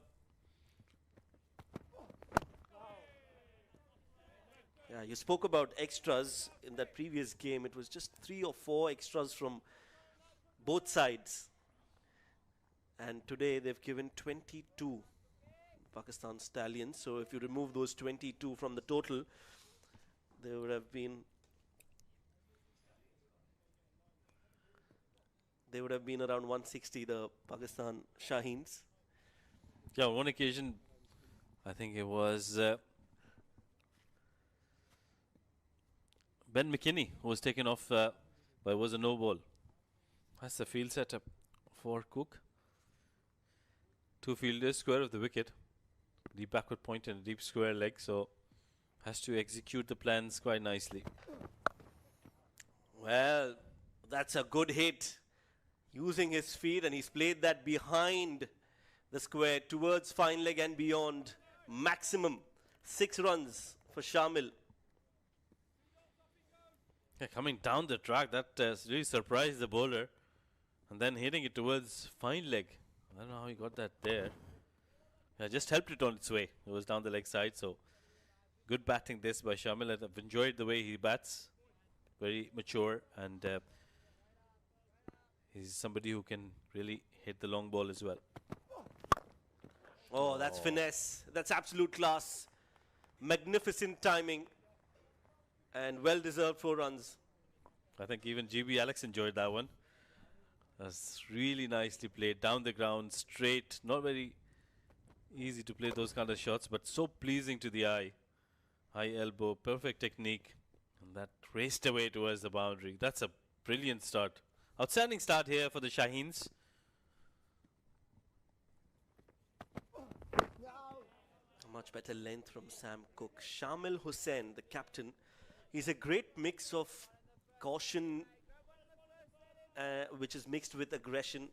Yeah, you spoke about extras in that previous game. It was just 3 or 4 extras from both sides. And today they've given 22 Pakistan Stallions. So if you remove those 22 from the total, there would have been around 160, the Pakistan Shaheens. Yeah, on one occasion, I think it was Ben McKinney who was taken off, but it was a no ball. That's the field setup for Cook. 2 fielders, square of the wicket, deep backward point and a deep square leg, so has to execute the plans quite nicely. Well, that's a good hit. Using his feet, and he's played that behind the square towards fine leg and beyond. Maximum 6 runs for Shamil. Yeah, coming down the track, that really surprised the bowler. And then hitting it towards fine leg. I don't know how he got that there. Yeah, just helped it on its way. It was down the leg side, so good batting this by Shamil. I've enjoyed the way he bats. Very mature, and he's somebody who can really hit the long ball as well. Oh, that's finesse. That's absolute class. Magnificent timing. And well-deserved 4 runs. I think even GB Alex enjoyed that one. That's really nicely played. Down the ground, straight. Not very easy to play those kind of shots, but so pleasing to the eye. High elbow, perfect technique. And that raced away towards the boundary. That's a brilliant start. Outstanding start here for the Shaheens. A much better length from Sam Cook. Shamil Hussain, the captain, he's a great mix of caution, which is mixed with aggression.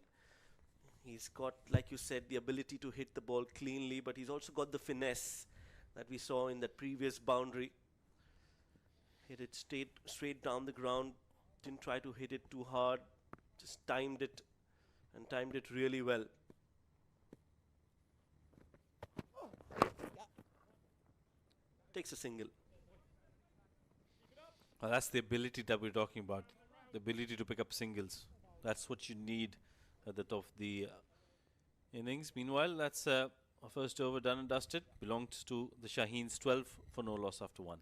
He's got, like you said, the ability to hit the ball cleanly, but he's also got the finesse that we saw in that previous boundary. Hit it straight down the ground. Didn't try to hit it too hard. Just timed it, and timed it really well. Takes a single. Well, that's the ability that we're talking about. The ability to pick up singles. That's what you need at the top of the innings. Meanwhile, that's our first over done and dusted. Belongs to the Shaheens, 12 for no loss after 1.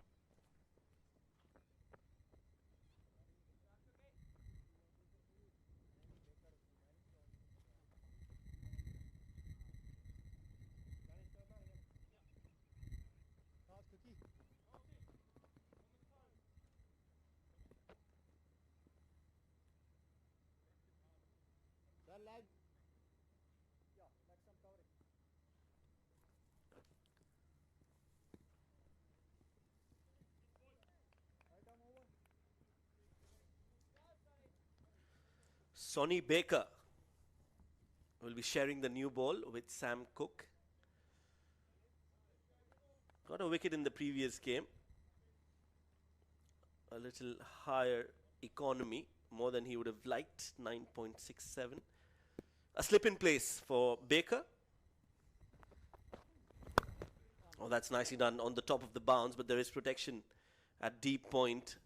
Sonny Baker will be sharing the new ball with Sam Cook. Got a wicket in the previous game. A little higher economy, more than he would have liked, 9.67. A slip in place for Baker. Oh, that's nicely done on the top of the bounce, but there is protection at deep point.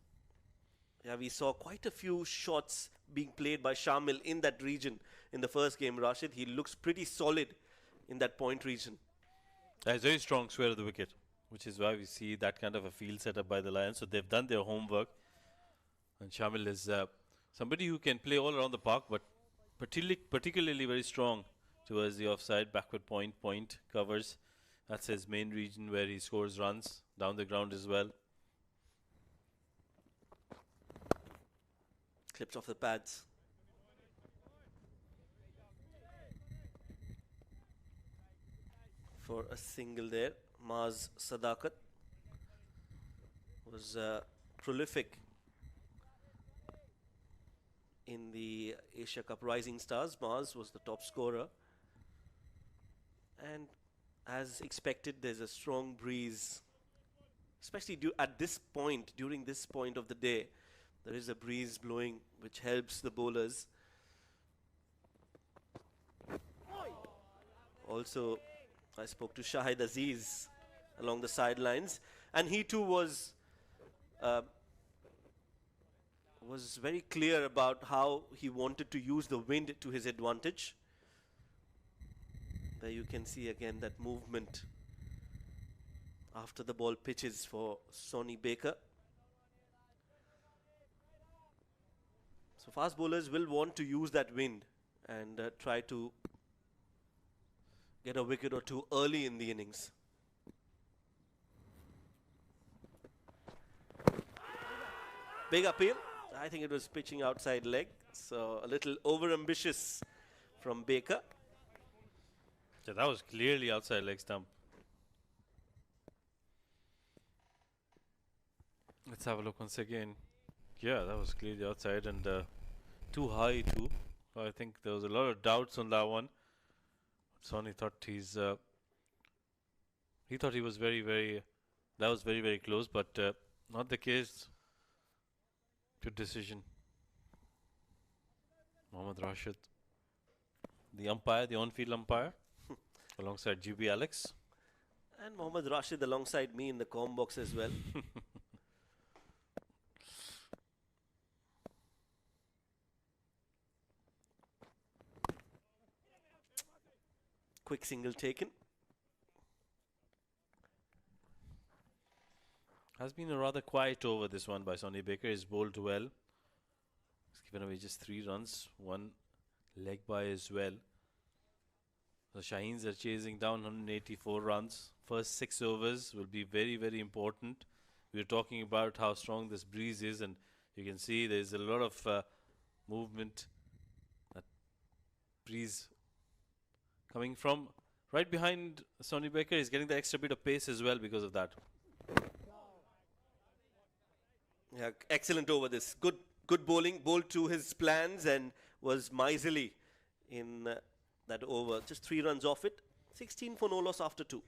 Yeah, we saw quite a few shots being played by Shamil in that region in the first game, Rashid. He looks pretty solid in that point region. It's very strong square of the wicket, which is why we see that kind of a field set up by the Lions. So they've done their homework. And Shamil is somebody who can play all around the park, but particularly very strong towards the offside, backward point covers. That's his main region where he scores runs, down the ground as well. Clips off the pads. for a single there. Maz Sadakat was prolific in the Asia Cup Rising Stars. Maz was the top scorer. And as expected, there's a strong breeze, especially at this point, during this point of the day. There is a breeze blowing which helps the bowlers. Also, I spoke to Shahid Aziz along the sidelines, and he too was very clear about how he wanted to use the wind to his advantage. There you can see again that movement after the ball pitches for Sonny Baker. So fast bowlers will want to use that wind and try to get a wicket or two early in the innings. Big appeal. I think it was pitching outside leg, so a little over-ambitious from Baker. Yeah, that was clearly outside leg stump. Let's have a look once again. Yeah, that was clearly outside and too high too. I think there was a lot of doubts on that one. Sonny thought he thought he was that was very, very close, but not the case. Good decision. Mohammad Rashid, the umpire, the on-field umpire, alongside GB Alex. And Mohammad Rashid alongside me in the comm box as well. Quick single taken. Has been a rather quiet over this one by Sonny Baker. He's bowled well. He's given away just 3 runs, 1 leg by as well. The Shaheens are chasing down 184 runs. First 6 overs will be very, very important. We were talking about how strong this breeze is, and you can see there's a lot of movement. That breeze coming from right behind Sonny Baker. He's getting the extra bit of pace as well because of that. Yeah, excellent over this. Good bowling, bowled to his plans and was miserly in that over. Just 3 runs off it. 16 for no loss after 2.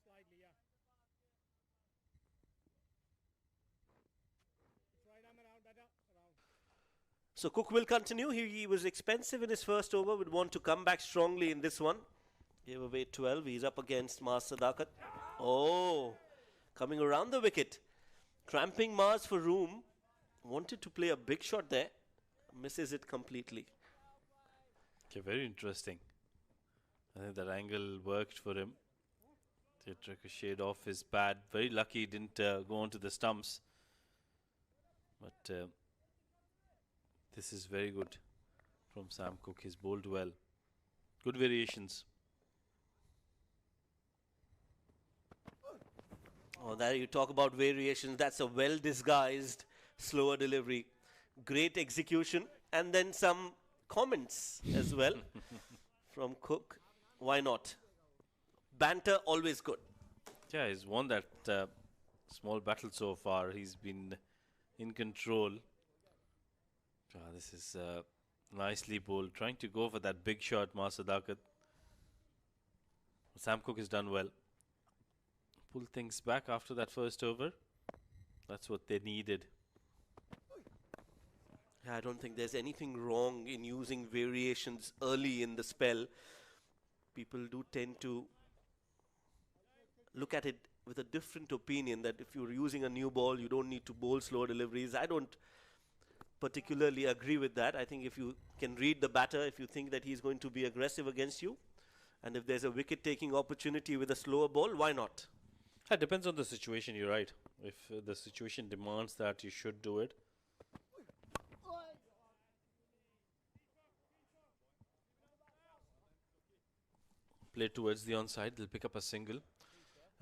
Slightly, yeah. Right arm around, better, around. So Cook will continue. He was expensive in his first over. Would want to come back strongly in this one. Gave away 12. He's up against Maz Sadakat. Oh, coming around the wicket. Cramping Maz for room. Wanted to play a big shot there. Misses it completely. Okay, very interesting. I think that angle worked for him. It ricocheted off his pad. Very lucky he didn't go onto the stumps. But this is very good from Sam Cook. He's bowled well. Good variations. Oh, there you talk about variations. That's a well-disguised slower delivery. Great execution. And then some comments as well from Cook. Why not? Banter, always good. Yeah, he's won that small battle so far. He's been in control. This is nicely bowled. Trying to go for that big shot, Maz Sadakat. Sam Cook has done well. Pull things back after that first over. That's what they needed. I don't think there's anything wrong in using variations early in the spell. People do tend to look at it with a different opinion, that if you're using a new ball, you don't need to bowl slower deliveries. I don't particularly agree with that. I think if you can read the batter, if you think that he's going to be aggressive against you, and if there's a wicket-taking opportunity with a slower ball, why not? It depends on the situation, you're right. If the situation demands that, you should do it. Play towards the onside, they'll pick up a single.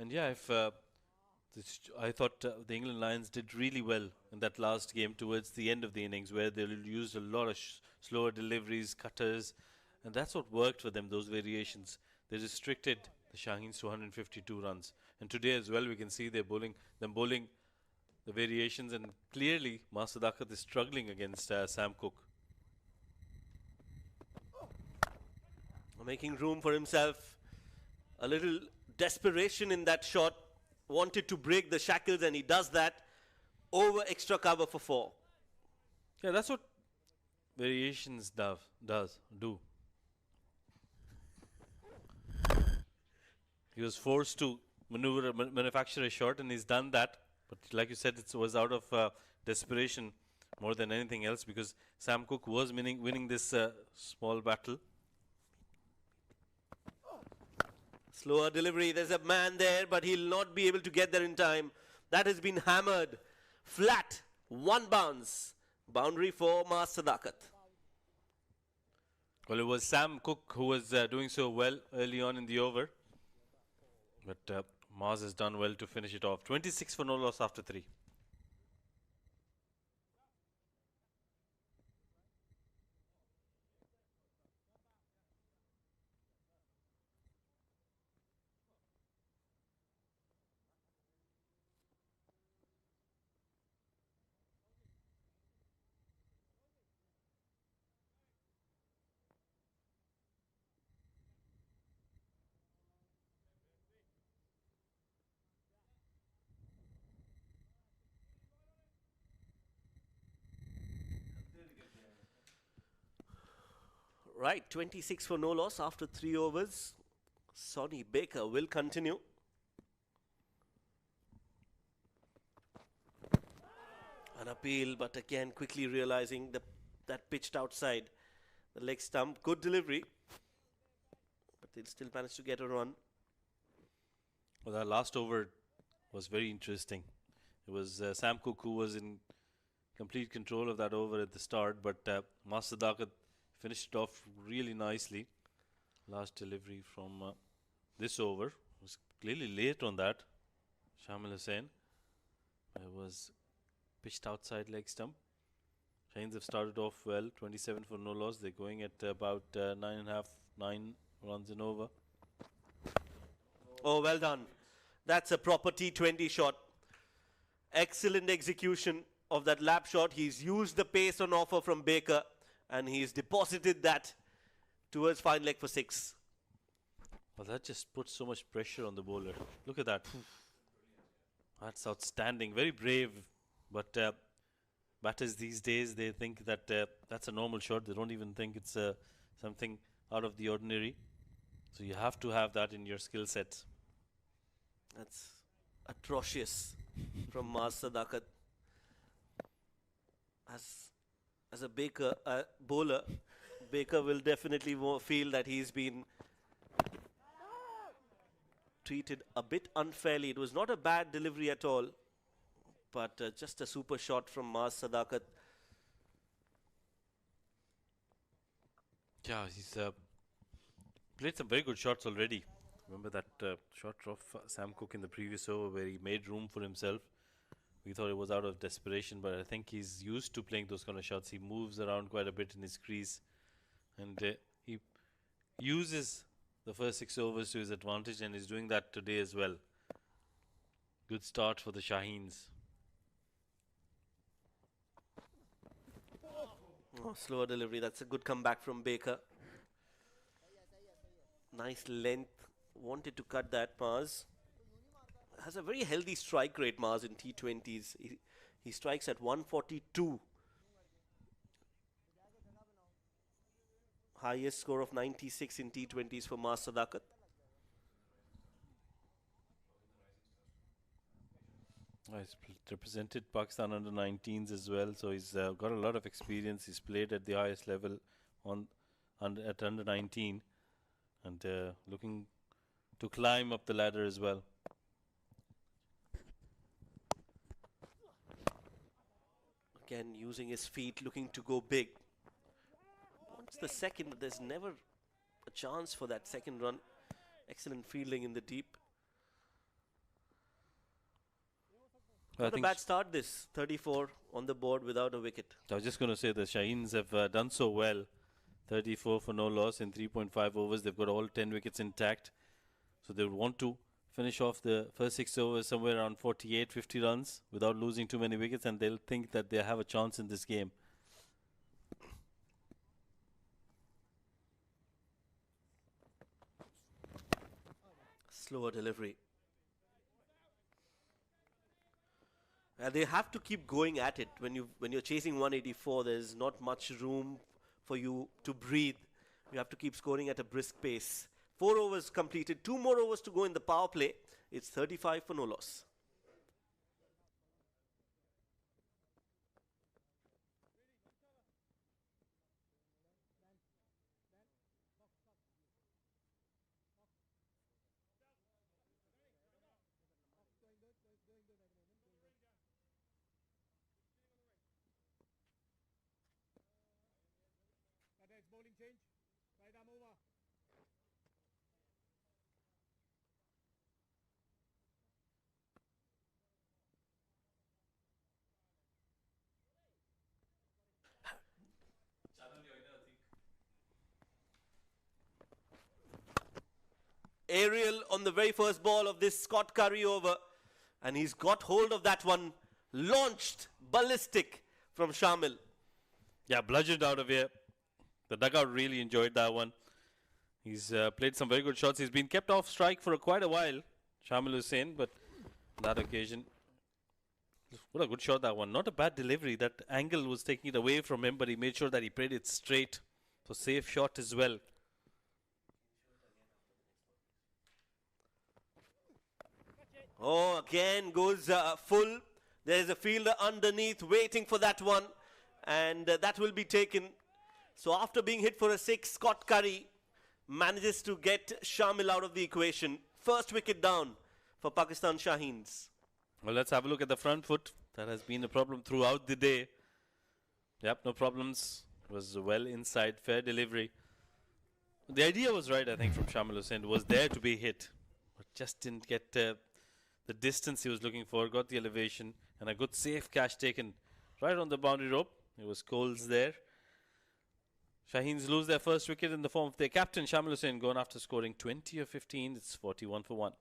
And yeah, if I thought the England Lions did really well in that last game towards the end of the innings, where they used a lot of slower deliveries, cutters, and that's what worked for them, those variations. They restricted the Shaheens to 152 runs. And today as well, we can see they're bowling the variations, and clearly Master Dakat is struggling against Sam Cook. Making room for himself. A little desperation in that shot. Wanted to break the shackles, and he does that. Over extra cover for 4. Yeah, that's what variations do. He was forced to manufacture a shot, and he's done that. But like you said, it was out of desperation more than anything else, because Sam Cook was winning this small battle. Slower delivery. There's a man there, but he'll not be able to get there in time. That has been hammered. Flat. 1 bounce. Boundary for Master Dakat. Well, it was Sam Cook who was doing so well early on in the over. But Mars has done well to finish it off. 26 for no loss after 3. Right, 26 for no loss after 3 overs. Sonny Baker will continue. An appeal, but again quickly realizing that pitched outside the leg stump. Good delivery, but they'll still manage to get a run. Well, that last over was very interesting. It was Sam Cook who was in complete control of that over at the start, but Master Dakat finished it off really nicely. Last delivery from this over was clearly late on that. Shamil Hussain. It was pitched outside leg stump. Shaheens have started off well, 27 for no loss. They're going at about 9 runs and over. Oh, well done. That's a proper T20 shot. Excellent execution of that lap shot. He's used the pace on offer from Baker, and he's deposited that towards fine leg for 6. Well, that just puts so much pressure on the bowler. Look at that. That's outstanding. Very brave. But batters these days, they think that that's a normal shot. They don't even think it's something out of the ordinary. So you have to have that in your skill set. That's atrocious from Master Dakat. As a Baker bowler, Baker will definitely feel that he's been treated a bit unfairly. It was not a bad delivery at all, but just a super shot from Master Dakat. Yeah, he's played some very good shots already. Remember that shot of Sam Cook in the previous over where he made room for himself. We thought it was out of desperation, but I think he's used to playing those kind of shots. He moves around quite a bit in his crease, and he uses the first 6 overs to his advantage, and he's doing that today as well. Good start for the Shaheens. Oh, slower delivery. That's a good comeback from Baker. Nice length. Wanted to cut that, Mars. Has a very healthy strike rate, Mars, in T20s. He strikes at 142. Highest score of 96 in T20s for Master Dakat. He's represented Pakistan under 19s as well, so he's got a lot of experience. He's played at the highest level at under 19, and looking to climb up the ladder as well. Again, using his feet, looking to go big. Wants the second, but there's never a chance for that second run. Excellent fielding in the deep. Not a bad start this. 34 on the board without a wicket. I was just going to say the Shaheens have done so well. 34 for no loss in 3.5 overs. They've got all 10 wickets intact. So they would want to finish off the first 6 overs somewhere around 48, 50 runs without losing too many wickets, and they'll think that they have a chance in this game. Slower delivery. They have to keep going at it. When you're chasing 184, there's not much room for you to breathe. You have to keep scoring at a brisk pace. 4 overs completed. 2 more overs to go in the power play. It's 35 for no loss. It's bowling change. Right arm over. Aerial on the very first ball of this Scott Curry over, and he's got hold of that one. Launched ballistic from Shamil. Yeah, bludgeoned out of here. The dugout really enjoyed that one. He's played some very good shots. He's been kept off strike for quite a while, Shamil Hussain, but on that occasion, what a good shot that one. Not a bad delivery. That angle was taking it away from him, but he made sure that he played it straight. So safe shot as well. Oh, again goes full. There's a fielder underneath waiting for that one, and that will be taken. So after being hit for a 6, Scott Curry manages to get Shamil out of the equation. First wicket down for Pakistan Shaheens. Well, let's have a look at the front foot. That has been a problem throughout the day. Yep, no problems. It was well inside, fair delivery. The idea was right, I think, from Shamil Hussain. Was there to be hit, but just didn't get the distance he was looking for. Got the elevation and a good safe catch taken right on the boundary rope. It was Coles there. Shaheens lose their first wicket in the form of their captain, Shamil Hussain, going after scoring 20 or 15. It's 41 for 1.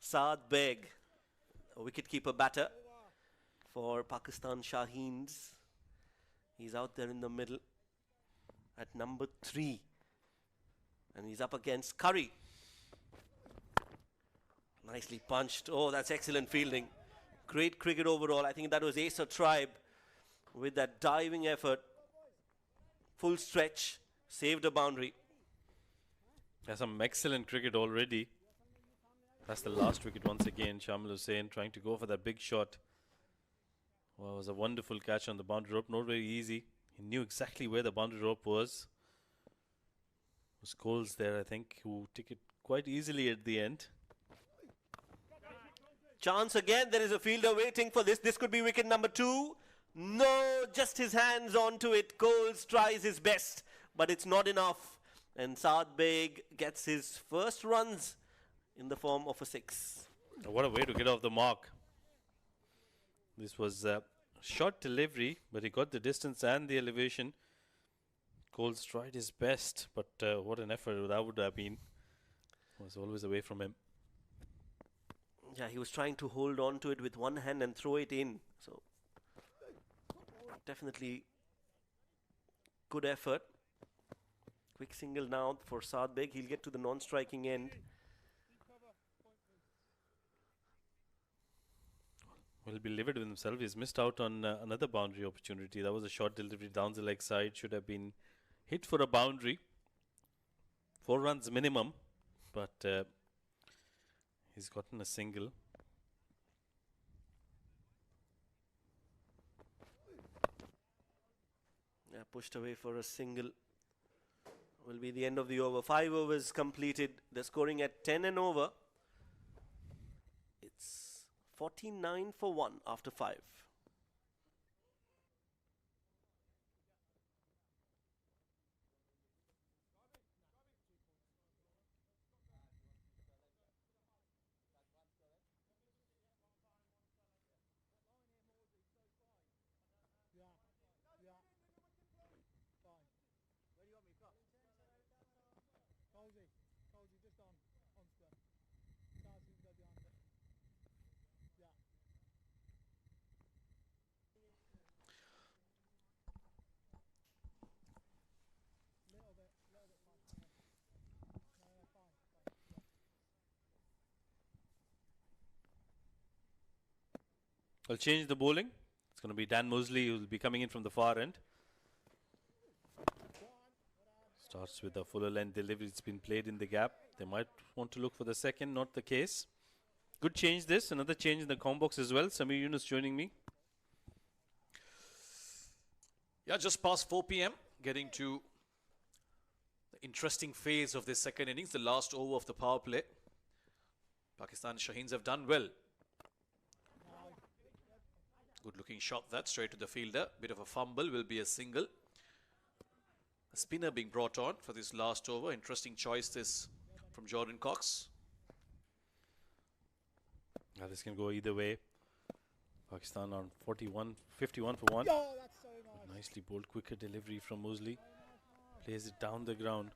Saad Beg, a wicketkeeper batter for Pakistan Shaheens. He's out there in the middle at number 3. And he's up against Curry. Nicely punched. Oh, that's excellent fielding. Great cricket overall. I think that was Acer Tribe with that diving effort. Full stretch. Saved a boundary. There's some excellent cricket already. That's the last wicket once again. Shamil Hussain trying to go for that big shot. Well, it was a wonderful catch on the boundary rope. Not very easy. He knew exactly where the boundary rope was. It was Coles there, I think, who took it quite easily at the end. Chance again. There is a fielder waiting for this. This could be wicket number 2. No, just his hands onto it. Coles tries his best, but it's not enough. And Saad Beg gets his first runs in the form of a 6. What a way to get off the mark. This was a short delivery, but he got the distance and the elevation. Coles tried his best, but what an effort that would have been. Was always away from him. Yeah, he was trying to hold on to it with one hand and throw it in. So definitely good effort. Quick single now for Saad Beg. He'll get to the non-striking end. Will be livid with himself. He's missed out on another boundary opportunity. That was a short delivery down the leg side. Should have been hit for a boundary. 4 runs minimum, but he's gotten a single. Yeah, pushed away for a single. Will be the end of the over. 5 overs completed. They're scoring at 10 and over. It's 49 for 1 after 5. Cozy, just on square. Start seems to go behind it. Yeah. Little bit fine. No, fine. Yeah. I'll change the bowling. It's going to be Dan Mosley who will be coming in from the far end. Starts with a fuller length delivery. It's been played in the gap. They might want to look for the second, not the case. Good change this. Another change in the com box as well. Samir Yunus joining me. Yeah, just past 4 p.m. Getting to the interesting phase of this second innings. The last over of the power play. Pakistan Shaheens have done well. Good looking shot that straight to the fielder. Bit of a fumble, will be a single. A spinner being brought on for this last over. Interesting choice this from Jordan Cox. Now this can go either way. Pakistan on 51 for 1. Oh, that's so nice. Nicely bowled, quicker delivery from Mosley. Plays it down the ground.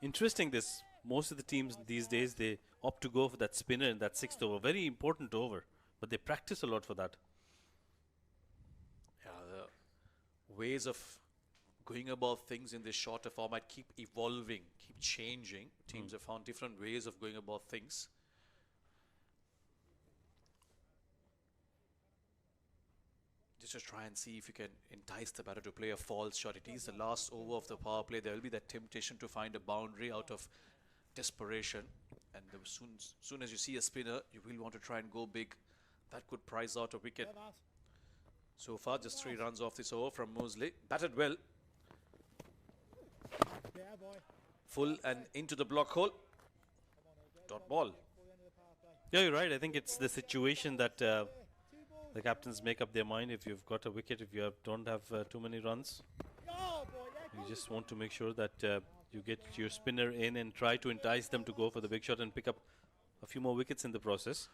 Interesting this. Most of the teams these days, they opt to go for that spinner in that 6th over. Very important over. But they practice a lot for that. Yeah, the ways of going about things in this shorter format keep evolving, keep changing. Teams have found different ways of going about things. Just to try and see if you can entice the batter to play a false shot. It is the last over of the power play. There will be that temptation to find a boundary out of desperation. And soon as you see a spinner, you will want to try and go big. That could prize out a wicket. So far, just 3 runs off this over from Mosley. Batted well. Yeah, boy. Full and into the block hole. Dot ball. Yeah, you're right. I think it's the situation that the captains make up their mind. If you've got a wicket, if you don't have too many runs, you just want to make sure that you get your spinner in and try to entice them to go for the big shot and pick up a few more wickets in the process.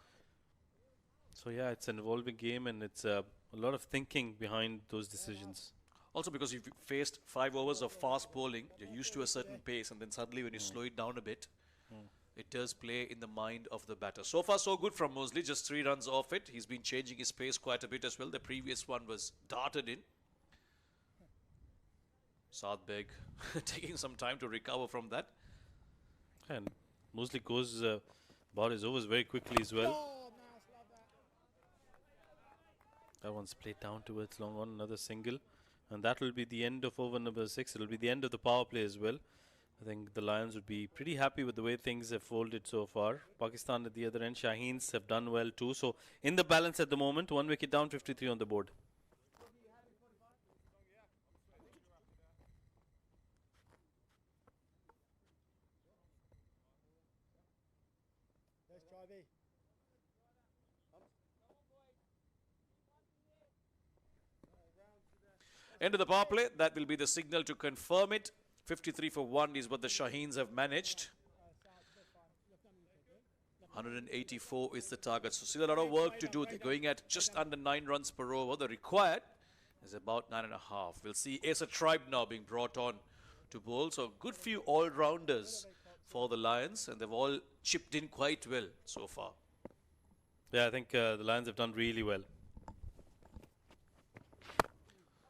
So yeah, it's an evolving game and it's a lot of thinking behind those decisions. Also because you've faced 5 overs of fast bowling, you're used to a certain pace, and then suddenly when you slow it down a bit, it does play in the mind of the batter. So far so good from Mosley, just 3 runs off it. He's been changing his pace quite a bit as well. The previous one was darted in. Saad Beg taking some time to recover from that. And Mosley goes about his overs very quickly as well. That one's played down towards long on, another single. And that will be the end of over number 6. It will be the end of the power play as well. I think the Lions would be pretty happy with the way things have folded so far. Pakistan at the other end, Shaheens have done well too. So in the balance at the moment, 1 wicket down, 53 on the board. Let's try B. End of the power play. That will be the signal to confirm it. 53 for 1 is what the Shaheens have managed. 184 is the target. So still a lot of work to do. They're going at just under 9 runs per over. The required is about 9.5. We'll see Asa Tribe now being brought on to bowl. So good few all-rounders for the Lions, and they've all chipped in quite well so far. Yeah, I think the Lions have done really well.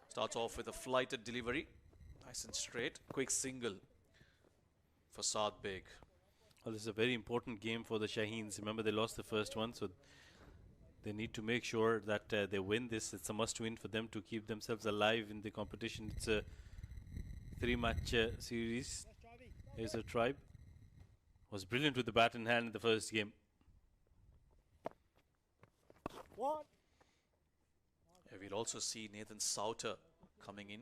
Starts off with a flighted delivery. Nice and straight. Quick single for Saad Beg. Well, this is a very important game for the Shaheens. Remember, they lost the first one, so they need to make sure that they win this. It's a must-win for them to keep themselves alive in the competition. It's a 3-match series. Here's a tribe. Was brilliant with the bat in hand in the first game. Yeah, we'll also see Nathan Sauter coming in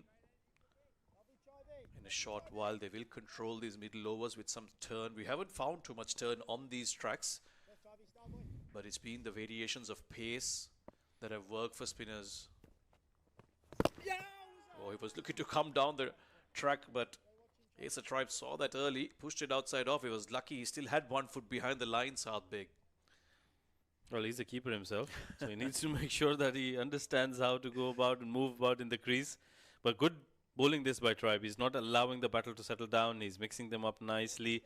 a short while. They will control these middle overs with some turn. We haven't found too much turn on these tracks, but it's been the variations of pace that have worked for spinners. Oh, he was looking to come down the track, but Asa Tribe saw that early, pushed it outside off. He was lucky he still had 1 foot behind the line, Saad Beg. Well, he's a keeper himself, so he needs to make sure that he understands how to go about and move about in the crease. But good bowling this by Tribe. He's not allowing the battle to settle down. He's mixing them up nicely,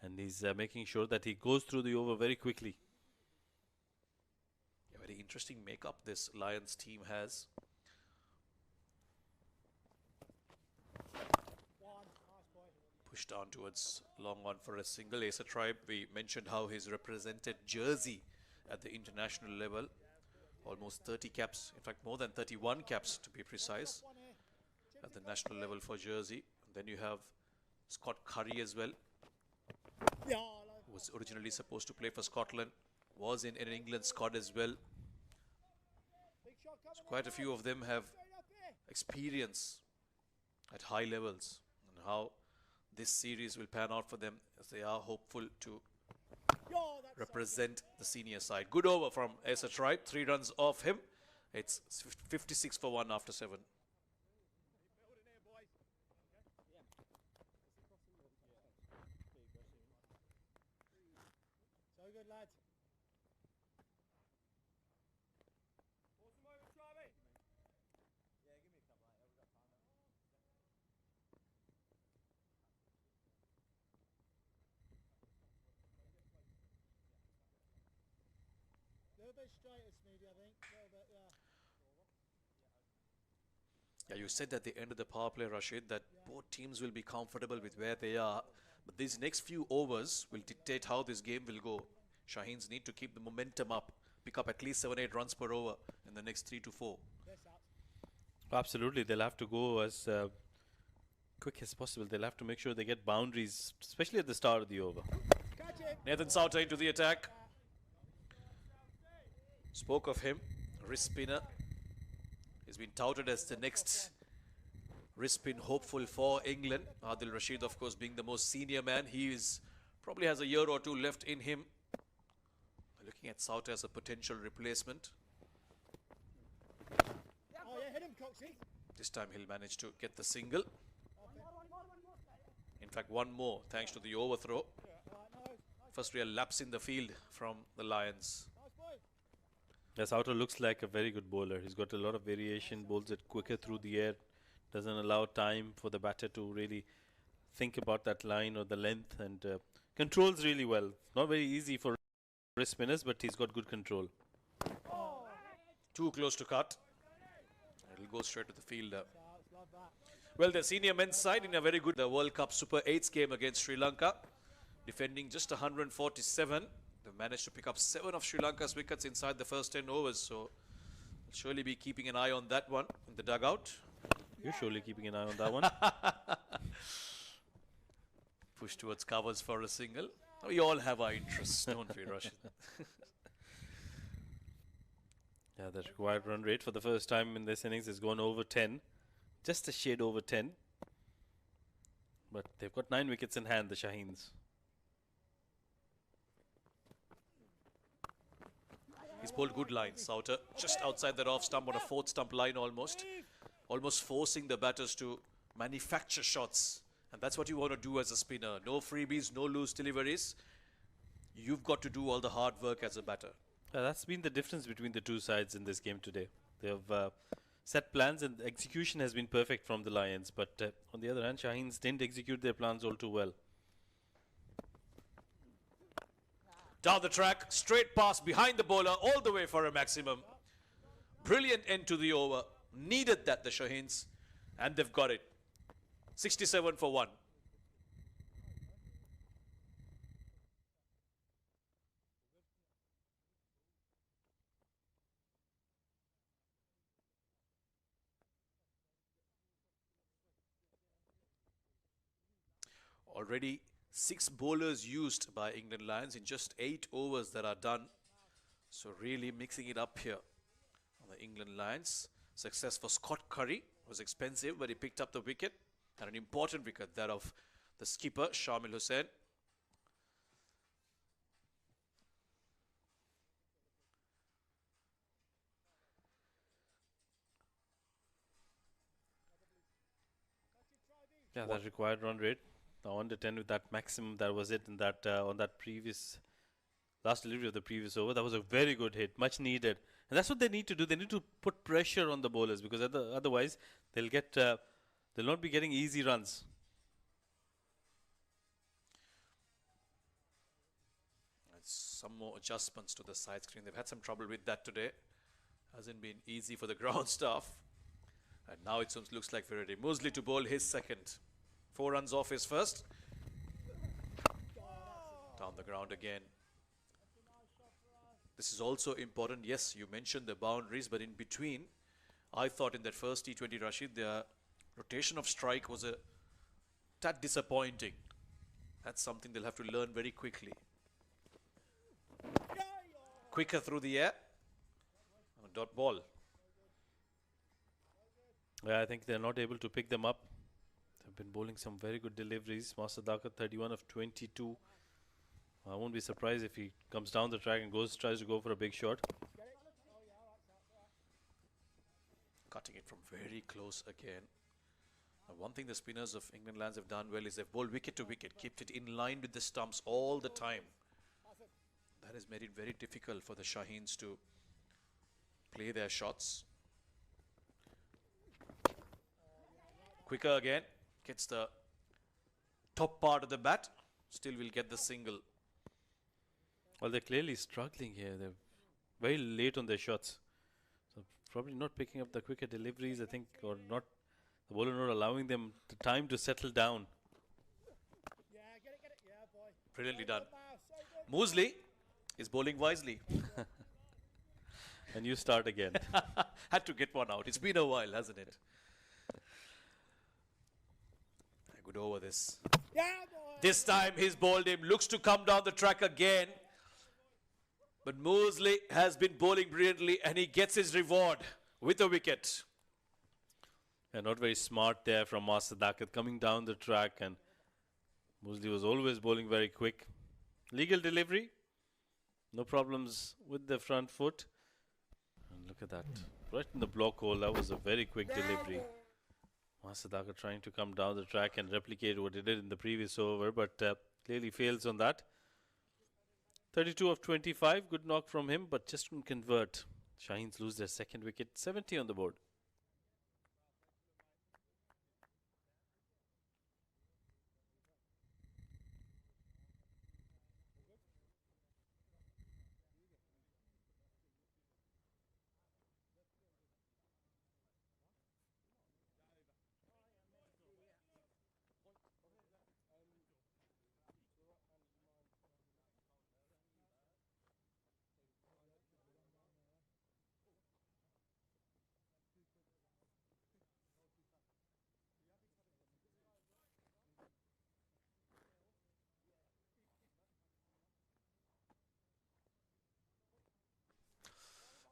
and he's making sure that he goes through the over very quickly. A very interesting makeup this Lions team has. Pushed down towards long on for a single. Asa Tribe, we mentioned how he's represented Jersey at the international level. Almost 30 caps, in fact more than 31 caps to be precise, at the national level for Jersey. And then you have Scott Curry as well, who was originally supposed to play for Scotland, was in an England squad as well. So quite a few of them have experience at high levels, and how this series will pan out for them, as they are hopeful to represent the senior side. Good over from Asa Tribe, 3 runs off him. It's 56 for 1 after 7. So good, lads. A bit straight at Smeedy, I think. A little bit, yeah. Yeah, you said at the end of the power play, Rashid, that both teams will be comfortable with where they are. But these next few overs will dictate how this game will go. Shaheens need to keep the momentum up, pick up at least 7-8 runs per over in the next 3 to 4. Absolutely, they'll have to go as quick as possible. They'll have to make sure they get boundaries, especially at the start of the over. Nathan Sauter into the attack. Spoke of him, wrist spinner. He's been touted as the next wrist spin hopeful for England. Adil Rashid, of course, being the most senior man. He is probably has a year or two left in him. Looking at Sauter as a potential replacement. Oh, yeah, hit him, Coxie. This time he'll manage to get the single. In fact, one more thanks to the overthrow. First real lapse in the field from the Lions. Yeah, Sauter looks like a very good bowler. He's got a lot of variation, bowls it quicker through the air, doesn't allow time for the batter to really think about that line or the length, and controls really well. Not very easy for wrist spinners, but he's got good control. Too close to cut. It'll go straight to the fielder. Well, the senior men's side in a very good World Cup Super 8s game against Sri Lanka, defending just 147. They've managed to pick up 7 of Sri Lanka's wickets inside the first 10 overs, so we'll surely be keeping an eye on that one in the dugout. You're surely keeping an eye on that one. Push towards covers for a single. We all have our interests, don't we, Rashid? Yeah, the required run rate for the first time in this innings has gone over 10. Just a shade over 10. But they've got 9 wickets in hand, the Shaheens. He's bowled good lines, Sauter, just outside that off stump on a 4th stump line almost forcing the batters to manufacture shots. And that's what you want to do as a spinner. No freebies, no loose deliveries. You've got to do all the hard work as a batter. That's been the difference between the two sides in this game today. They have set plans and the execution has been perfect from the Lions. But on the other hand, Shaheens didn't execute their plans all too well. Down the track, straight pass behind the bowler, all the way for a maximum. Brilliant end to the over. Needed that, the Shaheens, and they've got it. 67 for 1. Already 6 bowlers used by England Lions in just 8 overs that are done. So really mixing it up here on the England Lions. Success for Scott Curry was expensive, but he picked up the wicket, and an important wicket, that of the skipper Shamil Hussain. Yeah, that required run rate. Now under 10 with that maximum, that was it in that on that previous last delivery of the previous over. That was a very good hit, much needed, and that's what they need to do. They need to put pressure on the bowlers, because otherwise they'll get they'll not be getting easy runs. Some more adjustments to the side screen. They've had some trouble with that today. Hasn't been easy for the ground staff. And now it looks like we're ready. Mosley to bowl his second. 4 runs off his first. Down the ground again. This is also important. Yes, you mentioned the boundaries, but in between, I thought in that first T20, Rashid, the rotation of strike was a tad disappointing. That's something they'll have to learn very quickly. Quicker through the air. Dot ball. Yeah, I think they're not able to pick them up. They've been bowling some very good deliveries. Master Daka 31 of 22. I won't be surprised if he comes down the track and tries to go for a big shot. Cutting it from very close again. Now, one thing the spinners of England Lions have done well is they've bowled wicket to wicket, kept it in line with the stumps all the time. That has made it very difficult for the Shaheens to play their shots. Quicker again, gets the top part of the bat, still will get the single. Well, they're clearly struggling here. They're very late on their shots. So probably not picking up the quicker deliveries, I think, or not, the bowler not allowing them the time to settle down. Brilliantly done. Mosley is bowling wisely. And you start again. Had to get one out. It's been a while, hasn't it? Good over this. This time he's bowled him. Looks to come down the track again. But Mosley has been bowling brilliantly, and he gets his reward with a wicket. Yeah, not very smart there from Master Dakat coming down the track, and Mosley was always bowling very quick. Legal delivery. No problems with the front foot. And look at that. Right in the block hole. That was a very quick delivery. Master Daka trying to come down the track and replicate what he did in the previous over, but clearly fails on that. 32 of 25. Good knock from him, but just couldn't convert. Shaheens lose their second wicket. 70 on the board.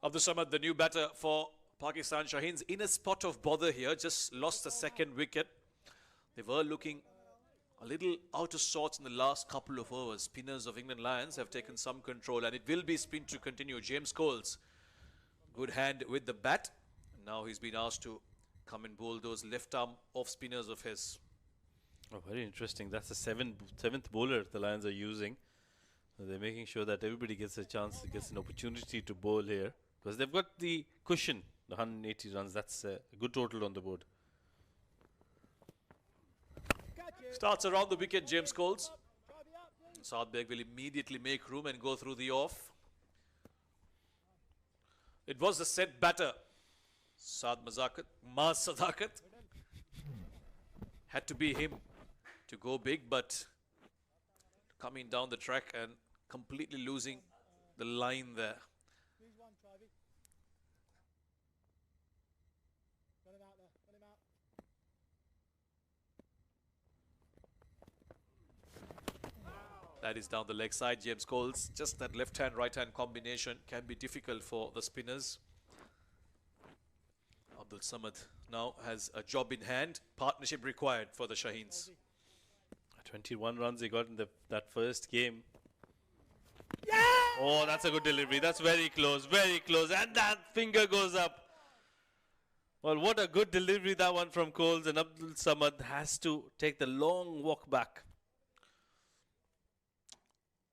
Abdul Samad, the new batter for Pakistan. Shaheens in a spot of bother here, just lost the second wicket. They were looking a little out of sorts in the last couple of overs. Spinners of England Lions have taken some control, and it will be spin to continue. James Coles, good hand with the bat. Now he's been asked to come and bowl those left arm off spinners of his. Oh, very interesting. That's the seventh bowler the Lions are using. So they're making sure that everybody gets a chance, gets an opportunity to bowl here. Because they've got the cushion, the 180 runs. That's a good total on the board. Starts around the wicket, James Coles. Saad Beg will immediately make room and go through the off. It was the set batter, Saad Sadakat. Had to be him to go big, but coming down the track and completely losing the line there. Squeeze one, Trivey. Got him out there. Got him out. That is down the leg side. James Coles, just that left-hand, right-hand combination can be difficult for the spinners. Abdul Samad now has a job in hand. Partnership required for the Shaheens. 21 runs he got in that first game. Oh, that's a good delivery. That's very close, and that finger goes up. Well, what a good delivery that one from Coles, and Abdul Samad has to take the long walk back.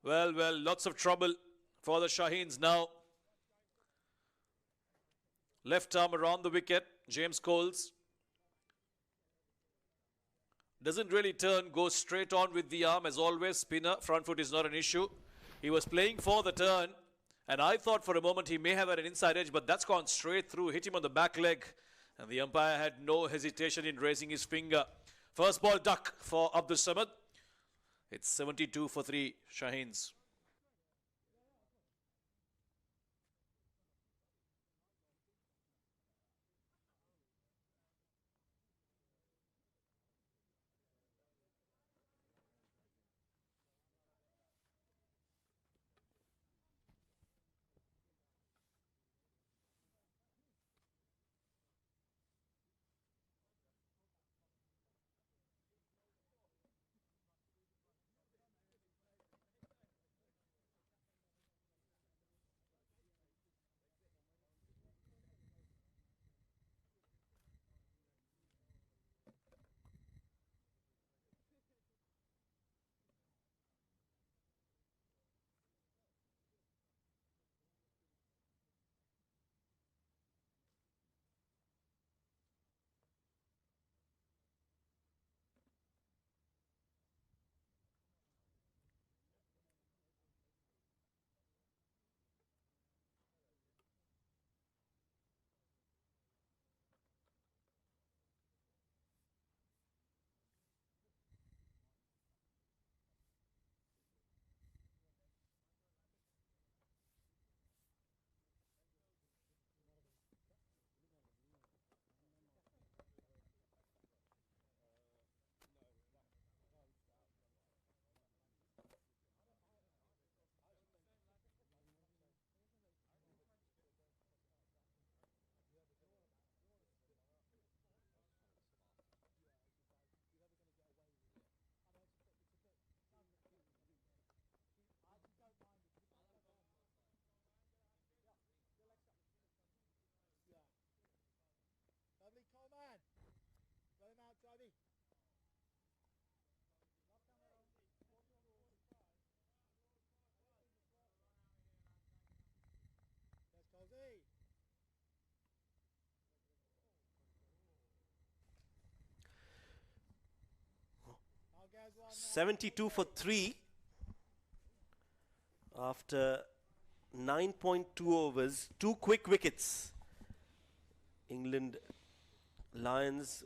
Well, lots of trouble for the Shaheens now. Left arm around the wicket, James Coles. Doesn't really turn, goes straight on with the arm as always. Spinner, front foot is not an issue. He was playing for the turn, and I thought for a moment he may have had an inside edge, but that's gone straight through, hit him on the back leg, and the umpire had no hesitation in raising his finger. First ball duck for Abdul Samad. It's 72 for 3, Shaheens. Lovely Coleman. Got him out, Trivey. There's Colesy. 72 for 3 after 9.2 overs, 2 quick wickets. England Lions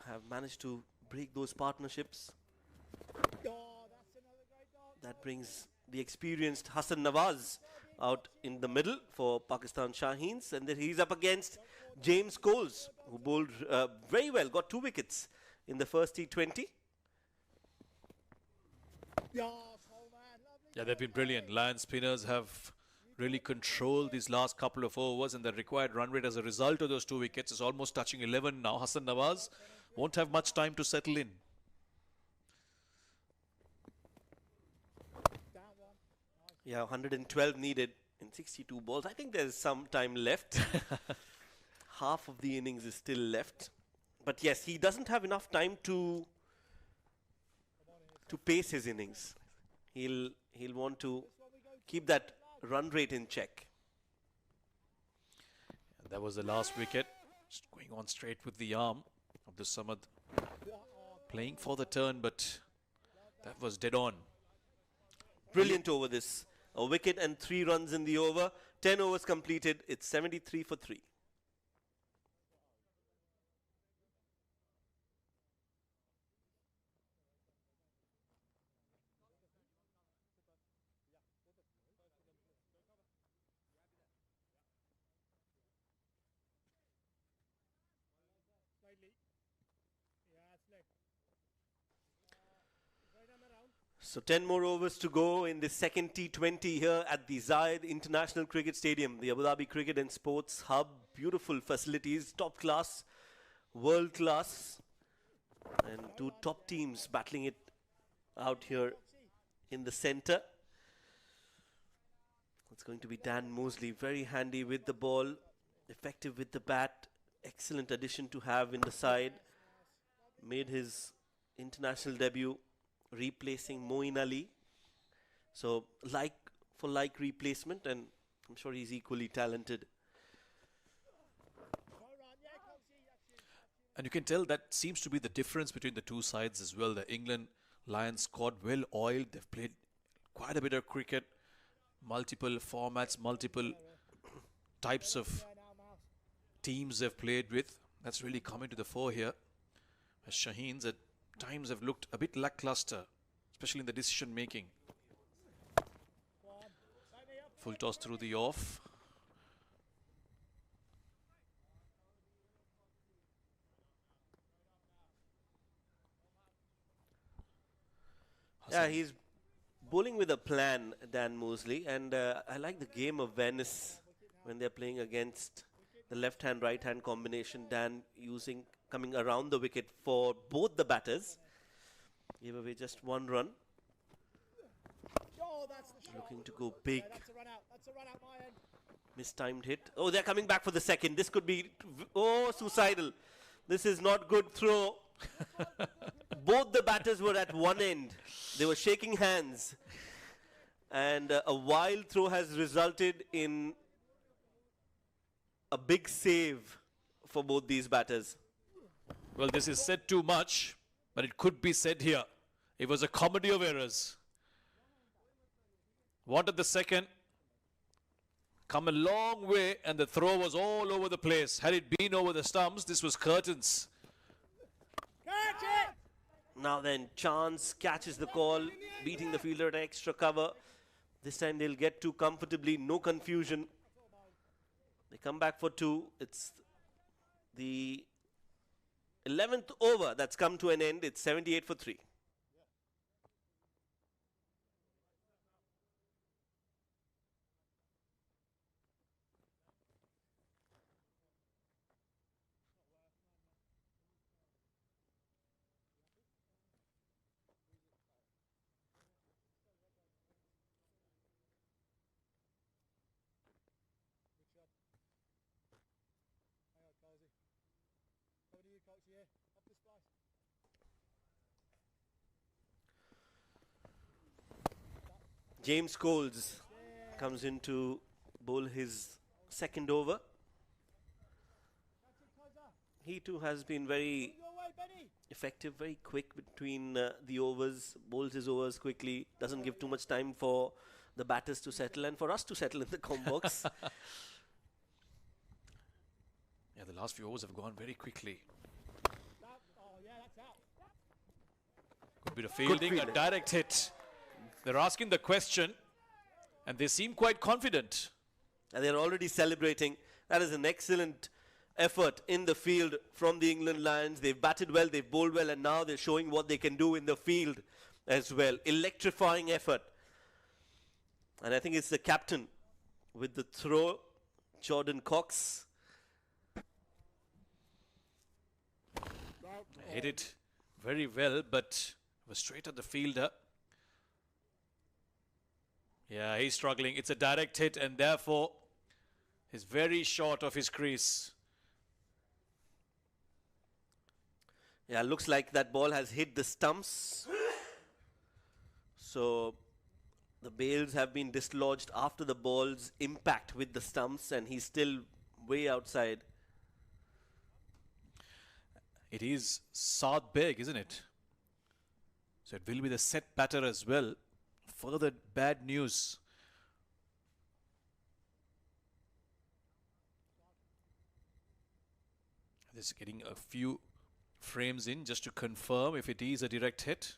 have managed to break those partnerships. That brings the experienced Hassan Nawaz out in the middle for Pakistan Shaheens, and then he's up against James Coles, who bowled very well, got 2 wickets in the first T20. Yeah, they've been brilliant. Lions spinners have really controlled these last couple of overs, and the required run rate as a result of those 2 wickets is almost touching 11 now. Hassan Nawaz won't have much time to settle in. Yeah, 112 needed in 62 balls. I think there's some time left. Half of the innings is still left. But yes, he doesn't have enough time to pace his innings. He'll want to keep that run rate in check. And that was the last wicket. Just going on straight with the arm of the Samad. Playing for the turn, but that was dead on. Brilliant over this. A wicket and 3 runs in the over. 10 overs completed. It's 73 for 3. Slightly. Yeah, slick. Right on around. So 10 more overs to go in the second T20 here at the Zayed International Cricket Stadium, the Abu Dhabi Cricket and Sports Hub. Beautiful facilities, top class, world class, and 2 top teams battling it out here in the center. It's going to be Dan Mosley, very handy with the ball, effective with the bat, excellent addition to have in the side. Made his international debut replacing Moeen Ali. So like for like replacement, and I'm sure he's equally talented. And you can tell that seems to be the difference between the two sides as well. The England Lions squad well oiled. They've played quite a bit of cricket, multiple formats, multiple types of teams they've played with. That's really coming to the fore here. As Shaheens at times have looked a bit lackluster, especially in the decision making. Full toss through the off. Yeah, he's bowling with a plan, Dan Mosley, and I like the game of Venice when they're playing against the left-hand, right-hand combination. Dan coming around the wicket for both the batters. Gave away just 1 run. Oh, that's the shot. Looking to go big. That's a run out. That's a run out my end. Mistimed hit. Oh, they're coming back for the second. This could be, suicidal. This is not good throw. Both the batters were at one end. They were shaking hands. And a wild throw has resulted in a big save for both these batters. Well, this is said too much, but it could be said here. It was a comedy of errors. Wanted the second. Come a long way, and the throw was all over the place. Had it been over the stumps, this was curtains. Catch it! Now then, Chance catches the call, beating the fielder at extra cover. This time they'll get 2 comfortably, no confusion. They come back for 2. It's the 11th over that's come to an end. It's 78 for 3. Hang on, Cozy. Over to you, coach, here. Up the splice. James Coles comes in to bowl his second over. He too has been very Your way, Benny. effective, very quick between the overs, bowls his overs quickly, doesn't give too much time for the batters to settle and for us to settle in the comp box. Yeah, the last few overs have gone very quickly. Oh, yeah, that's out. Good bit of fielding, a direct hit. They're asking the question, and they seem quite confident. And they're already celebrating. That is an excellent effort in the field from the England Lions. They've batted well, they've bowled well, and now they're showing what they can do in the field as well. Electrifying effort. And I think it's the captain with the throw, Jordan Cox. Hit it very well, but was straight at the fielder. Yeah, he's struggling. It's a direct hit, and therefore he's very short of his crease. Yeah, looks like that ball has hit the stumps. So the bails have been dislodged after the ball's impact with the stumps, and he's still way outside. It is Saad Beg, isn't it? So it will be the set batter as well. further bad news. This is getting a few frames in just to confirm if it is a direct hit.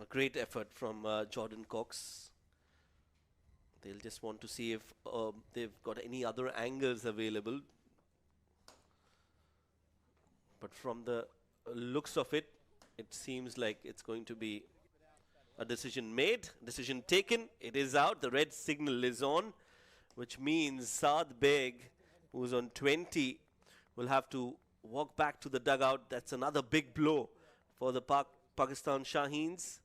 A great effort from Jordan Cox. They'll just want to see if they've got any other angles available. But from the looks of it, it seems like it's going to be a decision made, decision taken. It is out. The red signal is on, which means Saad Beg, who's on 20, will have to walk back to the dugout. That's another big blow for the Pakistan Shaheens.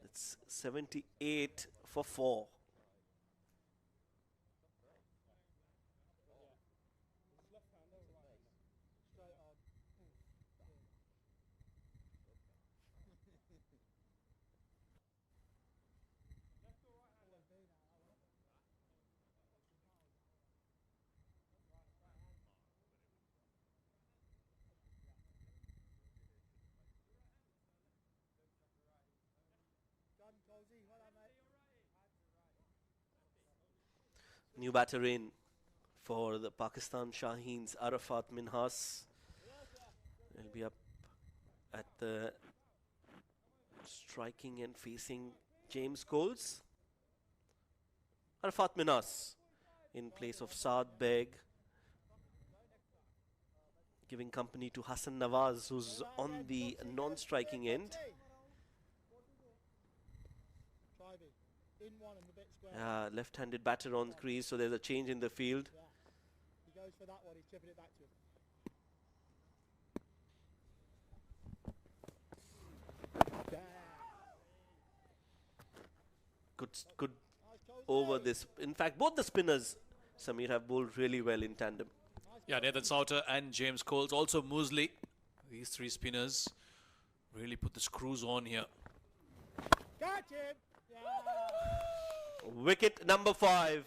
It's 78 for 4. New batter in for the Pakistan Shaheens, Arafat Minhas. He'll be up at the striking end facing James Coles. Arafat Minhas in place of Saad Beg, giving company to Hassan Nawaz, who's on the non-striking end. Left-handed batter on crease, so there's a change in the field. He goes for that one, he's tipping it back to him. Good over this. In fact, both the spinners, Samir, have bowled really well in tandem. Yeah, Nathan Sauter and James Coles, also Muesli. These three spinners really put the screws on here. Catch him! Wicket number 5.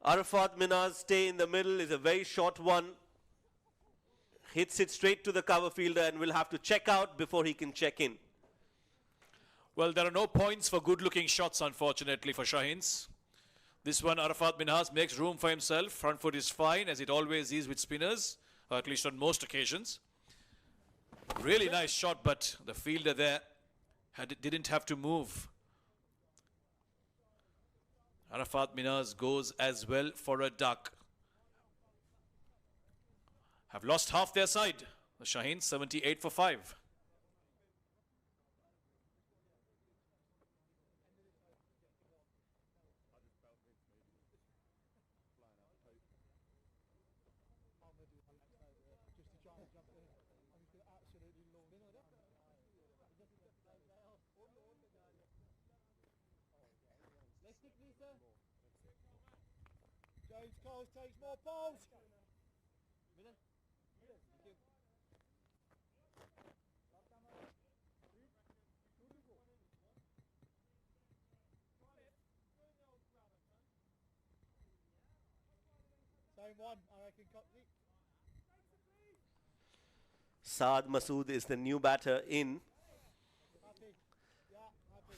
Arafat Minhas stay in the middle, is a very short one. Hits it straight to the cover fielder and will have to check out before he can check in. Well, there are no points for good-looking shots, unfortunately, for Shaheens. This one, Arafat Minhas makes room for himself. Front foot is fine, as it always is with spinners, or at least on most occasions. Really nice shot, but the fielder there didn't have to move. Arafat Minhas goes as well for a duck. Have lost half their side. The Shaheens 78 for 5. James Coles takes more balls. Same one, I reckon. Saad Masood is the new batter in.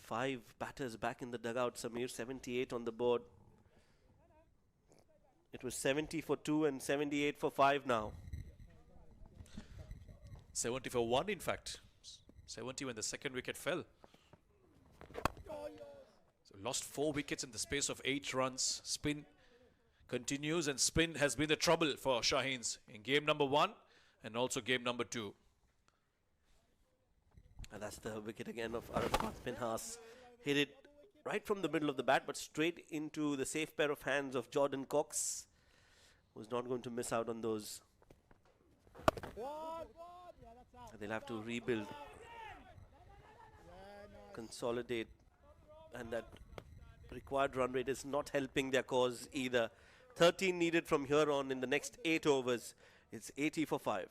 5 batters back in the dugout, Samir. 78 on the board. It was 70 for 2 and 78 for 5 now. 70 for 1, in fact. 70 when the second wicket fell. So lost 4 wickets in the space of 8 runs. Spin continues, and spin has been the trouble for Shaheens in game number 1 and also game number 2. And that's the wicket again of Arafat Minhas. Hit it right from the middle of the bat, but straight into the safe pair of hands of Jordan Cox, who's not going to miss out on those. They'll have to rebuild, consolidate, and that required run rate is not helping their cause either. 13 needed from here on in the next 8 overs. It's 80 for 5.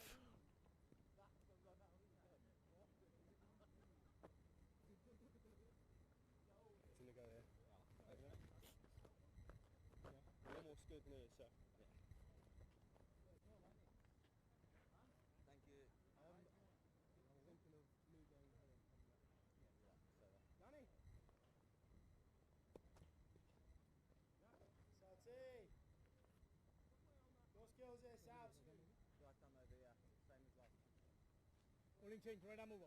Bowling change, right arm over.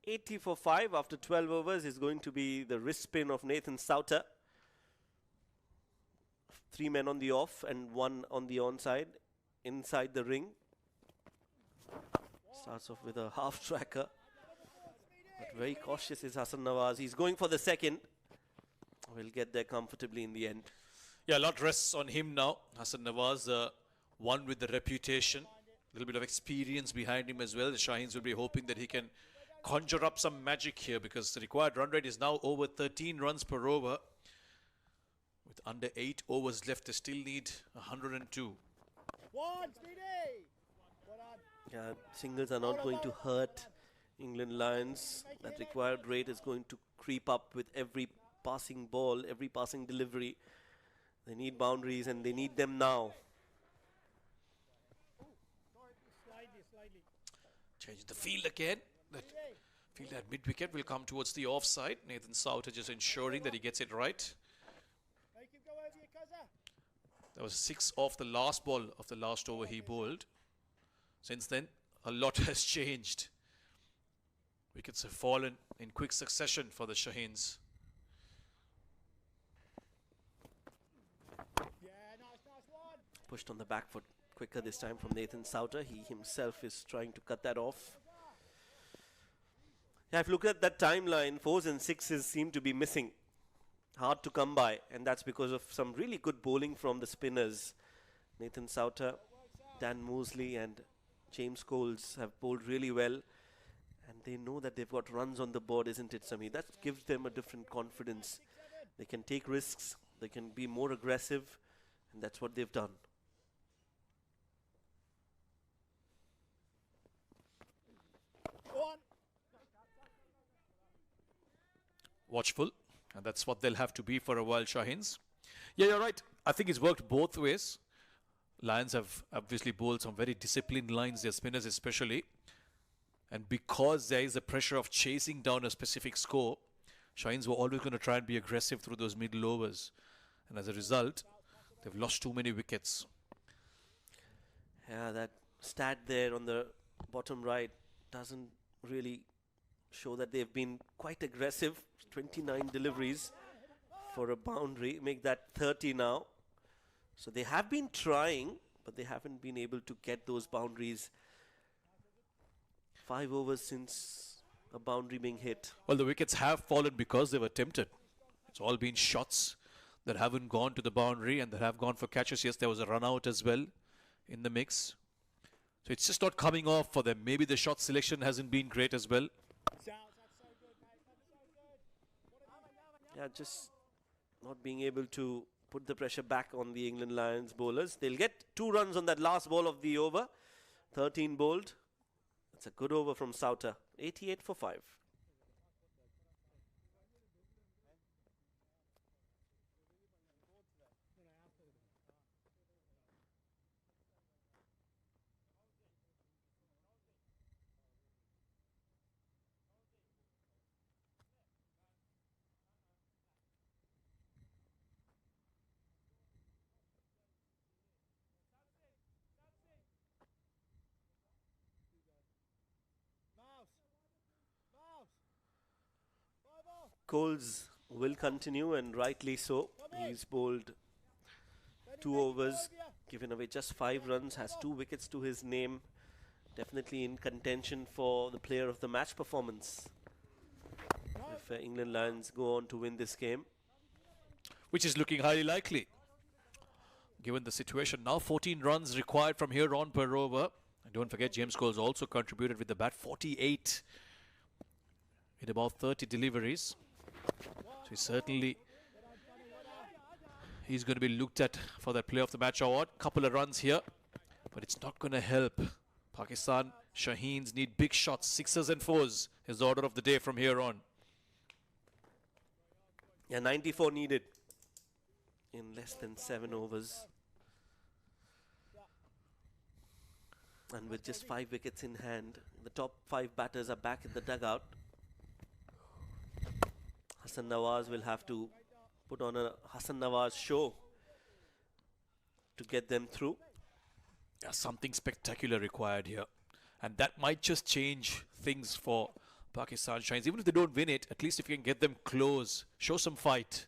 80 for 5 after 12 overs is going to be the wrist spin of Nathan Souter. 3 men on the off and 1 on the onside, inside the ring. Starts off with a half tracker, but very cautious is Hassan Nawaz. He's going for the second. Will get there comfortably in the end. Yeah, a lot rests on him now. Hassan Nawaz, one with the reputation, a little bit of experience behind him as well. The Shaheens will be hoping that he can conjure up some magic here, because the required run rate is now over 13 runs per over. With under 8 overs left, they still need 102. Yeah, singles are not going to hurt England Lions. That required rate is going to creep up with every passing ball, every passing delivery. They need boundaries and they need them now. Change the field again. That field at mid-wicket will come towards the offside. Nathan Souter just ensuring that he gets it right. That was 6 off the last ball of the last over he bowled. Since then, a lot has changed. Wickets have fallen in quick succession for the Shaheens. Pushed on the back foot quicker this time from Nathan Souter. He himself is trying to cut that off. Yeah, if you look at that timeline, 4s and 6s seem to be missing. Hard to come by, and that's because of some really good bowling from the spinners. Nathan Souter, Dan Mosley and James Coles have bowled really well, and they know that they've got runs on the board, isn't it, Sami? That gives them a different confidence. They can take risks, they can be more aggressive, and that's what they've done. Watchful, and that's what they'll have to be for a while, Shaheens. Yeah, you're right. I think it's worked both ways. Lions have obviously bowled some very disciplined lines, their spinners especially. And because there is a pressure of chasing down a specific score, Shaheens were always going to try and be aggressive through those middle overs. And as a result, they've lost too many wickets. Yeah, that stat there on the bottom right doesn't really show that they've been quite aggressive. 29 deliveries for a boundary, make that 30 now. So they have been trying, but they haven't been able to get those boundaries. 5 overs since a boundary being hit. Well, the wickets have fallen because they were tempted. It's all been shots that haven't gone to the boundary and that have gone for catches. Yes, there was a run out as well in the mix. So it's just not coming off for them. Maybe the shot selection hasn't been great as well. Yeah, just not being able to put the pressure back on the England Lions bowlers. They'll get 2 runs on that last ball of the over. 13 bowled. It's a good over from Souter. 88 for 5. Coles will continue, and rightly so. He's bowled 2 overs, given away just 5 runs, has 2 wickets to his name. Definitely in contention for the player of the match performance if England Lions go on to win this game. Which is looking highly likely, given the situation. Now 14 runs required from here on per over. And don't forget, James Coles also contributed with the bat, 48 in about 30 deliveries. So he's going to be looked at for that Player of the Match award. Couple of runs here, but it's not going to help. Pakistan Shaheens need big shots. 6s and 4s is the order of the day from here on. Yeah, 94 needed in less than 7 overs. And with just 5 wickets in hand, the top 5 batters are back in the dugout. Hassan Nawaz will have to put on a Hassan Nawaz show to get them through. Yeah, something spectacular required here. And that might just change things for Pakistan Shaheens. Even if they don't win it, at least if you can get them close, show some fight.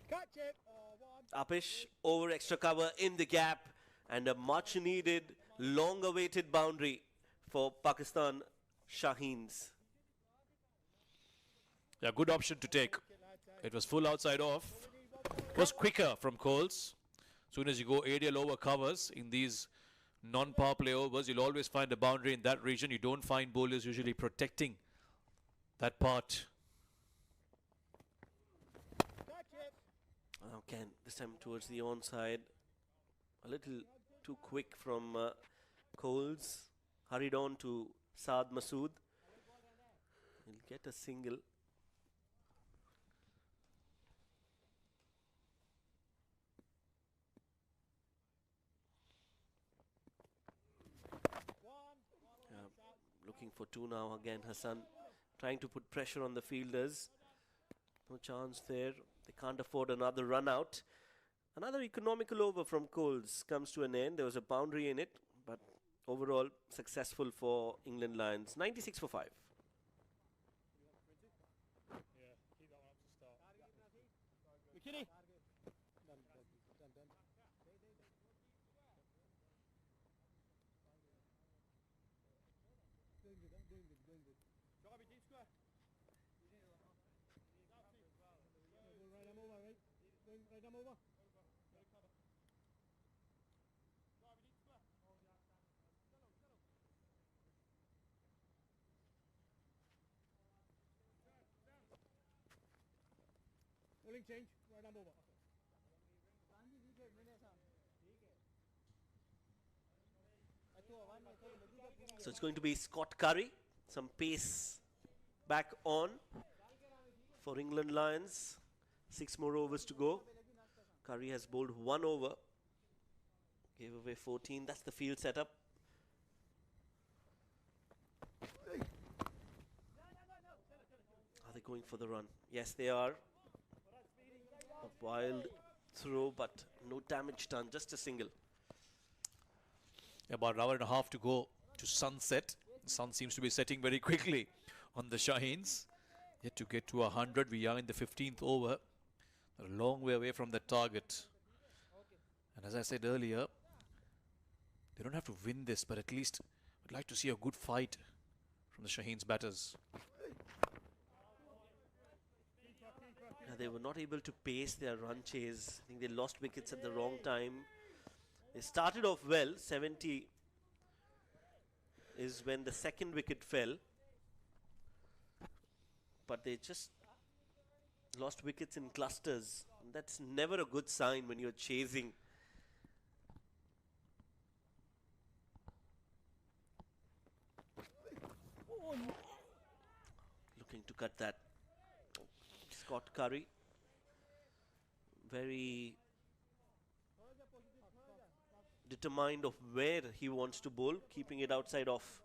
Catch it. One. Apish over extra cover in the gap, and a much needed, long awaited boundary for Pakistan Shaheens. Yeah, good option to take. It was full outside off. It was quicker from Coles. Soon as you go aerial over covers in these non-power play overs, you'll always find a boundary in that region. You don't find bowlers usually protecting that part. Okay, this time towards the onside. A little too quick from Coles. Hurried on to Saad Masood. He'll get a single. Looking for two now again, Hassan. Trying to put pressure on the fielders. No chance there. They can't afford another run out. Another economical over from Coles comes to an end. There was a boundary in it, but overall successful for England Lions. 96 for 5. McKinney. Bowling change, right arm over. So it's going to be Scott Curry. Some pace back on for England Lions. 6 more overs to go. Curry has bowled 1 over. Gave away 14. That's the field setup. Are they going for the run? Yes, they are. A wild throw, but no damage done. Just a single. About an hour and a half to go to sunset. The sun seems to be setting very quickly on the Shaheens. Yet to get to 100. We are in the 15th over. They're a long way away from the target. And as I said earlier, they don't have to win this, but at least I'd like to see a good fight from the Shaheens batters. They were not able to pace their run chase. I think they lost wickets at the wrong time. They started off well. 70 is when the second wicket fell. But they just lost wickets in clusters. That's never a good sign when you're chasing. Looking to cut that. Scott Curry. Very determined of where he wants to bowl, keeping it outside off.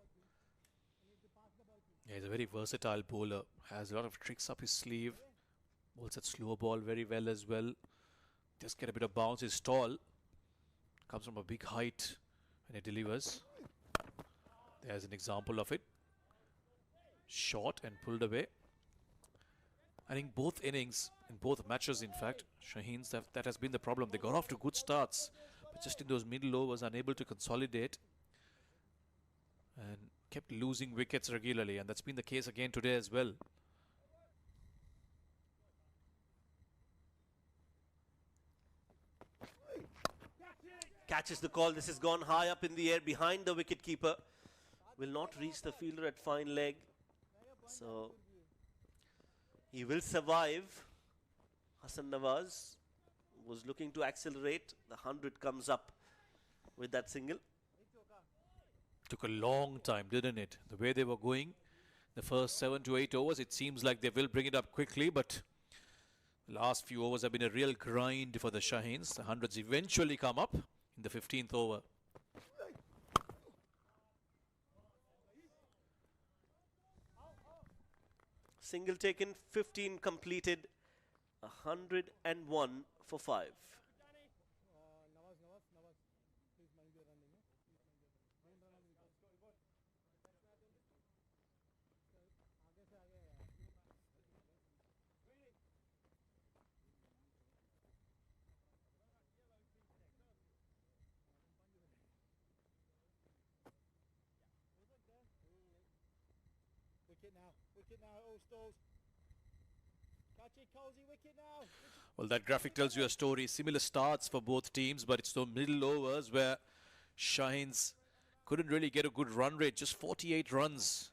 Yeah, he's a very versatile bowler. Has a lot of tricks up his sleeve. Bowls that slow ball very well as well. Just get a bit of bounce. He's tall. Comes from a big height when he delivers. There's an example of it. Short and pulled away. I think both innings, in both matches in fact, Shaheens, that has been the problem. They got off to good starts, but just in those middle overs unable to consolidate and kept losing wickets regularly, and that's been the case again today as well. Catches the call. This has gone high up in the air behind the wicketkeeper. Will not reach the fielder at fine leg. So he will survive. Hassan Nawaz was looking to accelerate. The 100 comes up with that single. Took a long time, didn't it? The way they were going, the first 7 to 8 overs, it seems like they will bring it up quickly, but the last few overs have been a real grind for the Shaheens. The 100s eventually come up in the 15th over. Single taken, 15 completed 101 for 5. Nawaz, please mind your running. Don't run on wicket. आगे से आगे यार. Wicket now, all stalls. Catch it, Cozy, wicket now. Well, that graphic tells you a story. Similar starts for both teams, but it's the middle overs where Shaheens couldn't really get a good run rate. Just 48 runs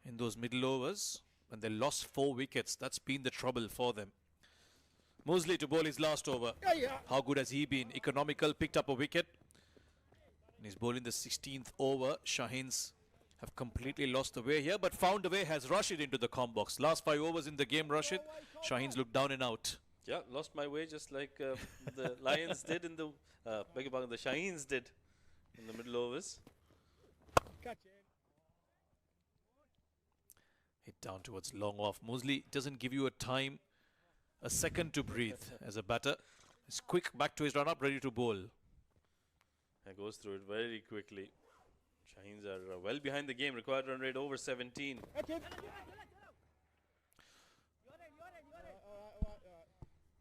in those middle overs, and they lost 4 wickets. That's been the trouble for them. Mosley to bowl his last over. How good has he been? Economical, picked up a wicket. And he's bowling the 16th over. Shaheens have completely lost the way here, but found a way, has Rashid into the com box. Last 5 overs in the game, Rashid. Shaheens looked down and out. Yeah, lost my way just like the Lions did in the, beg your pardon, the Shaheens did in the middle overs. Catch it. Hit down towards long off. Mosley doesn't give you a second to breathe as a batter. He's quick back to his run up, ready to bowl. And goes through it very quickly. Shaheens are well behind the game. Required run rate over 17. Catch him.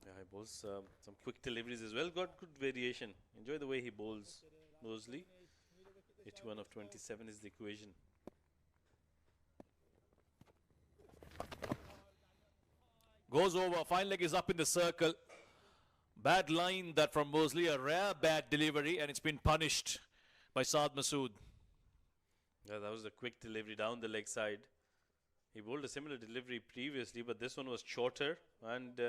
Yeah, he bowls some quick deliveries as well. Got good variation. Enjoy the way he bowls. Mosley. 81 of 27 is the equation. Goes over. Fine leg is up in the circle. Bad line that from Mosley. A rare bad delivery, and it's been punished by Saad Masood. Yeah, that was a quick delivery down the leg side. He bowled a similar delivery previously, but this one was shorter and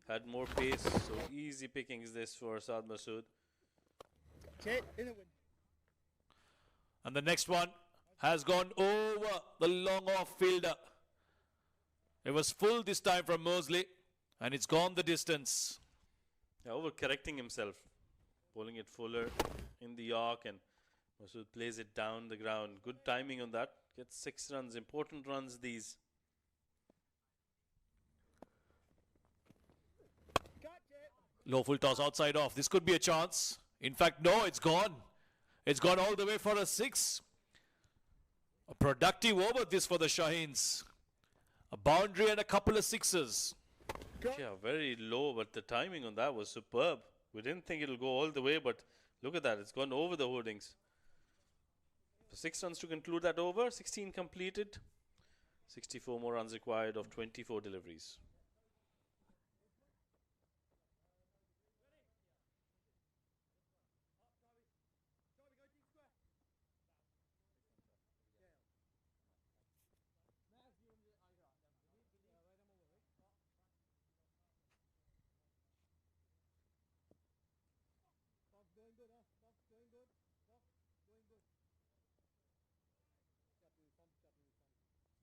had more pace. So easy pickings this for Saad Masood. In the wind. And the next one has gone over the long off fielder. It was full this time from Mosley, and it's gone the distance. Yeah, over correcting himself. Bowling it fuller in the York, and Masood plays it down the ground. Good timing on that. Gets 6 runs. Important runs these. Low full toss outside off. This could be a chance. In fact, no, it's gone. It's gone all the way for a 6. A productive over this for the Shaheens. A boundary and a couple of 6s. Yeah, very low, but the timing on that was superb. We didn't think it'll go all the way, but look at that. It's gone over the hoardings. So 6 runs to conclude that over. 16 completed. 64 more runs required of 24 deliveries. Going good, huh? Going good. Going good.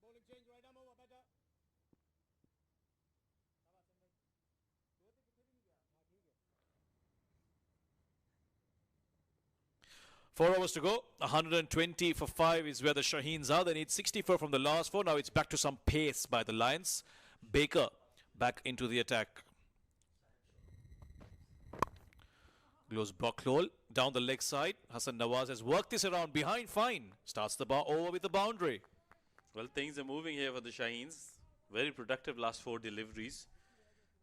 Bowling change, right arm over, better. 4 overs to go. 120 for 5 is where the Shaheens are. They need 64 from the last 4. Now it's back to some pace by the Lions. Baker back into the attack. Glows Brocklehole down the leg side. Hassan Nawaz has worked this around behind. Fine. Starts the bar over with the boundary. Well, things are moving here for the Shaheens. Very productive last 4 deliveries.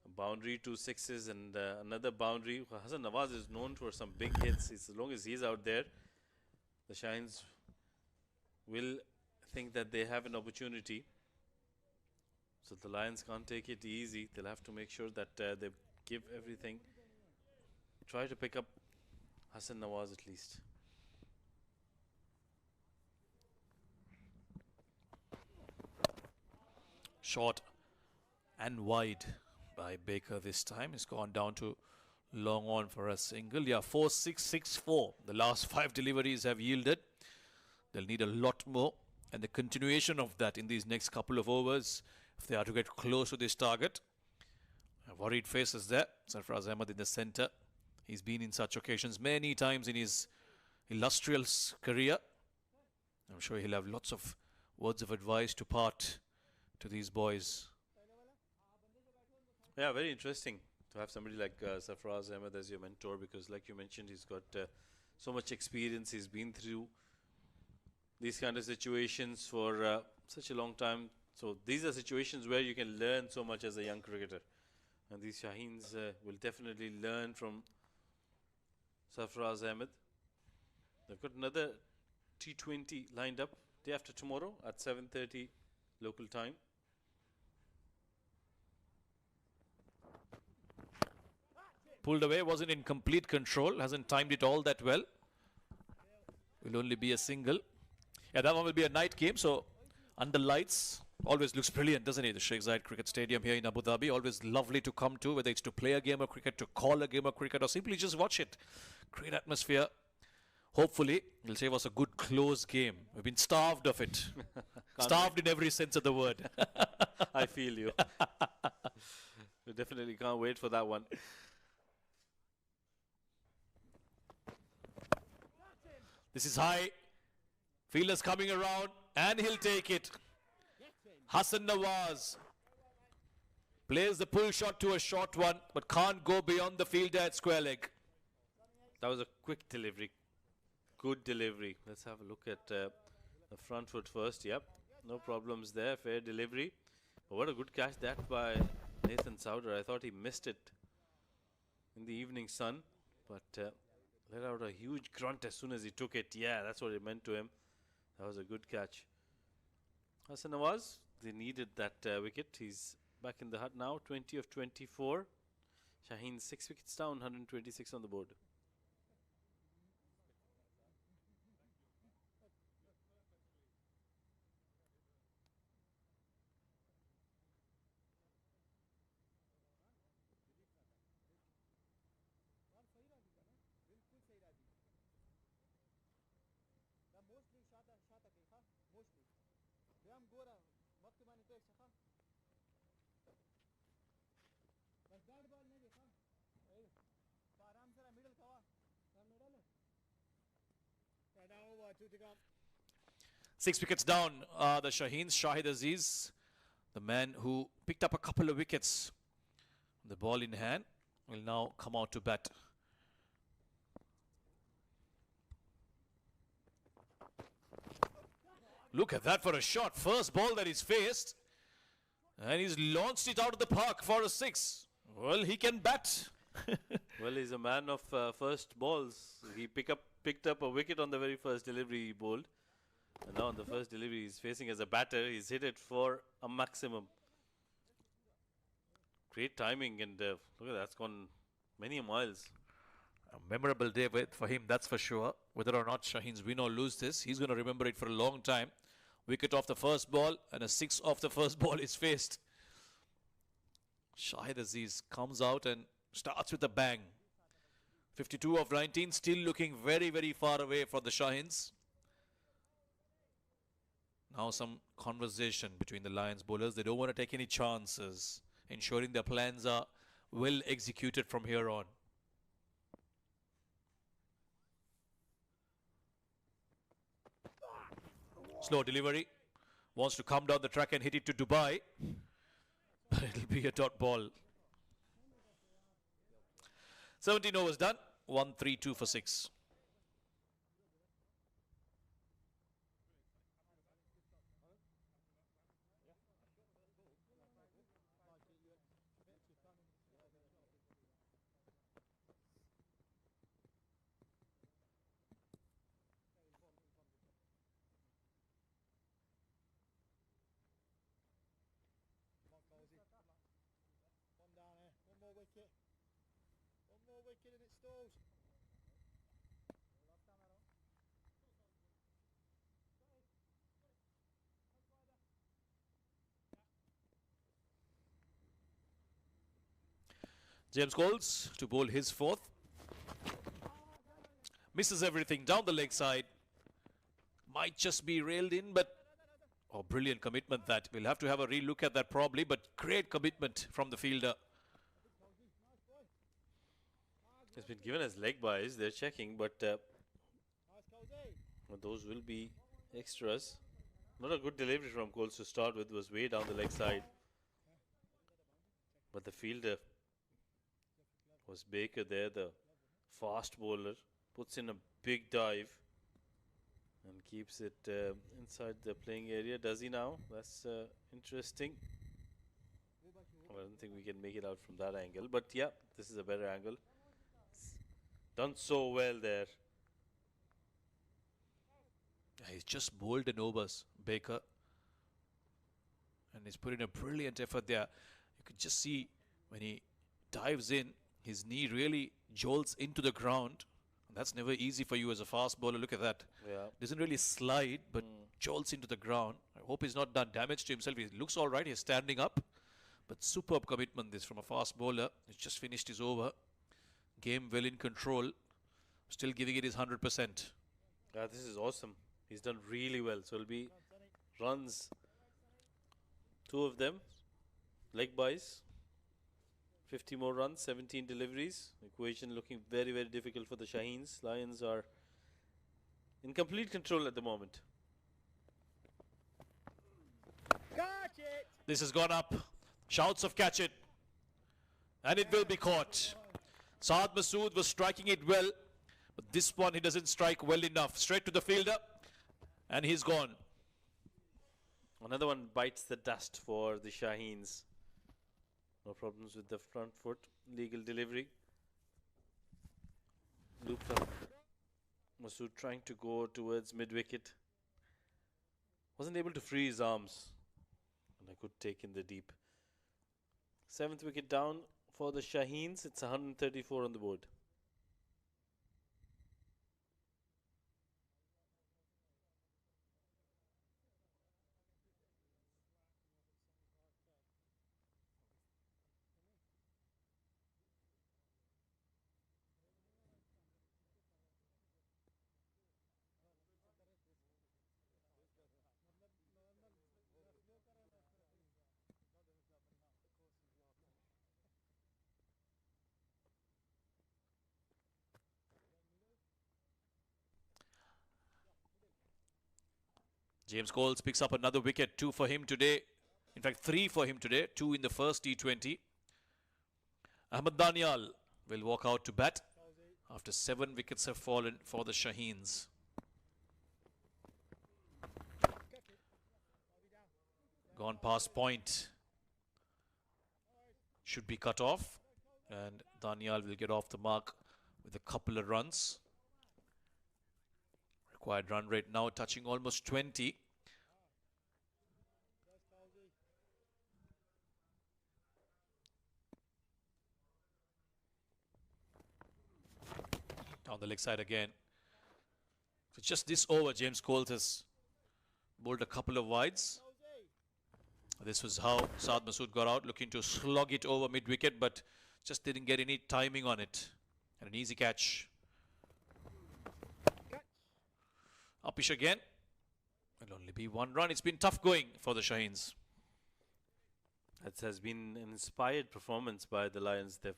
A boundary, 2 6s, and another boundary. Hassan Nawaz is known for some big hits. As long as he's out there, the Shaheens will think that they have an opportunity. So the Lions can't take it easy. They'll have to make sure that they give everything. Try to pick up Hassan Nawaz at least. Short and wide by Baker this time. It's gone down to long on for a single. Yeah, 4 6 6 4. The last 5 deliveries have yielded. They'll need a lot more, and the continuation of that in these next couple of overs if they are to get close to this target. A worried face is there. Sarfraz Ahmed in the centre. He's been in such occasions many times in his illustrious career. I'm sure he'll have lots of words of advice to part to these boys. Yeah, very interesting to have somebody like Sarfaraz Ahmed as your mentor, because like you mentioned, he's got so much experience. He's been through these kind of situations for such a long time. So these are situations where you can learn so much as a young cricketer. And these Shaheens will definitely learn from Sarfaraz Ahmed. They've got another T20 lined up day after tomorrow at 7:30 local time. Pulled away, wasn't in complete control, hasn't timed it all that well. Will only be a single. Yeah, that one will be a night game, so under lights always looks brilliant, doesn't it? The Sheikh Zayed Cricket Stadium here in Abu Dhabi, always lovely to come to, whether it's to play a game of cricket, to call a game of cricket, or simply just watch it. Great atmosphere. Hopefully, it'll save us a good close game. We've been starved of it. Starved in every sense of the word. I feel you. We definitely can't wait for that one. This is high. Fielder's coming around, and he'll take it. Hassan Nawaz plays the pull shot to a short one, but can't go beyond the fielder at square leg. That was a quick delivery. Good delivery. Let's have a look at the front foot first. Yep, no problems there. Fair delivery. But what a good catch that by Nathan Souder. I thought he missed it in the evening sun, but let out a huge grunt as soon as he took it. Yeah, that's what it meant to him. That was a good catch. Hassan Nawaz, they needed that wicket. He's back in the hut now, 20 of 24. Shaheen 6 wickets down, 126 on the board. Six wickets down, the Shaheens. Shahid Aziz, the man who picked up a couple of wickets, the ball in hand, will now come out to bat. Look at that for a shot. First ball that he's faced, and he's launched it out of the park for a six. Well, he can bat. Well, he's a man of first balls. He picked up a wicket on the very first delivery he bowled. And now on the first delivery he's facing as a batter, he's hit it for a maximum. Great timing, and look at that, it's gone many miles. A memorable day for him, that's for sure. Whether or not Shaheens win or lose this, he's going to remember it for a long time. Wicket off the first ball, and a six off the first ball is faced. Shahid Aziz comes out and starts with a bang. 52 of 19, still looking very, very far away from the Shaheens. Now some conversation between the Lions bowlers. They don't want to take any chances, ensuring their plans are well executed from here on. Slow delivery. Wants to come down the track and hit it to Dubai. But it'll be a dot ball. 17 overs done. 1-3-2 for 6. One more wicket and it stalls. James Coles to bowl his fourth. Misses everything down the leg side. Might just be railed in, but oh, brilliant commitment that. We'll have to have a re-look at that probably, but great commitment from the fielder. It's been given as leg buys, they're checking, but those will be extras. Not a good delivery from Coles to start with, was way down the leg side. But the fielder was Baker there, the fast bowler, puts in a big dive and keeps it inside the playing area. Does he now? That's interesting. Well, I don't think we can make it out from that angle, but yeah, this is a better angle. It's done so well there. He's just bowled an overs, Baker. And he's put in a brilliant effort there. You could just see when he dives in, his knee really jolts into the ground. And that's never easy for you as a fast bowler. Look at that. Yeah. Doesn't really slide, but jolts into the ground. I hope he's not done damage to himself. He looks all right. He's standing up. But superb commitment this from a fast bowler. He's just finished his over. Game well in control. Still giving it his 100%. Yeah, this is awesome. He's done really well. So it'll be runs. 2 of them. Leg buys. 50 more runs, 17 deliveries. Equation looking very, very difficult for the Shaheens. Lions are in complete control at the moment. Catch it! This has gone up. Shouts of catch it. And it will be caught. Saad Masood was striking it well. But this one he doesn't strike well enough. Straight to the fielder. And he's gone. Another one bites the dust for the Shaheens. No problems with the front foot. Legal delivery. Looped up. Masood trying to go towards mid-wicket. Wasn't able to free his arms. And I could take in the deep. 7th wicket down for the Shaheens. It's 134 on the board. James Coles picks up another wicket. 2 for him today. In fact, 3 for him today. 2 in the first T20. Ahmed Danial will walk out to bat after 7 wickets have fallen for the Shaheens. Gone past point. Should be cut off. And Danial will get off the mark with a couple of runs. Required run rate now touching almost 20. Down the leg side again. So just this over, James Coles has bowled a couple of wides. This was how Saad Masood got out, looking to slog it over mid-wicket, but just didn't get any timing on it. And an easy catch. Upish again. It'll only be 1 run. It's been tough going for the Shaheens. That has been an inspired performance by the Lions. They've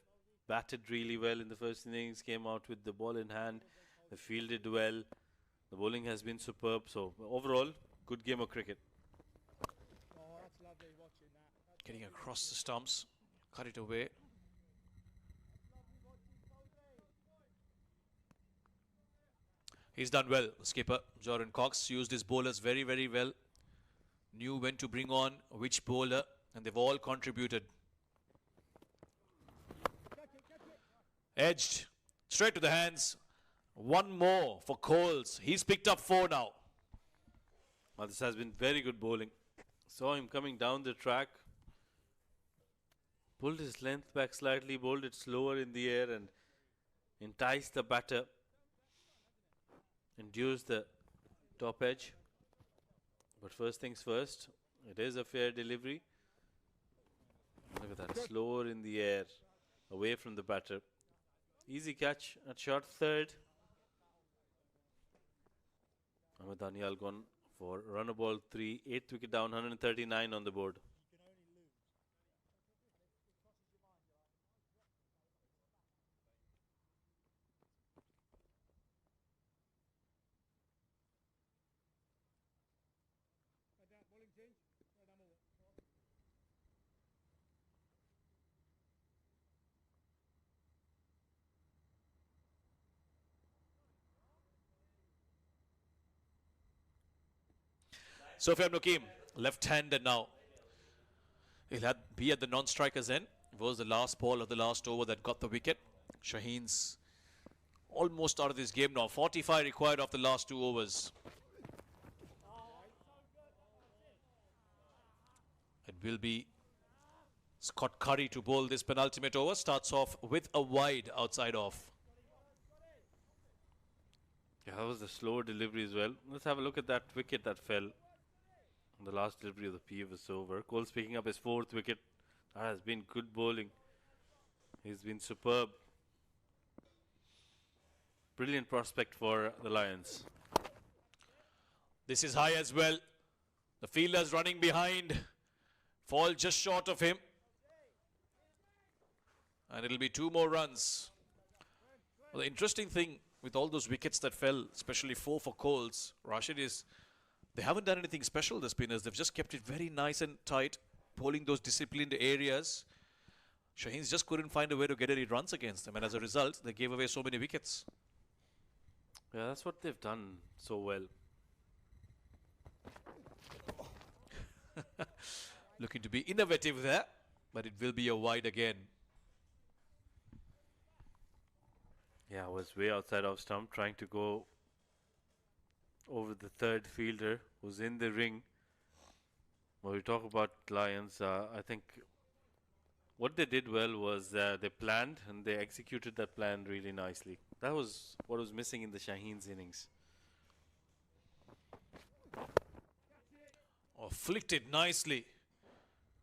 batted really well in the first innings, came out with the ball in hand. They fielded well. The bowling has been superb. So overall, good game of cricket. Oh, that's lovely watching that. Getting across the stumps. Cut it away. He's done well. The skipper, Jordan Cox, used his bowlers very, very well. Knew when to bring on which bowler, and they've all contributed. Edged. Straight to the hands. 1 more for Coles. He's picked up 4 now. Well, this has been very good bowling. Saw him coming down the track. Pulled his length back slightly, bowled it slower in the air and enticed the batter. Induced the top edge. But first things first, it is a fair delivery. Look at that, slower in the air, away from the batter. Easy catch at short third. Ahmed Danial gone for run a ball 3, 8th wicket down, 139 on the board. Bowling change. Sofian Mukim, left-handed now. He'll be at the non-striker's end. It was the last ball of the last over that got the wicket. Shaheens almost out of this game now. 45 required of the last 2 overs. It will be Scott Curry to bowl this penultimate over. Starts off with a wide outside off. Yeah, that was a slow delivery as well. Let's have a look at that wicket that fell on the last delivery of the previous over. Cole's picking up his 4th wicket. That has been good bowling. He's been superb. Brilliant prospect for the Lions. This is high as well. The fielder's running behind. Fall just short of him. And it'll be 2 more runs. Well, the interesting thing with all those wickets that fell, especially 4 for Coles, Rashid, is they haven't done anything special, the spinners. They've just kept it very nice and tight, bowling those disciplined areas. Shaheens just couldn't find a way to get any runs against them. And as a result, they gave away so many wickets. Yeah, that's what they've done so well. Looking to be innovative there, but it will be a wide again. Yeah, I was way outside of stump, trying to go over the 3rd fielder who's in the ring. When we talk about Lions, I think what they did well was they planned and they executed that plan really nicely. That was what was missing in the Shaheens innings. Oh, flicked it nicely.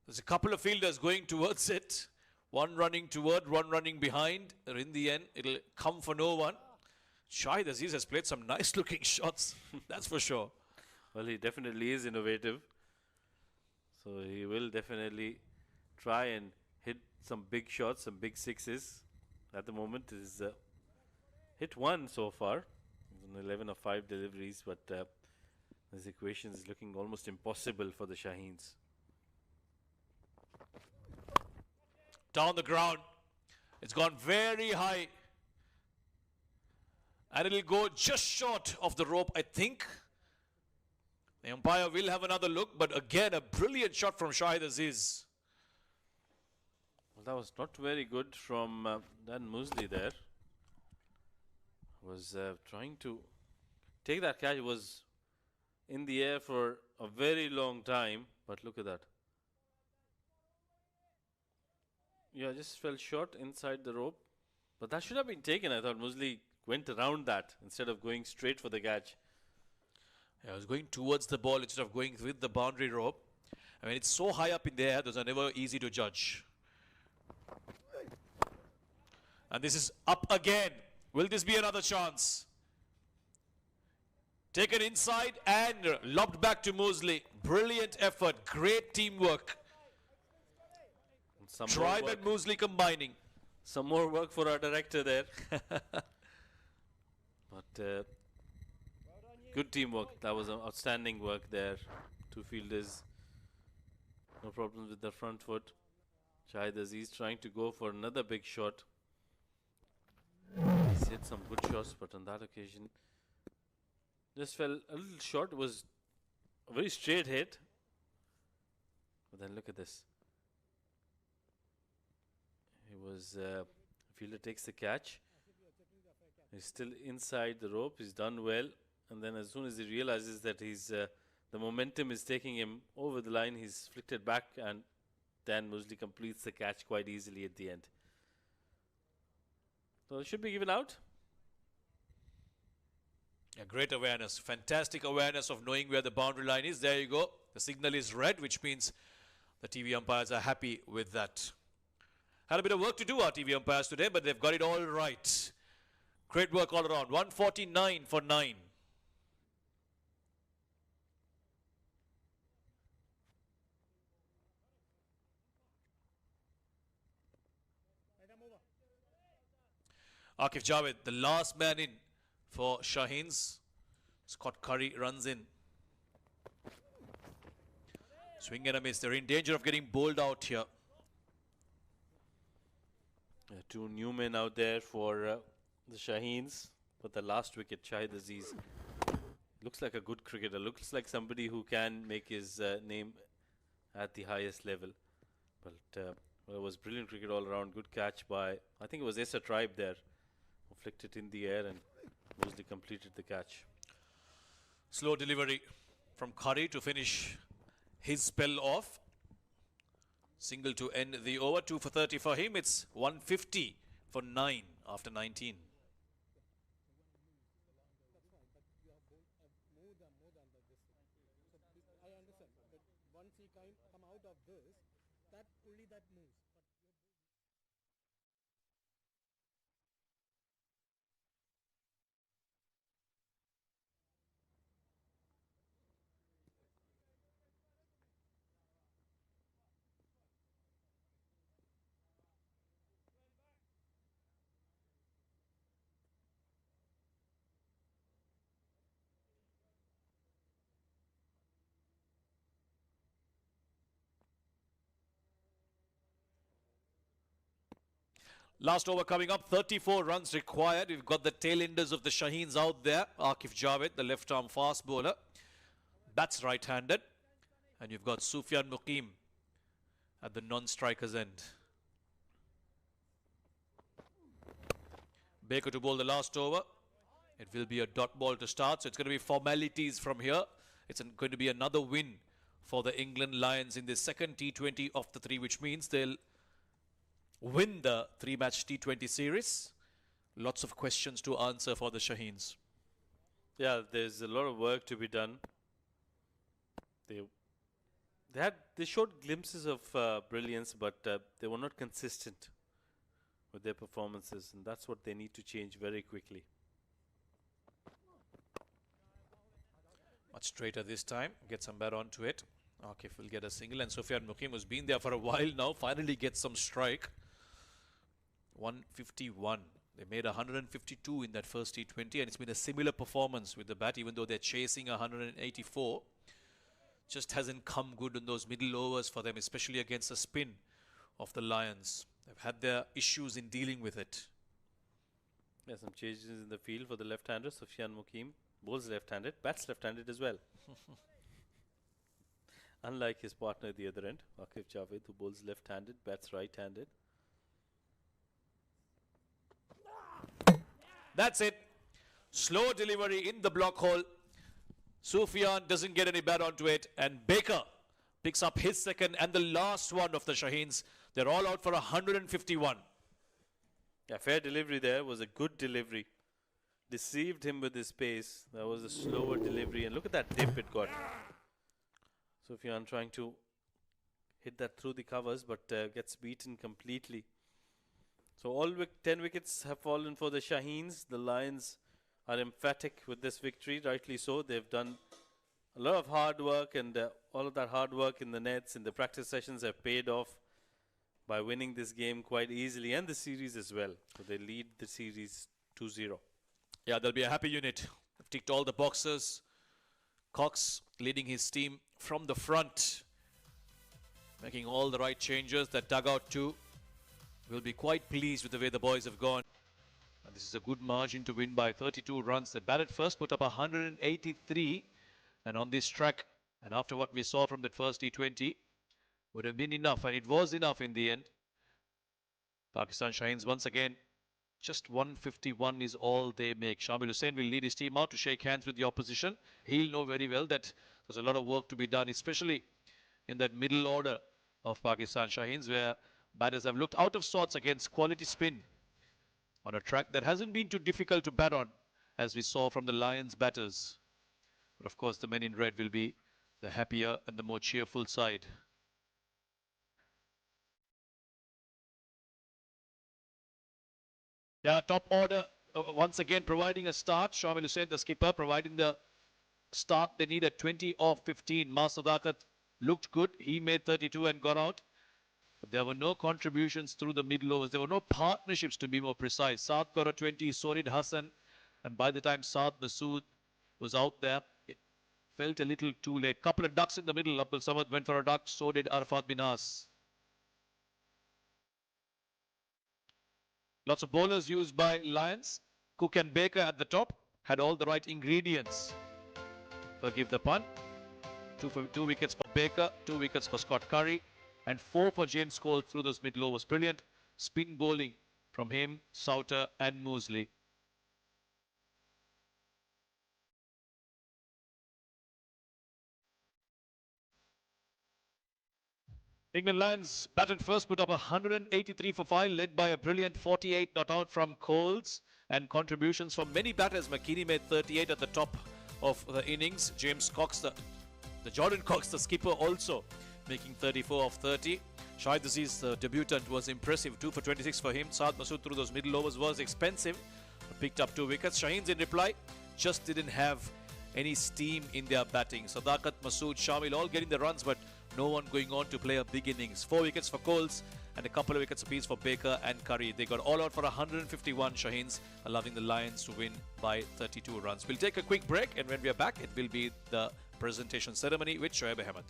There's a couple of fielders going towards it. One running toward, one running behind. In the end, it'll come for no one. Shahid Aziz has played some nice looking shots. That's for sure. Well, he definitely is innovative. So he will definitely try and hit some big shots, some big sixes. At the moment, he's hit 1 so far. He's on 11 of 5 deliveries, but this equation is looking almost impossible for the Shaheens. Down the ground. It's gone very high. And it'll go just short of the rope, I think. The umpire will have another look, but again, a brilliant shot from Shahid Aziz. Well, that was not very good from Dan Musley there. Was trying to take that catch. It was in the air for a very long time, but look at that. Yeah, just fell short inside the rope. But that should have been taken. I thought Musley went around that instead of going straight for the catch. Yeah, I was going towards the ball instead of going with the boundary rope. I mean, it's so high up in the air, those are never easy to judge. And this is up again. Will this be another chance? Taken inside and lobbed back to Musley. Brilliant effort, great teamwork. Tribe and Musley combining. Some more work for our director there. But good teamwork. That was outstanding work there. 2 fielders. No problems with the front foot. Shahid Aziz trying to go for another big shot. He's hit some good shots, but on that occasion just fell a little short. It was a very straight hit. But then look at this. He was fielder takes the catch. He's still inside the rope. He's done well, and then as soon as he realizes that he's the momentum is taking him over the line, he's flicked it back, and Dan Musley completes the catch quite easily at the end. So it should be given out. Yeah, great awareness, fantastic awareness of knowing where the boundary line is. There you go. The signal is red, which means the TV umpires are happy with that. Had a bit of work to do, our TV umpires today, but they've got it all right. Great work all around. 149 for 9. Akif Javed, the last man in for Shaheens. Scott Curry runs in. Swing and a miss. They're in danger of getting bowled out here. 2 new men out there for the Shaheens. But the last wicket, Shahid Aziz Looks like a good cricketer. Looks like somebody who can make his name at the highest level. But well, it was brilliant cricket all around. Good catch by, I think it was Esa Tribe there, who flicked it in the air and mostly completed the catch. Slow delivery from Curry to finish his spell off. Single to end the over. 2 for 30 for him. It's 150 for 9 after 19. I understand, but once he come out of this, that only that moves. Last over coming up, 34 runs required. We've got the tail enders of the Shaheens out there. Akif Javed, the left arm fast bowler. Bats right-handed. And you've got Sufyan Muqim at the non-striker's end. Baker to bowl the last over. It will be a dot ball to start, so it's going to be formalities from here. It's going to be another win for the England Lions in the second T20 of the 3, which means they'll win the 3-match T20 series. Lots of questions to answer for the Shaheens. Yeah, there's a lot of work to be done. They showed glimpses of brilliance, but they were not consistent with their performances, and that's what they need to change very quickly. Much straighter this time. Get some bat onto it. Akif will get a single, and Sufyan Muqim, who's been there for a while now, finally gets some strike. 151. They made 152 in that first T20, and it's been a similar performance with the bat, even though they're chasing 184. Just hasn't come good in those middle overs for them, especially against the spin of the Lions. They've had their issues in dealing with it. Yeah, some changes in the field for the left-hander. Sufyan Muqim bowls left-handed, bats left-handed as well. Unlike his partner at the other end, Akif Javed, who bowls left-handed, bats right-handed. That's it. Slow delivery in the block hole. Sufyan doesn't get any bat onto it, and Baker picks up his second and the last one of the Shaheens. They're all out for 151. Yeah, fair delivery there. Was a good delivery. Deceived him with his pace. That was a slower delivery, and look at that dip it got. Sufyan trying to hit that through the covers, but gets beaten completely. So all 10 wickets have fallen for the Shaheens. The Lions are emphatic with this victory, rightly so. They've done a lot of hard work, and all of that hard work in the nets, in the practice sessions have paid off by winning this game quite easily, and the series as well. So they lead the series 2-0. Yeah, there'll be a happy unit. They've ticked all the boxes. Cox leading his team from the front, making all the right changes. That dugout too will be quite pleased with the way the boys have gone. And this is a good margin to win by 32 runs. They batted first, put up 183, and on this track, and after what we saw from that first T20, would have been enough, and it was enough in the end. Pakistan Shaheens once again, just 151 is all they make. Shamil Hussain will lead his team out to shake hands with the opposition. He'll know very well that there's a lot of work to be done, especially in that middle order of Pakistan Shaheens, where batters have looked out of sorts against quality spin on a track that hasn't been too difficult to bat on, as we saw from the Lions batters. But of course, the men in red will be the happier and the more cheerful side. Yeah, top order once again providing a start. Shamil Hussain, the skipper, providing the start they need at 20 of 15. Masadakat looked good. He made 32 and got out. But there were no contributions through the middle overs. There were no partnerships, to be more precise. Saad got a 20, so did Hassan. And by the time Saad Masood was out there, it felt a little too late. Couple of ducks in the middle. Abdul Samad went for a duck, so did Arafat Binas. Lots of bowlers used by Lions. Cook and Baker at the top had all the right ingredients will give the punt. Two wickets for Baker, 2 wickets for Scott Curry, and 4 for James Cole through those mid-low was brilliant. Spin bowling from him, Sauter and Mosley. England Lions batted first, put up 183 for 5, led by a brilliant 48 not out from Coles, and contributions from many batters. McKinney made 38 at the top of the innings. James Cox, the Jordan Cox, the skipper, also making 34 of 30. Shahid Aziz, the debutant, was impressive. 2 for 26 for him. Saad Masood through those middle overs was expensive. Picked up 2 wickets. Shaheens in reply just didn't have any steam in their batting. Sadakat, Masood, Shamil all getting the runs, but no one going on to play a big innings. 4 wickets for Coles and a couple of wickets apiece for Baker and Curry. They got all out for 151, Shaheens, allowing the Lions to win by 32 runs. We'll take a quick break, and when we are back, it will be the presentation ceremony with Shoaib Ahmed.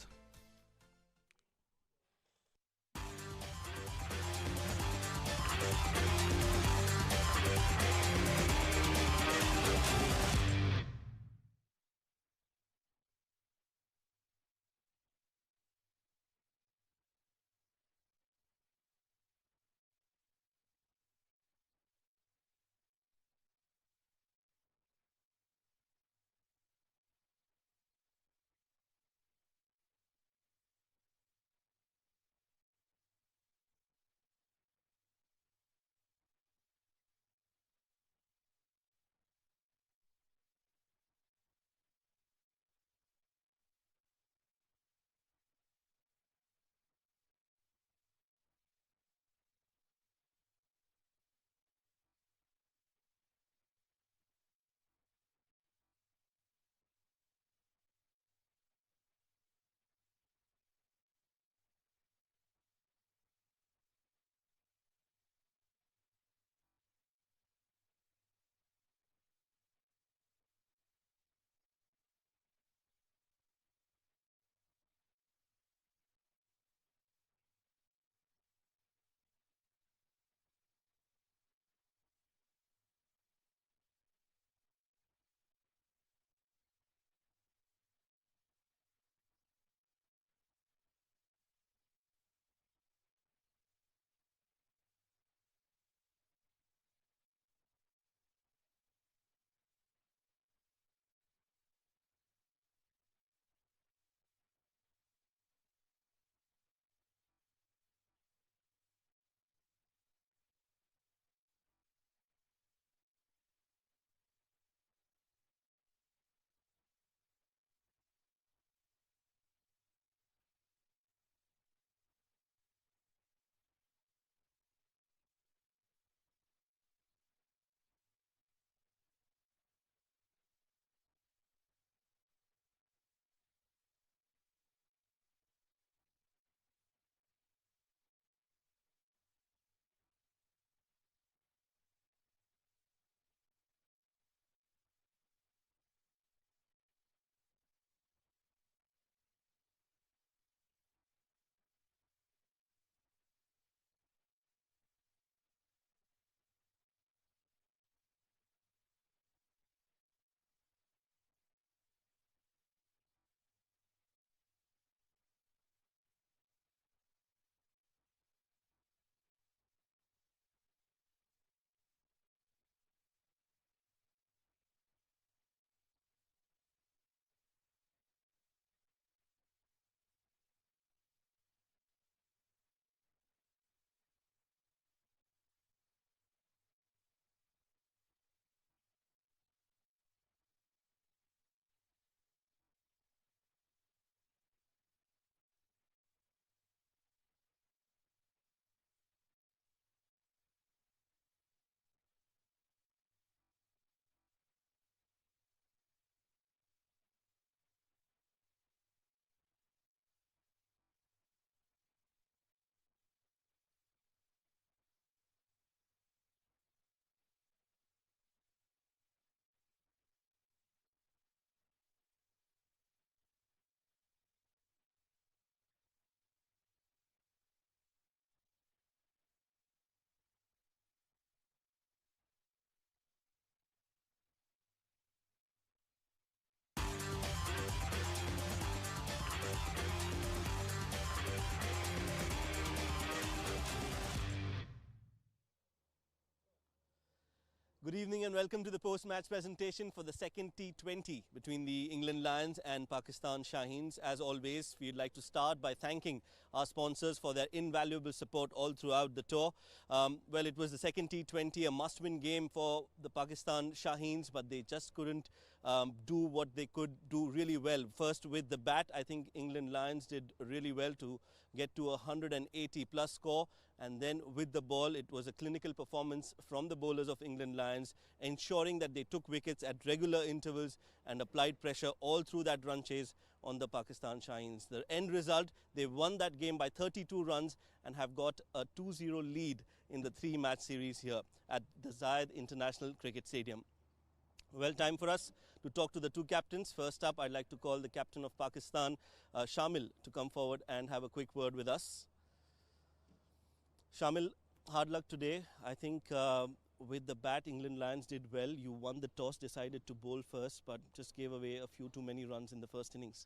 Good evening and welcome to the post-match presentation for the second T20 between the England Lions and Pakistan Shaheens. As always, we'd like to start by thanking our sponsors for their invaluable support all throughout the tour. Well, it was the second T20, a must-win game for the Pakistan Shaheens, but they just couldn't do what they could do really well. First, with the bat, I think England Lions did really well to get to a 180 plus score, and then with the ball it was a clinical performance from the bowlers of England Lions, ensuring that they took wickets at regular intervals and applied pressure all through that run chase on the Pakistan Shaheens. The end result, they won that game by 32 runs and have got a 2-0 lead in the 3-match series here at the Zayed International Cricket Stadium. Well, time for us to talk to the two captains. First up, I'd like to call the captain of Pakistan, Shamil, to come forward and have a quick word with us. Shamil, hard luck today. I think with the bat, England Lions did well. You won the toss, decided to bowl first, but just gave away a few too many runs in the first innings.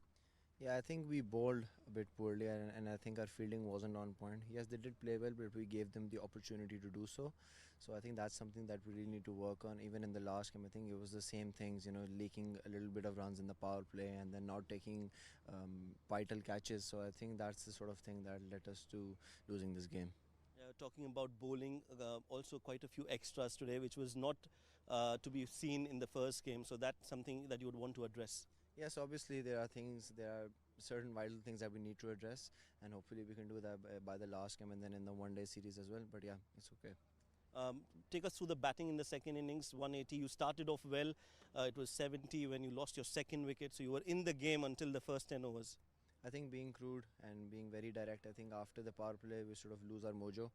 Yeah, I think we bowled a bit poorly, and I think our fielding wasn't on point. Yes, they did play well, but we gave them the opportunity to do so. So I think that's something that we really need to work on. Even in the last game, I think it was the same things, you know, leaking a little bit of runs in the power play and then not taking vital catches. So I think that's the sort of thing that led us to losing this game. Talking about bowling, also quite a few extras today, which was not to be seen in the first game. So that's something that you would want to address. Yes, obviously there are certain vital things that we need to address, and hopefully we can do that by the last game and then in the one-day series as well. But yeah, it's okay. Take us through the batting in the second innings. 180. You started off well. It was 70 when you lost your second wicket, so you were in the game until the first 10 overs. I think being crude and being very direct, I think after the power play we sort of lose our mojo.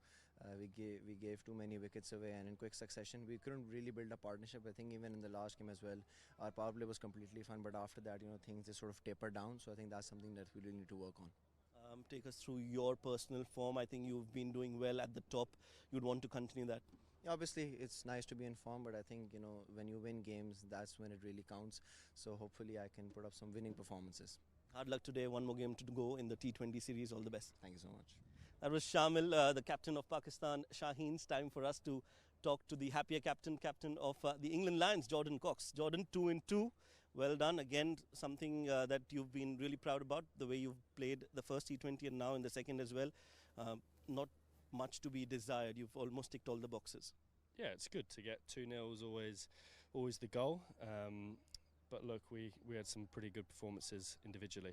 We gave too many wickets away, and in quick succession we couldn't really build a partnership. I think even in the last game as well, our power play was completely fine, but after that, you know, things just sort of tapered down. So I think that's something that we really need to work on. Take us through your personal form. I think you've been doing well at the top. You'd want to continue that. Yeah, obviously it's nice to be in form, but I think, you know, when you win games, that's when it really counts. So hopefully I can put up some winning performances. Hard luck today. One more game to go in the T20 series. All the best. Thank you so much. That was Shamil, the captain of Pakistan Shaheens. Time for us to talk to the happier captain of the England Lions, Jordan Cox. Jordan, 2 in 2. Well done. Again, something that you've been really proud about, the way you've played the first T20 and now in the second as well. Not much to be desired. You've almost ticked all the boxes. Yeah, it's good to get 2-0 is always the goal. But look, we had some pretty good performances individually.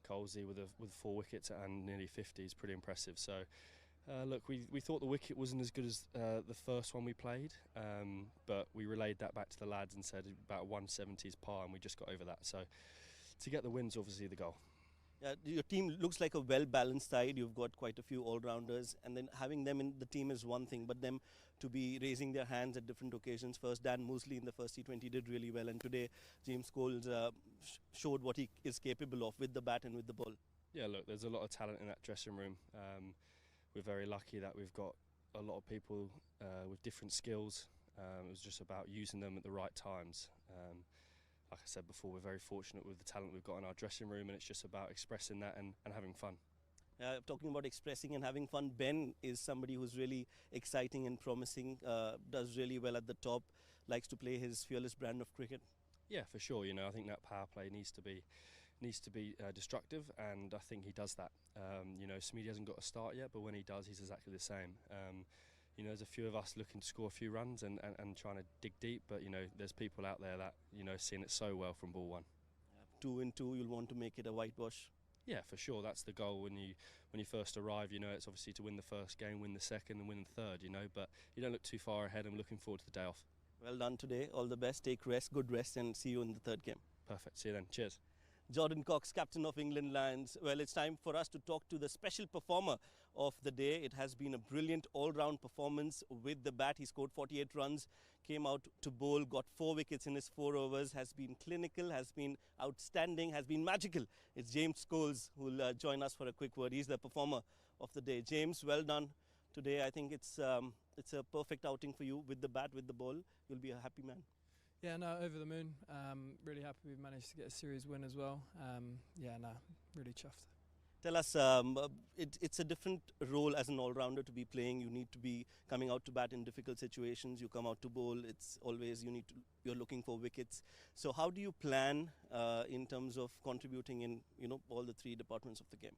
Colsey with 4 wickets and nearly 50 is pretty impressive. So look, we thought the wicket wasn't as good as the first one we played, but we relayed that back to the lads and said about 170 is par, and we just got over that. So to get the win's obviously the goal. Your team looks like a well-balanced side. You've got quite a few all-rounders, and then having them in the team is one thing, but them to be raising their hands at different occasions. First, Dan Mosley in the first T20 did really well, and today James Coles showed what he is capable of with the bat and with the ball. Yeah, look, there's a lot of talent in that dressing room. We're very lucky that we've got a lot of people with different skills. It was just about using them at the right times. Like I said before, we're very fortunate with the talent we've got in our dressing room, and it's just about expressing that and having fun. Talking about expressing and having fun, Ben is somebody who's really exciting and promising, does really well at the top, likes to play his fearless brand of cricket. Yeah, for sure. You know, I think that power play needs to be destructive, and I think he does that. You know, Smeedy hasn't got a start yet, but when he does, he's exactly the same. You know, there's a few of us looking to score a few runs and trying to dig deep, but you know, there's people out there that, you know, seeing it so well from ball one. 2 in 2, you'll want to make it a whitewash. Yeah, for sure. That's the goal when you first arrive. You know, it's obviously to win the first game, win the second, and win the third. You know, but you don't look too far ahead. I'm looking forward to the day off. Well done today. All the best. Take rest, good rest, and see you in the third game. Perfect. See you then. Cheers. Jordan Cox, captain of England Lions. Well, it's time for us to talk to the special performer of the day. It has been a brilliant all-round performance with the bat. He scored 48 runs, came out to bowl, got 4 wickets in his 4 overs, has been clinical, has been outstanding, has been magical. It's James Coles who will join us for a quick word. He's the performer of the day. James, well done today. I think it's a perfect outing for you with the bat, with the ball. You'll be a happy man. Yeah, no, over the moon. Really happy we've managed to get a series win as well. Yeah, no, really chuffed. Tell us, it's a different role as an all-rounder to be playing. You need to be coming out to bat in difficult situations. You come out to bowl. It's always you're looking for wickets. So how do you plan in terms of contributing in all the three departments of the game?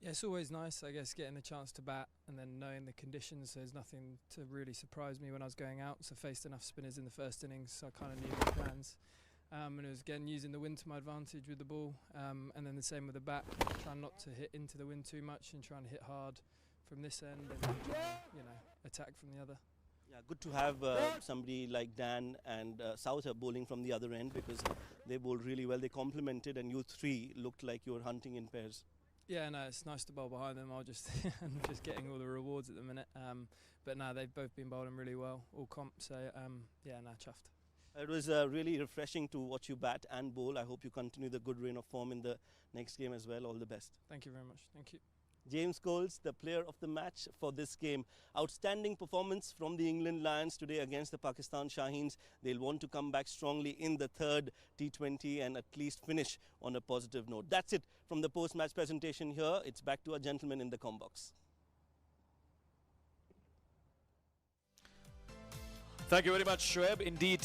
Yeah, it's always nice, I guess, getting the chance to bat and then knowing the conditions. There's nothing to really surprise me when I was going out. So faced enough spinners in the first innings, so I kind of knew the plans. And it was again using the wind to my advantage with the ball, and then the same with the bat, trying not to hit into the wind too much and trying to hit hard from this end and attack from the other. Yeah, good to have somebody like Dan and Souther bowling from the other end, because they bowled really well. They complemented, and you three looked like you were hunting in pairs. Yeah, no, it's nice to bowl behind them. I'm just getting all the rewards at the minute. But no, they've both been bowling really well, all comp. So yeah, no, chuffed. It was really refreshing to watch you bat and bowl. I hope you continue the good reign of form in the next game as well. All the best. Thank you very much. Thank you. James Coles, the player of the match for this game. Outstanding performance from the England Lions today against the Pakistan Shaheens. They'll want to come back strongly in the third T20 and at least finish on a positive note. That's it from the post-match presentation here. It's back to our gentleman in the comm box. Thank you very much, Shoaib. Indeed,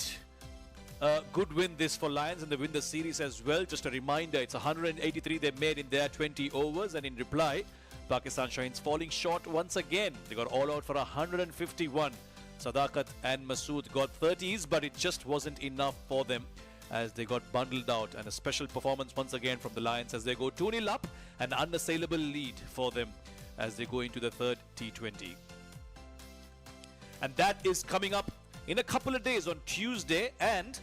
good win this for Lions, and they win the series as well. Just a reminder, it's 183 they made in their 20 overs, and in reply, Pakistan Shaheens falling short once again. They got all out for 151. Sadakat and Masood got 30s, but it just wasn't enough for them as they got bundled out. And a special performance once again from the Lions as they go 2-0 up, an unassailable lead for them as they go into the third T20. And that is coming up in a couple of days on Tuesday, and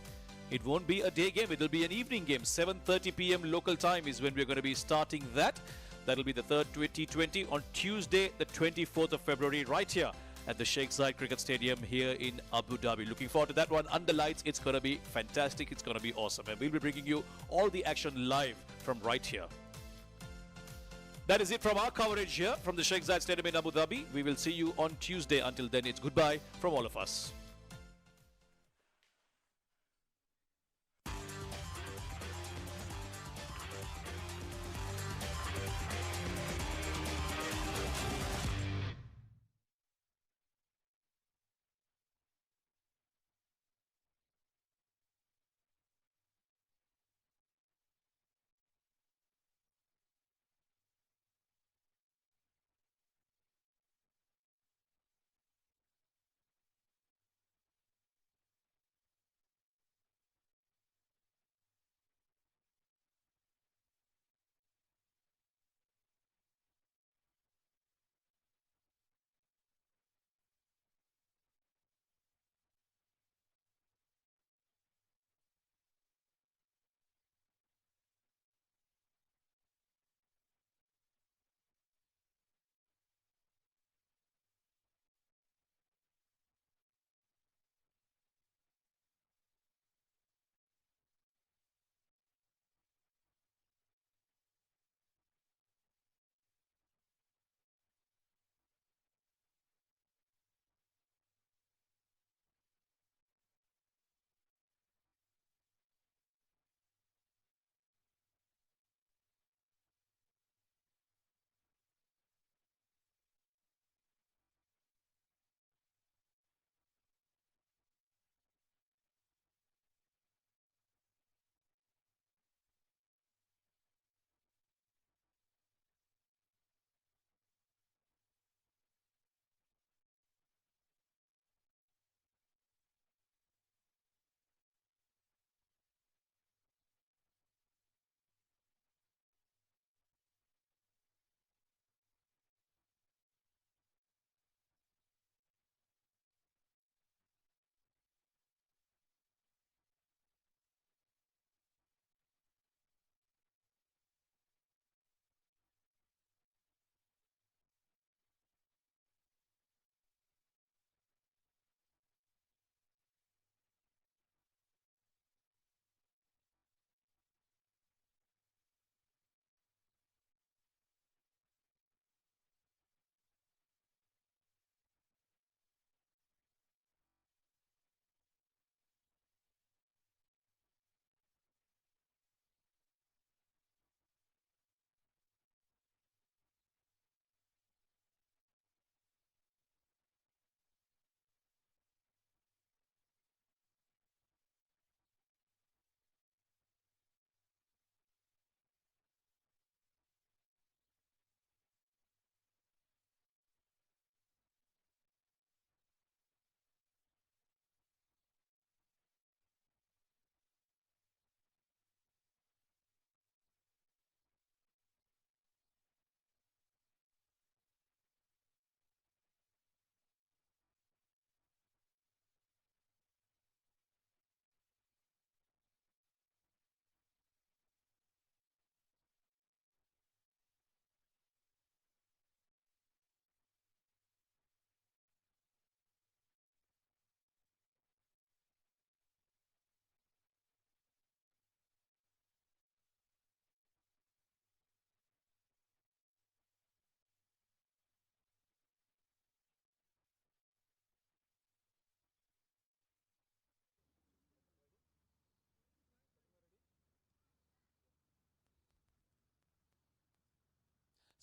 it won't be a day game, it'll be an evening game. 7:30 p.m. local time is when we're going to be starting that. That'll be the third T20 on Tuesday, the 24th of February, right here at the Sheikh Zayed Cricket Stadium here in Abu Dhabi. Looking forward to that one. Under lights, it's going to be fantastic. It's going to be awesome. And we'll be bringing you all the action live from right here. That is it from our coverage here from the Sheikh Zayed Stadium in Abu Dhabi. We will see you on Tuesday. Until then, it's goodbye from all of us.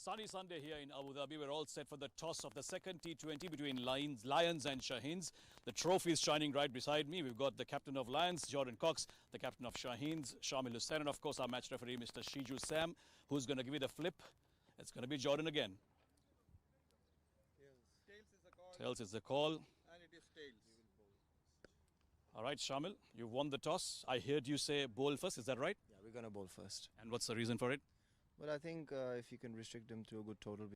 Sunny Sunday here in Abu Dhabi. We're all set for the toss of the second T20 between Lions and Shaheens. The trophy is shining right beside me. We've got the captain of Lions, Jordan Cox, the captain of Shaheens, Shamil Hussain, and of course our match referee, Mr. Shiju Sam, who's going to give you the flip. It's going to be Jordan again. Tails is the call. And it is tails. All right, Shamil, you've won the toss. I heard you say bowl first. Is that right? Yeah, we're gonna bowl first. And what's the reason for it? Well, I think if you can restrict him to a good total.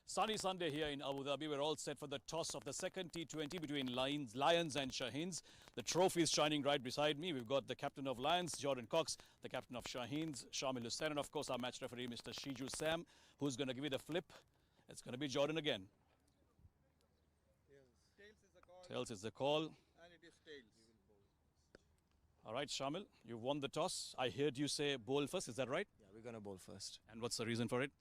Sunny Sunday here in Abu Dhabi. We're all set for the toss of the second T20 between Lions and Shaheens. The trophy is shining right beside me. We've got the captain of Lions, Jordan Cox, the captain of Shaheens, Shamil Hussain, and of course our match referee, Mr. Shiju Sam, who's going to give you the flip. It's going to be Jordan again. Tails is the call. Tails is the call. And it is tails. All right, Shamil, you've won the toss. I heard you say bowl first. Is that right? Yeah, we're gonna bowl first. And what's the reason for it?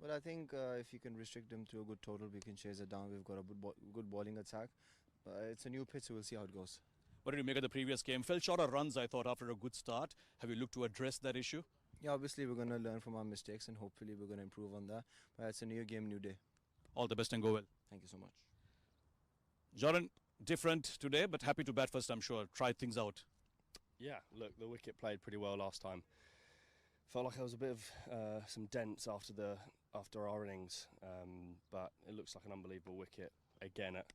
Well, I think if you can restrict him to a good total, we can chase it down. We've got a good bowling attack. It's a new pitch, so we'll see how it goes. What did you make of the previous game? Fell short of runs, I thought, after a good start. Have you looked to address that issue? Yeah, obviously we're gonna learn from our mistakes and hopefully we're gonna improve on that. But it's a new game, new day. All the best and go well. Thank you so much. Jordan, different today, but happy to bat first, I'm sure. Try things out. Yeah, look, the wicket played pretty well last time. Felt like there was a bit of some dents after our innings, but it looks like an unbelievable wicket again at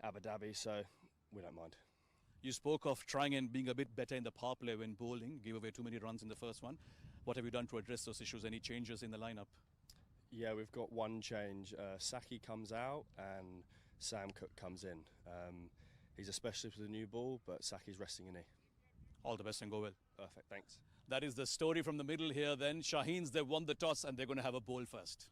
Abu Dhabi, so we don't mind. You spoke of trying and being a bit better in the power play when bowling. Gave away too many runs in the first one. What have you done to address those issues? Any changes in the lineup? Yeah, we've got one change. Saki comes out and Sam Cook comes in. He's a specialist with the new ball, but Saki's resting a knee. All the best and go well. Perfect, thanks. That is the story from the middle here then. Shaheens, they won the toss and they're going to have a bowl first.